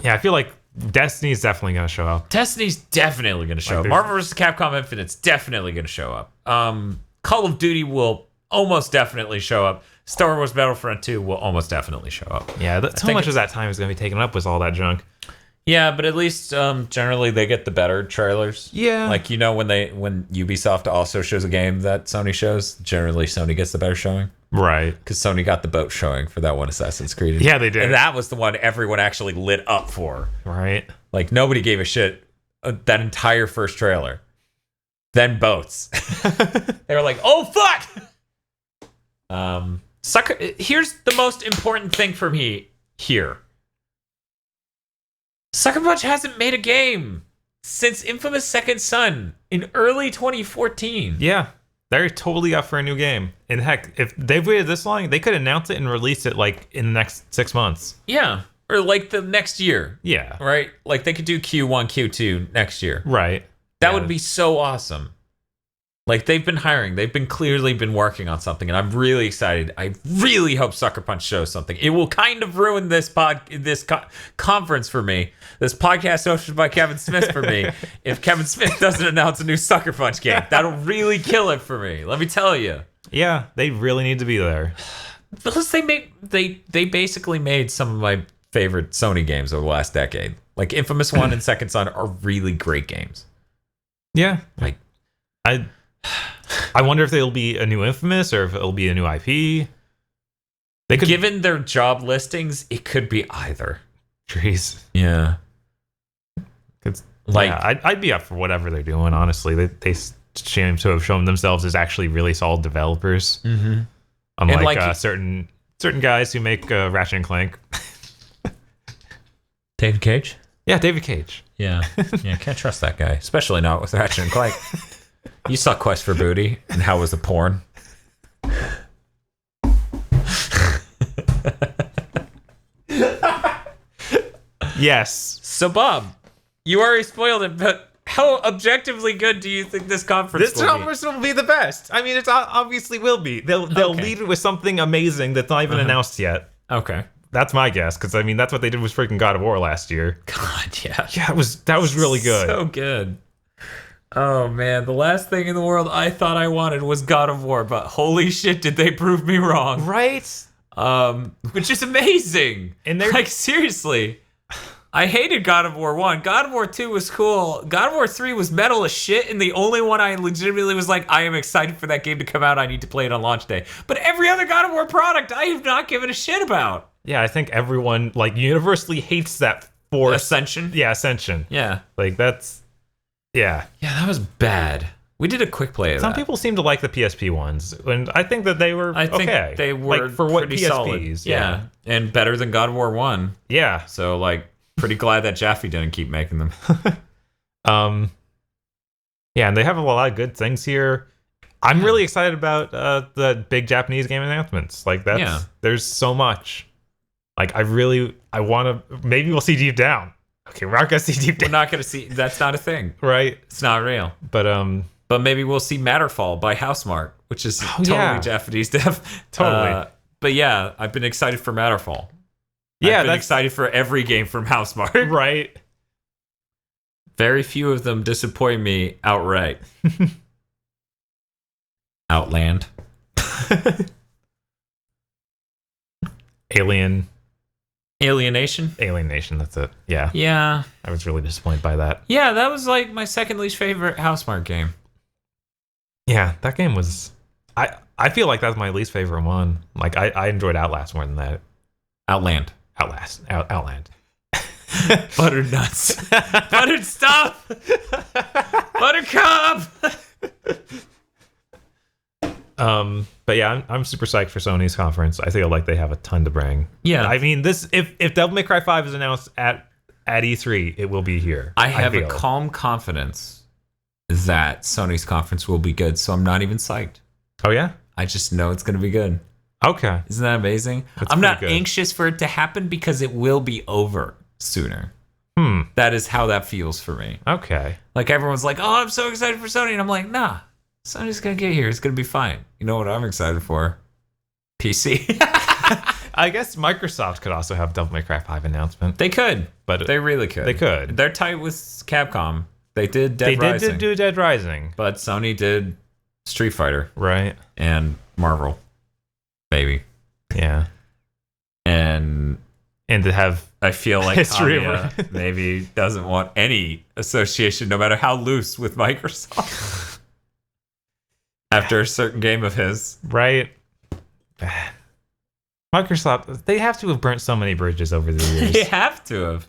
Yeah, I feel like Destiny's definitely going to show up. Destiny's definitely going to show up. Marvel vs. Capcom Infinite's definitely going to show up. Call of Duty will almost definitely show up. Star Wars Battlefront 2 will almost definitely show up. Yeah, so much of that time is going to be taken up with all that junk. Yeah, but at least generally they get the better trailers. Yeah. Like, you know, when Ubisoft also shows a game that Sony shows, generally Sony gets the better showing. Right. Because Sony got the boat showing for that one Assassin's Creed. Yeah, they did. And that was the one everyone actually lit up for. Right. Like, nobody gave a shit that entire first trailer. Then boats. They were like, oh, fuck! Here's the most important thing for me here. Sucker Punch hasn't made a game since Infamous Second Son in early 2014. Yeah, they're totally up for a new game. And heck, if they've waited this long, they could announce it and release it in the next 6 months. Yeah, or the next year. Yeah. Right? Like they could do Q1, Q2 next year. Right. That would be so awesome. Like, they've been hiring. They've been clearly been working on something, and I'm really excited. I really hope Sucker Punch shows something. It will kind of ruin this conference for me. This podcast hosted by Kevin Smith for me. If Kevin Smith doesn't announce a new Sucker Punch game, that'll really kill it for me. Let me tell you. Yeah, they really need to be there. Because they basically made some of my favorite Sony games over the last decade. Like Infamous 1 and Second Son are really great games. Yeah. Like, I wonder if it'll be a new Infamous or if it'll be a new IP. Given their job listings, it could be either. Jeez. Yeah. I'd be up for whatever they're doing, honestly. They seem to have shown themselves as actually really solid developers. Mm-hmm. Unlike certain guys who make Ratchet and Clank. David Cage? Yeah, David Cage. Yeah. Yeah, can't trust that guy. Especially not with Ratchet and Clank. You saw Quest for Booty, and how was the porn? Yes. So, Bob, you already spoiled it, but how objectively good do you think this conference will be? This conference will be the best. I mean, it obviously will be. They'll lead it with something amazing that's not even announced yet. Okay. That's my guess, because, I mean, that's what they did with freaking God of War last year. God, yeah. Yeah, that was really good. So good. Oh man, the last thing in the world I thought I wanted was God of War, but holy shit, did they prove me wrong? Right? Which is amazing. And they're like, seriously, I hated God of War 1. God of War 2 was cool. God of War 3 was metal as shit, and the only one I legitimately was like, I am excited for that game to come out. I need to play it on launch day. But every other God of War product, I have not given a shit about. Yeah, I think everyone like universally hates that for Ascension. Yeah, Ascension. Yeah, like that's yeah. Yeah, that was bad. We did a quick play of Some that. people seem to like the PSP ones, and I think that they were okay. They were like, for what pretty PSPs. Solid. Yeah, and better than God of War 1. Yeah. So like, pretty glad that Jaffe didn't keep making them. Yeah, and they have a lot of good things here. I'm really excited about the big Japanese game announcements. Like there's so much. Like I want to. Maybe we'll see Deep Down. Okay, we're not gonna see Deep Down. We're not gonna see. That's not a thing, right? It's not real. But maybe we'll see Matterfall by Housemarque, which is totally Japanese dev. Totally. But yeah, I've been excited for Matterfall. Yeah, I've been excited for every game from Housemarque. Right. Very few of them disappoint me outright. Outland. Alienation. Alienation, that's it. Yeah. Yeah. I was really disappointed by that. Yeah, that was like my second least favorite Housemarque game. Yeah, that game was... I feel like that's my least favorite one. Like, I enjoyed Outlast more than that. Outland. Outland. Buttered nuts. Buttered stuff. Buttercup. But yeah, I'm super psyched for Sony's conference. I feel like they have a ton to bring. Yeah. I mean, if Devil May Cry 5 is announced at E3, it will be here. I have a calm confidence that Sony's conference will be good, so I'm not even psyched. Oh yeah? I just know it's going to be good. Okay. Isn't that amazing? I'm not anxious for it to happen because it will be over sooner. That is how that feels for me. Okay. Like everyone's like, oh, I'm so excited for Sony. And I'm like, nah, Sony's going to get here. It's going to be fine. You know what I'm excited for? PC. I guess Microsoft could also have Devil May Cry 5 announcement. They could. But they really could. They could. They're tight with Capcom. They did Dead Rising. They did do Dead Rising. But Sony did Street Fighter. Right. And Marvel. Maybe. Yeah. And to have I feel like Kamiya maybe doesn't want any association, no matter how loose, with Microsoft. After a certain game of his. Right. Microsoft, they have to have burnt so many bridges over the years. They have to have.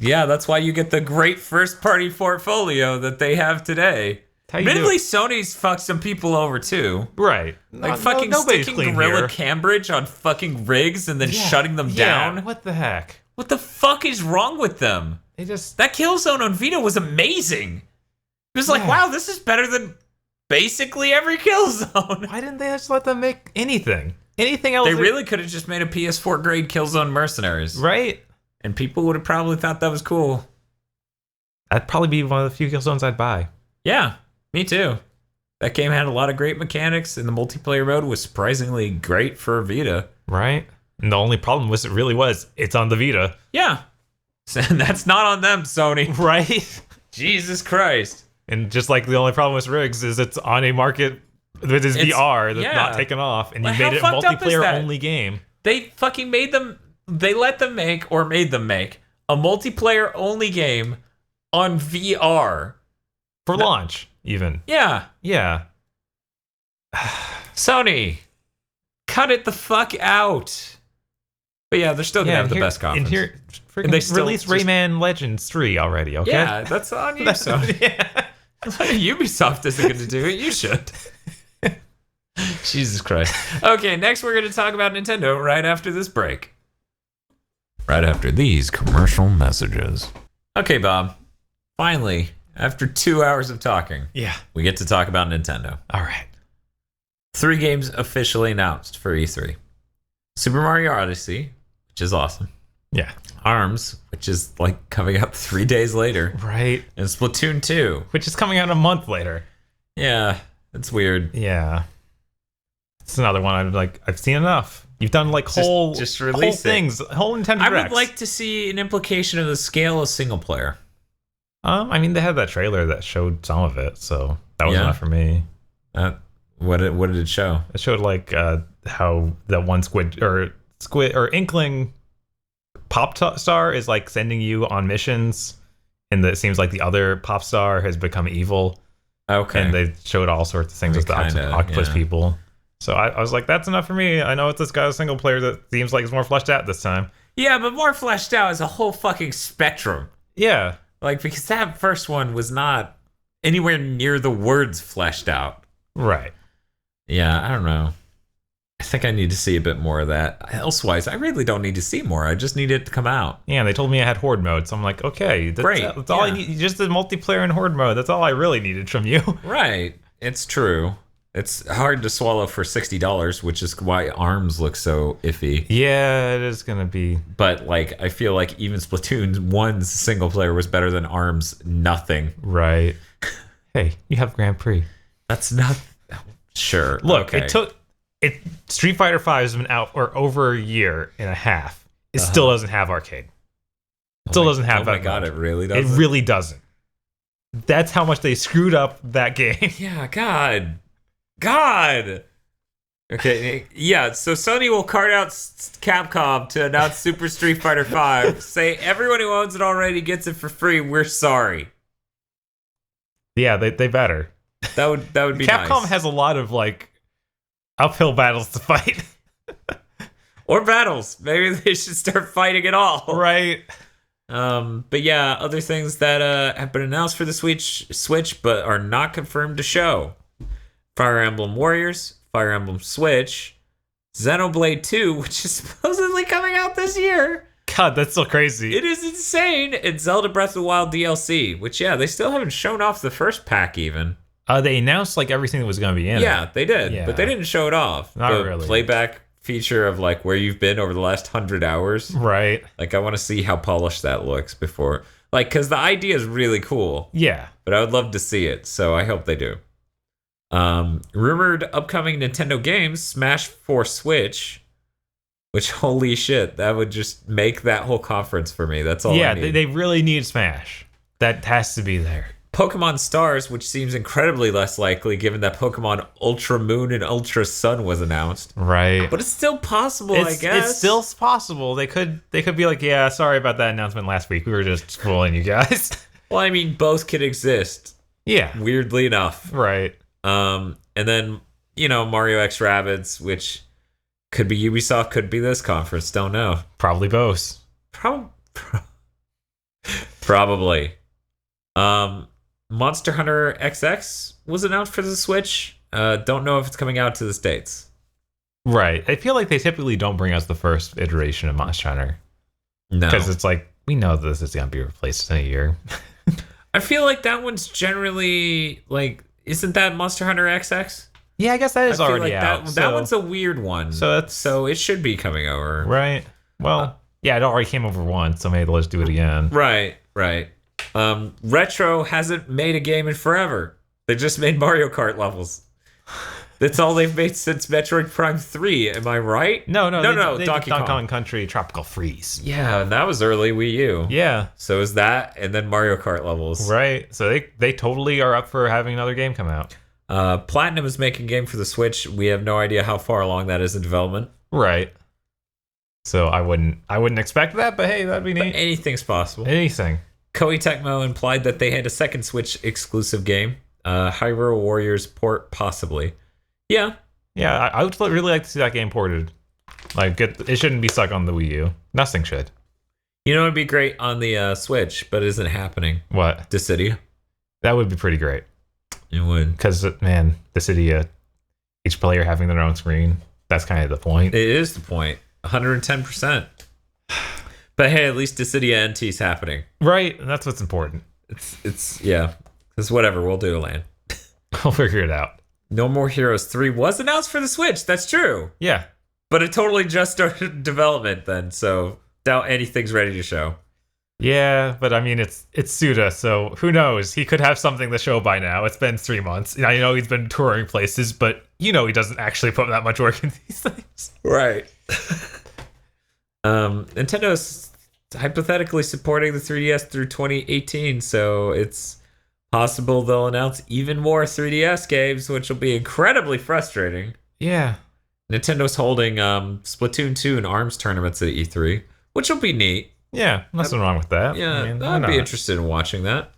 Yeah, that's why you get the great first-party portfolio that they have today. Admittedly, Sony's fucked some people over too. Right. Like fucking sticking Gorilla Cambridge on fucking rigs and then shutting them down. What the heck? What the fuck is wrong with them? That Killzone on Vita was amazing. It was like, wow, this is better than basically every Killzone. Why didn't they just let them make anything? Anything else? They really could have just made a PS4 grade Killzone Mercenaries. Right. And people would have probably thought that was cool. That'd probably be one of the few Killzones I'd buy. Yeah. Me too. That game had a lot of great mechanics, and the multiplayer mode was surprisingly great for Vita. Right. And the only problem was it's on the Vita. Yeah. And that's not on them, Sony. Right? Jesus Christ. And just like the only problem with Rigs is it's on a market that is VR that's not taken off, and you made it a multiplayer-only game. They fucking made them make a multiplayer-only game on VR. For launch. Even. Yeah. Sony, cut it the fuck out. But yeah, they're still gonna have the best conference. And they released Rayman Legends 3 already, okay? Yeah, that's on you, Sony. Ubisoft isn't gonna do it. You should. Jesus Christ. Okay, next we're gonna talk about Nintendo right after this break. Right after these commercial messages. Okay, Bob. Finally, after 2 hours of talking, we get to talk about Nintendo. All right. 3 games officially announced for E3. Super Mario Odyssey, which is awesome. Yeah. ARMS, which is like coming out 3 days later. Right. And Splatoon 2. Which is coming out a month later. Yeah, it's weird. Yeah. It's another one I've seen enough. You've done like whole things, whole Nintendo Directs. I would like to see an implication of the scale of single player. I mean, they had that trailer that showed some of it, so that was enough for me. What did it show? It showed like how that one squid or Inkling pop star is like sending you on missions, and it seems like the other pop star has become evil. Okay. And they showed all sorts of things with the octopus people. So I was like, that's enough for me. I know it's this guy's single player that seems like it's more fleshed out this time. Yeah, but more fleshed out is a whole fucking spectrum. Yeah. Like, because that first one was not anywhere near the words fleshed out. Right. Yeah, I don't know. I think I need to see a bit more of that. Elsewise, I really don't need to see more. I just need it to come out. Yeah, and they told me I had Horde mode, so I'm like, okay, that's all I need. Just the multiplayer and Horde mode. That's all I really needed from you. Right. It's true. It's hard to swallow for $60, which is why ARMS looks so iffy. Yeah, it is going to be. But, like, I feel like even Splatoon 1's single player was better than ARMS nothing. Right. Hey, you have Grand Prix. That's not... Sure. Look, Street Fighter V has been out for over a year and a half. It still doesn't have arcade. It still doesn't have that. Oh my god, it really doesn't? It really doesn't. That's how much they screwed up that game. Yeah, God. Okay, yeah, so Sony will cart out Capcom to announce Super Street Fighter V. Say everyone who owns it already gets it for free. We're sorry. Yeah, they better. That would be Capcom nice. has a lot of like uphill battles to fight. Or battles. Maybe they should start fighting it all. Right. But yeah, other things that have been announced for the Switch but are not confirmed to show. Fire Emblem Warriors, Fire Emblem Switch, Xenoblade 2, which is supposedly coming out this year. God, that's so crazy. It is insane. And Zelda Breath of the Wild DLC, which, yeah, they still haven't shown off the first pack even. They announced like everything that was going to be in it. Yeah, they did. Yeah. But they didn't show it off. Not the really. Playback feature of like where you've been over the last 100 hours. Right. Like, I want to see how polished that looks before. Like, because the idea is really cool. Yeah. But I would love to see it, so I hope they do. Rumored upcoming Nintendo games, Smash 4 Switch, which holy shit, that would just make that whole conference for me. That's all I need. Yeah, they really need Smash. That has to be there. Pokemon Stars, which seems incredibly less likely given that Pokemon Ultra Moon and Ultra Sun was announced. Right. But it's still possible, I guess. It's still possible. They could be like, yeah, sorry about that announcement last week. We were just fooling you guys. Well, I mean, both could exist. Yeah. Weirdly enough. Right. And then, Mario X Rabbids, which could be Ubisoft, could be this conference. Don't know. Probably both. Probably. Monster Hunter XX was announced for the Switch. Don't know if it's coming out to the States. Right. I feel like they typically don't bring us the first iteration of Monster Hunter. No. Because it's like, we know this is going to be replaced in a year. I feel like that one's generally, like, isn't that Monster Hunter XX? Yeah, I guess that is already like out. That one's a weird one. So it should be coming over. Right. Well, yeah, it already came over once, so maybe let's do it again. Right. Retro hasn't made a game in forever. They just made Mario Kart levels. That's all they've made since Metroid Prime 3. Am I right? No. They Donkey Kong Country Tropical Freeze. Yeah, and that was early Wii U. Yeah. So is that, and then Mario Kart levels. Right. So they totally are up for having another game come out. Platinum is making a game for the Switch. We have no idea how far along that is in development. Right. So I wouldn't expect that, but hey, that'd be neat. But anything's possible. Anything. Koei Tecmo implied that they had a second Switch exclusive game. Hyrule Warriors port, possibly. Yeah. Yeah, I would really like to see that game ported. Like, it shouldn't be stuck on the Wii U. Nothing should. It'd be great on the Switch, but it isn't happening. What? Dissidia. That would be pretty great. It would. Because, man, Dissidia, each player having their own screen, that's kind of the point. It is the point. 110%. But hey, at least Dissidia NT's happening. Right, and that's what's important. It's yeah. It's whatever, we'll do it, Land. We'll figure it out. No More Heroes 3 was announced for the Switch, that's true. Yeah. But it totally just started development then, so doubt anything's ready to show. Yeah, but I mean, it's Suda, so who knows? He could have something to show by now. It's been 3 months. I know he's been touring places, but he doesn't actually put that much work into these things. Right. Nintendo's hypothetically supporting the 3DS through 2018, so it's possible they'll announce even more 3DS games, which will be incredibly frustrating. Yeah. Nintendo's holding Splatoon 2 and ARMS tournaments at E3, which will be neat. Yeah, nothing wrong with that. Yeah, I'd be interested in watching that.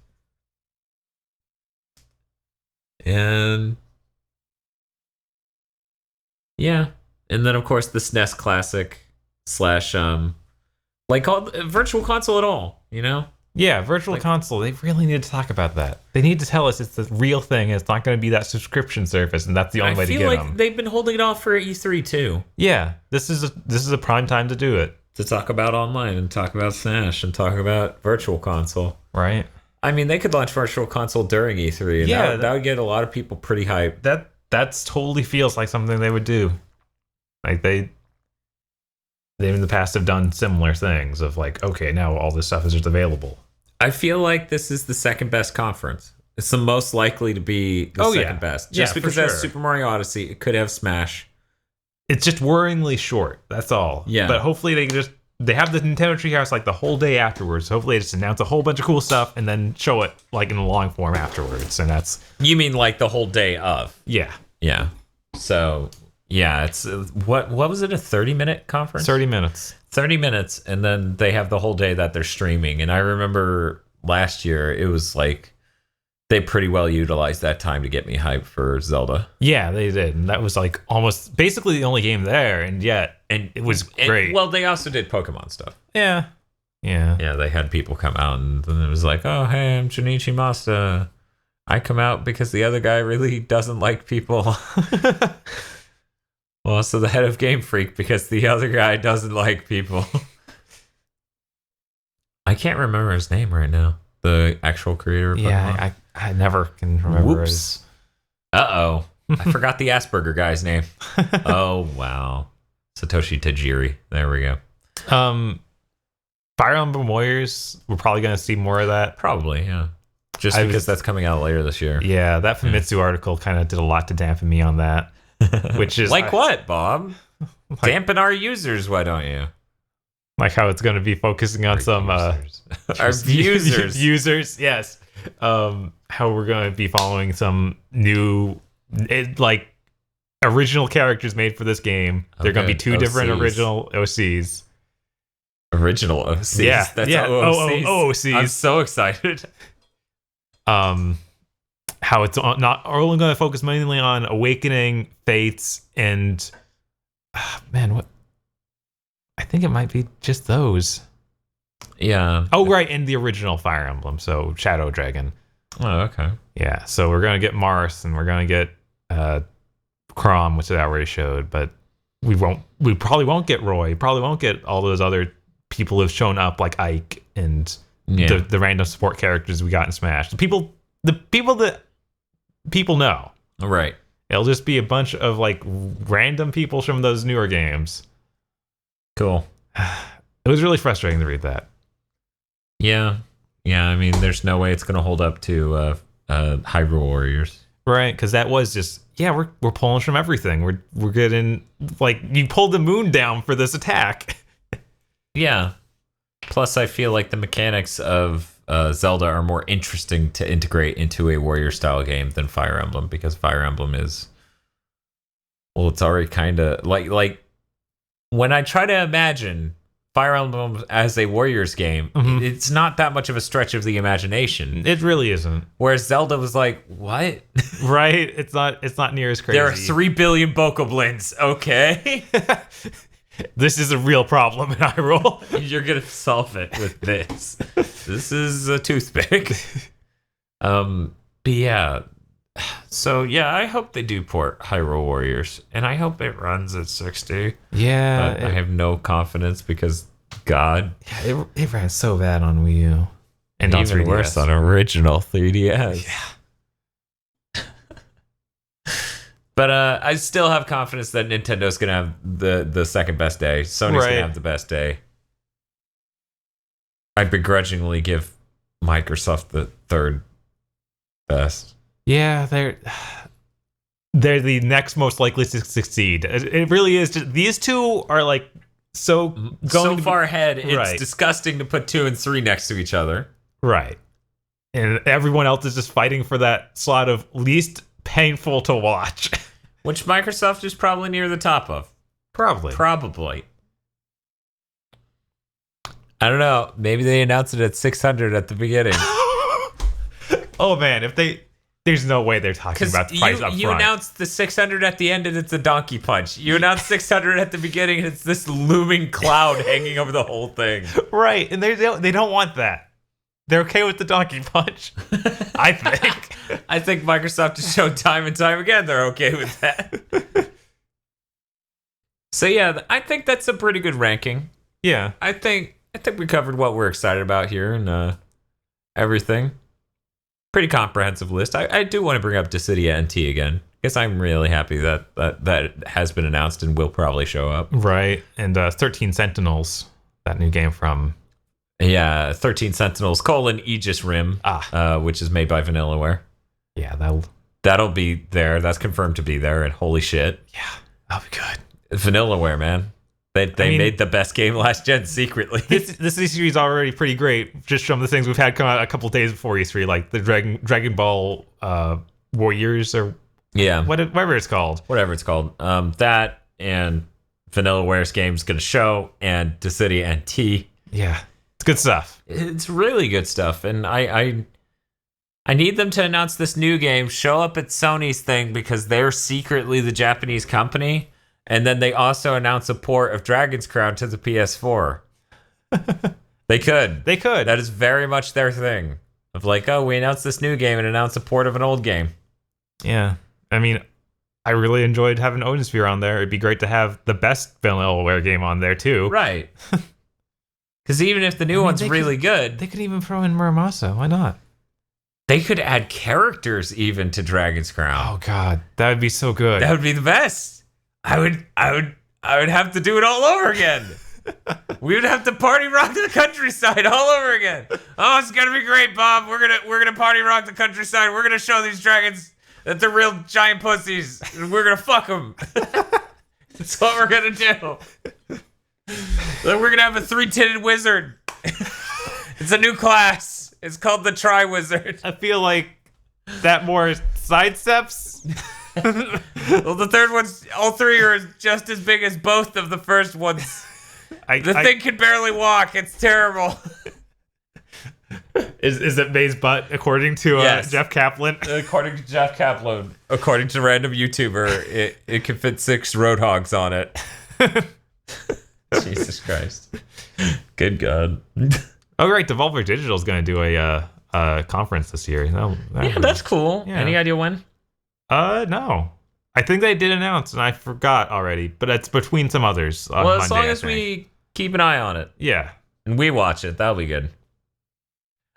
And yeah, and then of course the SNES Classic / Virtual Console at all, you know? Yeah, Virtual Console. They really need to talk about that. They need to tell us it's the real thing. It's not going to be that subscription service, and that's the only way to get them. I feel like they've been holding it off for E3 too. Yeah, this is a prime time to do it. To talk about online and talk about Smash and talk about Virtual Console. Right. I mean, they could launch Virtual Console during E3, and that would get a lot of people pretty hyped. That's totally feels like something they would do. Like they in the past have done similar things of like, okay, now all this stuff is just available. I feel like this is the second best conference. It's the most likely to be the second best. Just because it has Super Mario Odyssey, it could have Smash. It's just worryingly short. That's all. Yeah. But hopefully they have the Nintendo Treehouse like the whole day afterwards. Hopefully they just announce a whole bunch of cool stuff and then show it like in a long form afterwards. And that's... You mean like the whole day of? Yeah. Yeah. So... Yeah, it's what was it, a 30-minute conference? 30 minutes. 30 minutes, and then they have the whole day that they're streaming. And I remember last year, it was like they pretty well utilized that time to get me hyped for Zelda. Yeah, they did. And that was like almost basically the only game there, and it was great. Well, they also did Pokemon stuff. Yeah. Yeah. Yeah, they had people come out, and then it was like, oh, hey, I'm Junichi Masta. I come out because the other guy really doesn't like people. Well, so the head of Game Freak because the other guy doesn't like people. I can't remember his name right now. The actual creator of Pokemon. Yeah, I never can remember his... Uh-oh. I forgot the Asperger guy's name. Oh, wow. Satoshi Tajiri. There we go. Fire Emblem Warriors, we're probably going to see more of that. Probably, yeah. Just because that's coming out later this year. Yeah, that Famitsu article kind of did a lot to dampen me on that. Which is like what, Bob? Like, dampen our users, why don't you? Like how it's going to be focusing on some our users. Yes. How we're going to be following some new like original characters made for this game. They're going to be two different original OCs. Original OCs. Yeah, that's OOCs. OOCs. I'm so excited. How it's not only going to focus mainly on Awakening, Fates, and what? I think it might be just those. Yeah. Oh, right, and the original Fire Emblem, so Shadow Dragon. Oh, okay. Yeah, so we're going to get Mars, and we're going to get Chrom, which I already showed, but we probably won't get Roy. Probably won't get all those other people who've shown up, like Ike and the random support characters we got in Smash. The people that people know. Right. It'll just be a bunch of like random people from those newer games. Cool. It was really frustrating to read that. Yeah. I mean, there's no way it's going to hold up to Hyrule Warriors. Right, because that was just we're pulling from everything. We're getting like you pulled the moon down for this attack. Yeah. Plus, I feel like the mechanics of Zelda are more interesting to integrate into a warrior style game than Fire Emblem, because Fire Emblem is, well, it's already kind of like when I try to imagine Fire Emblem as a warriors game, it's not that much of a stretch of the imagination. It really isn't. Whereas Zelda was like, what? Right? It's not near as crazy. There are 3 billion Bokoblins, okay? This is a real problem in Hyrule. You're gonna solve it with this. This is a toothpick. But yeah. So yeah, I hope they do port Hyrule Warriors, and I hope it runs at 60. Yeah, but I have no confidence because God, it ran so bad on Wii U, and on 3DS. Worse on original 3DS. Yeah. But I still have confidence that Nintendo's going to have the second best day. Sony's going to have the best day. I begrudgingly give Microsoft the third best. Yeah, they're the next most likely to succeed. It really is. These two are like so far ahead, it's disgusting to put 2 and 3 next to each other. Right. And everyone else is just fighting for that slot of least painful to watch. Which Microsoft is probably near the top of. Probably. I don't know. Maybe they announced it at 600 at the beginning. Oh man, there's no way they're talking about the price up front. You announced the 600 at the end and it's a donkey punch. You announced 600 at the beginning and it's this looming cloud hanging over the whole thing. Right, and they don't want that. They're okay with the donkey punch, I think. I think Microsoft has shown time and time again they're okay with that. So yeah, I think that's a pretty good ranking. Yeah. I think we covered what we're excited about here and everything. Pretty comprehensive list. I do want to bring up Dissidia NT again, because I'm really happy that has been announced and will probably show up. Right, and 13 Sentinels, that new game from... Yeah, 13 Sentinels, Aegis Rim, which is made by Vanillaware. Yeah, that'll be there. That's confirmed to be there, and holy shit. Yeah, that'll be good. Vanillaware, man. They made the best game last gen secretly. This series is already pretty great, just from the things we've had come out a couple days before E3, like the Dragon Ball Warriors, or whatever it's called. That, and Vanillaware's game's gonna show, and Dissidia NT. Yeah, it's good stuff. It's really good stuff, and I need them to announce this new game, show up at Sony's thing, because they're secretly the Japanese company. And then they also announce a port of Dragon's Crown to the PS4. They could. That is very much their thing. Of like, oh, we announced this new game and announced a port of an old game. Yeah. I mean, I really enjoyed having Odin Sphere on there. It'd be great to have the best Vanillaware game on there, too. Right. Because even if the new one's really good... They could even throw in Muramasa. Why not? They could add characters even to Dragon's Crown. Oh, God. That would be so good. That would be the best. I would have to do it all over again. We would have to party rock the countryside all over again. Oh, it's gonna be great, Bob. We're gonna party rock the countryside. We're gonna show these dragons that they're real giant pussies. And we're gonna fuck them. That's what we're gonna do. Then we're gonna have a 3-titted wizard. It's a new class. It's called the Tri-Wizard. I feel like that more sidesteps. Well, the third one's, all 3 are just as big as both of the first ones. The thing can barely walk. It's terrible. Is it May's butt, according to yes. Jeff Kaplan? According to Jeff Kaplan. According to random YouTuber, it can fit 6 roadhogs on it. Jesus Christ. Good God. Oh, right. Devolver Digital is going to do a conference this year. That's cool. Yeah. Any idea when? No. I think they did announce, and I forgot already, but it's between some others on Monday, as long as we keep an eye on it. Yeah. And we watch it. That'll be good.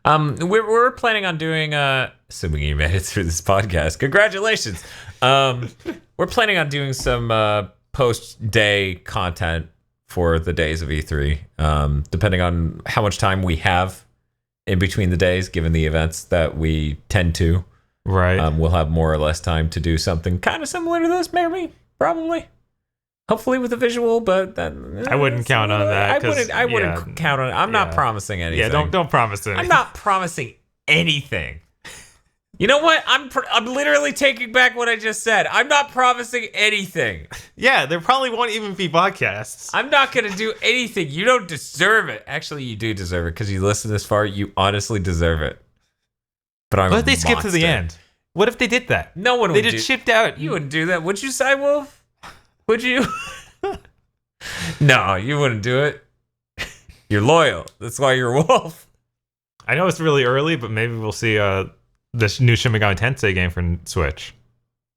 We're planning on doing, assuming you made it through this podcast, congratulations. We're planning on doing some post-day content for the days of E3, depending on how much time we have in between the days, given the events that we tend to. Right. We'll have more or less time to do something kind of similar to this, maybe, probably. Hopefully with a visual, but I wouldn't count on that. I wouldn't count on it. I'm not promising anything. Yeah, don't promise anything. I'm not promising anything. You know what? I'm literally taking back what I just said. I'm not promising anything. Yeah, there probably won't even be podcasts. I'm not going to do anything. You don't deserve it. Actually, you do deserve it, because you listen this far. You honestly deserve it. But what if they skip to the end? What if they did that? No one would. They just shipped out. You wouldn't do that, would you, Cywolf? Would you? No, you wouldn't do it. You're loyal. That's why you're a wolf. I know it's really early, but maybe we'll see this new Shin Megami Tensei game for Switch,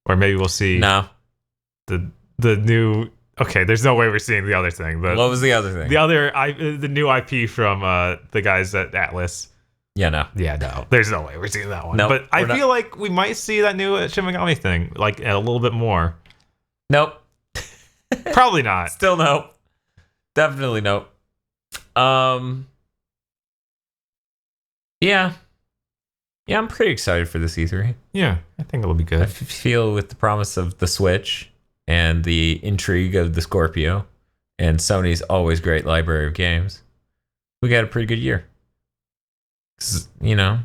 or maybe we'll see the new. Okay, there's no way we're seeing the other thing. What was the other thing? The new IP from the guys at Atlas. Yeah, no. There's no way we're seeing that one. Nope, but I feel like we might see that new Shin Megami thing, like a little bit more. Nope. Probably not. Still no. Definitely no. Yeah, I'm pretty excited for this E3. Yeah, I think it'll be good. I feel with the promise of the Switch and the intrigue of the Scorpio and Sony's always great library of games, we got a pretty good year. You know,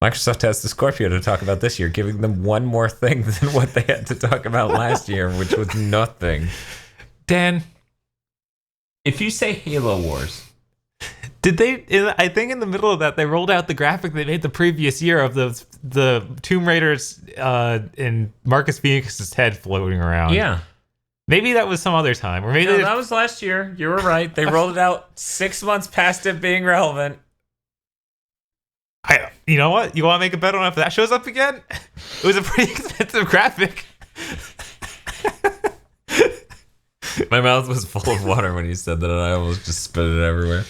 Microsoft has the Scorpio to talk about this year, giving them one more thing than what they had to talk about last year, which was nothing. Dan, if you say Halo Wars, did they? I think in the middle of that, they rolled out the graphic they made the previous year of the Tomb Raiders in Marcus Phoenix's head floating around. Yeah. Maybe that was some other time, or maybe that was last year. You were right. They rolled it out 6 months past it being relevant. You know what? You want to make a bet on if that shows up again? It was a pretty expensive graphic. My mouth was full of water when you said that, and I almost just spit it everywhere.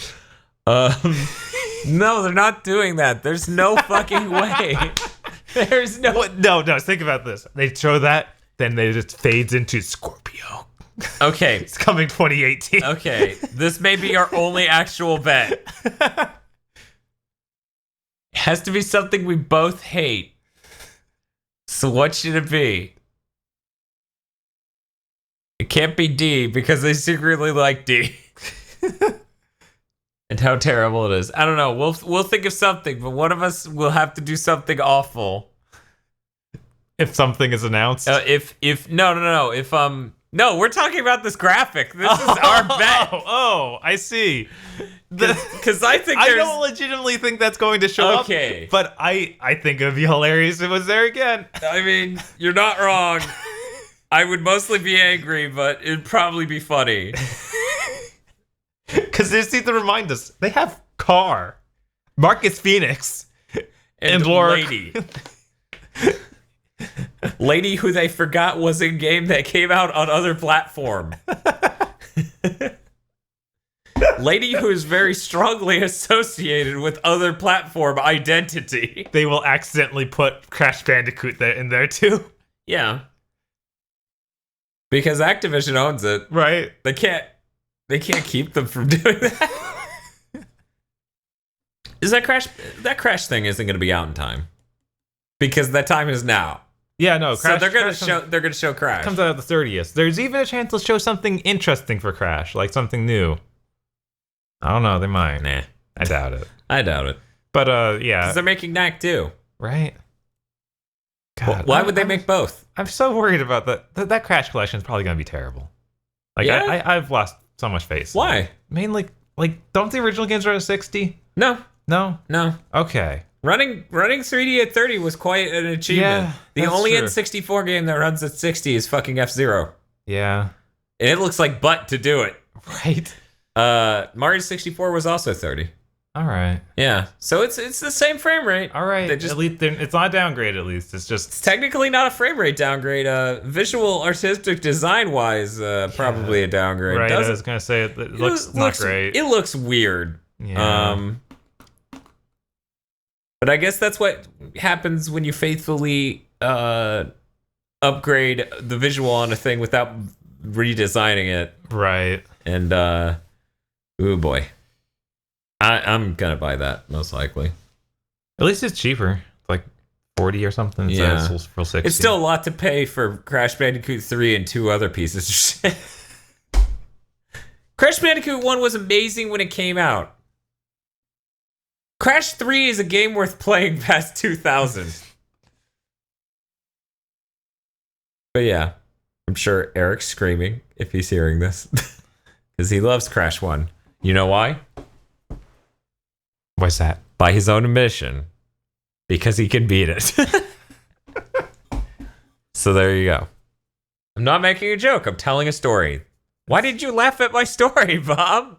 No, they're not doing that. There's no fucking way. There's no... No, think about this. They show that, then they just fades into Scorpio. Okay. It's coming 2018. Okay, this may be our only actual bet. It has to be something we both hate. So what should it be? It can't be D because they secretly like D. And how terrible it is. I don't know. We'll think of something, but one of us will have to do something awful. If something is announced? No. No, we're talking about this graphic. This is our bet. Oh, I see. Because I think I don't legitimately think that's going to show up. But I think it would be hilarious if it was there again. I mean, you're not wrong. I would mostly be angry, but it'd probably be funny. Because they just need to remind us. They have Car, Marcus Phoenix, and Lady. Lady who they forgot was in game that came out on other platform. Lady who is very strongly associated with other platform identity. They will accidentally put Crash Bandicoot in there too. Yeah. Because Activision owns it. Right. They can't keep them from doing that. Is that Crash thing isn't going to be out in time. Because that time is now. Yeah, no. Crash, so they're gonna show Crash. Comes out the 30th. There's even a chance they'll show something interesting for Crash, like something new. I don't know. They might. Nah, I doubt it. But yeah, because they're making Knack too, right? God, why would they make both? I'm so worried about that. That Crash collection is probably gonna be terrible. Like I've lost so much faith. Why? Mainly, like, don't the original games run at 60? No. Okay. Running 3D at 30 was quite an achievement. Yeah, the only true. N64 game that runs at 60 is fucking F-Zero. Yeah. And it looks like butt to do it. Right. Mario 64 was also 30. All right. Yeah. So it's the same frame rate. All right. At least it's not a downgrade. At least it's technically not a frame rate downgrade. Visual, artistic, design wise, probably a downgrade. Right. I was gonna say it looks not great. It looks weird. Yeah. But I guess that's what happens when you faithfully upgrade the visual on a thing without redesigning it. Right. And oh boy. I'm gonna buy that most likely. At least it's cheaper, like 40 or something. Yeah, it's for 60. It's still a lot to pay for Crash Bandicoot 3 and 2 other pieces of shit. Crash Bandicoot 1 was amazing when it came out. Crash 3 is a game worth playing past 2000. But yeah, I'm sure Eric's screaming if he's hearing this. Because he loves Crash 1. You know why? What's that? By his own admission. Because he can beat it. So there you go. I'm not making a joke. I'm telling a story. Why did you laugh at my story, Bob?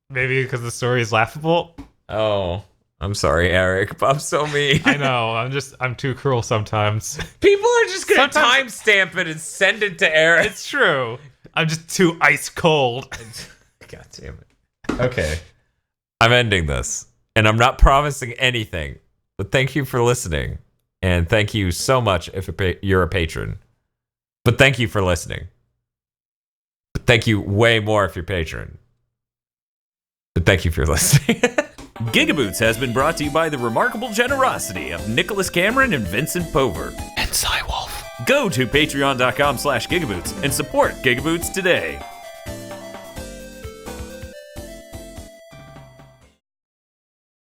Maybe because the story is laughable. Oh, I'm sorry, Eric, but I'm so mean. I know. I'm too cruel sometimes. People are just gonna timestamp it and send it to Eric. It's true. I'm just too ice cold. God damn it. Okay. I'm ending this. And I'm not promising anything. But thank you for listening. And thank you so much if you're a patron. But thank you for listening. But thank you way more if you're a patron. But thank you for listening. GigaBoots has been brought to you by the remarkable generosity of Nicholas Cameron and Vincent Pover. And Cywolf. Go to patreon.com/GigaBoots and support GigaBoots today.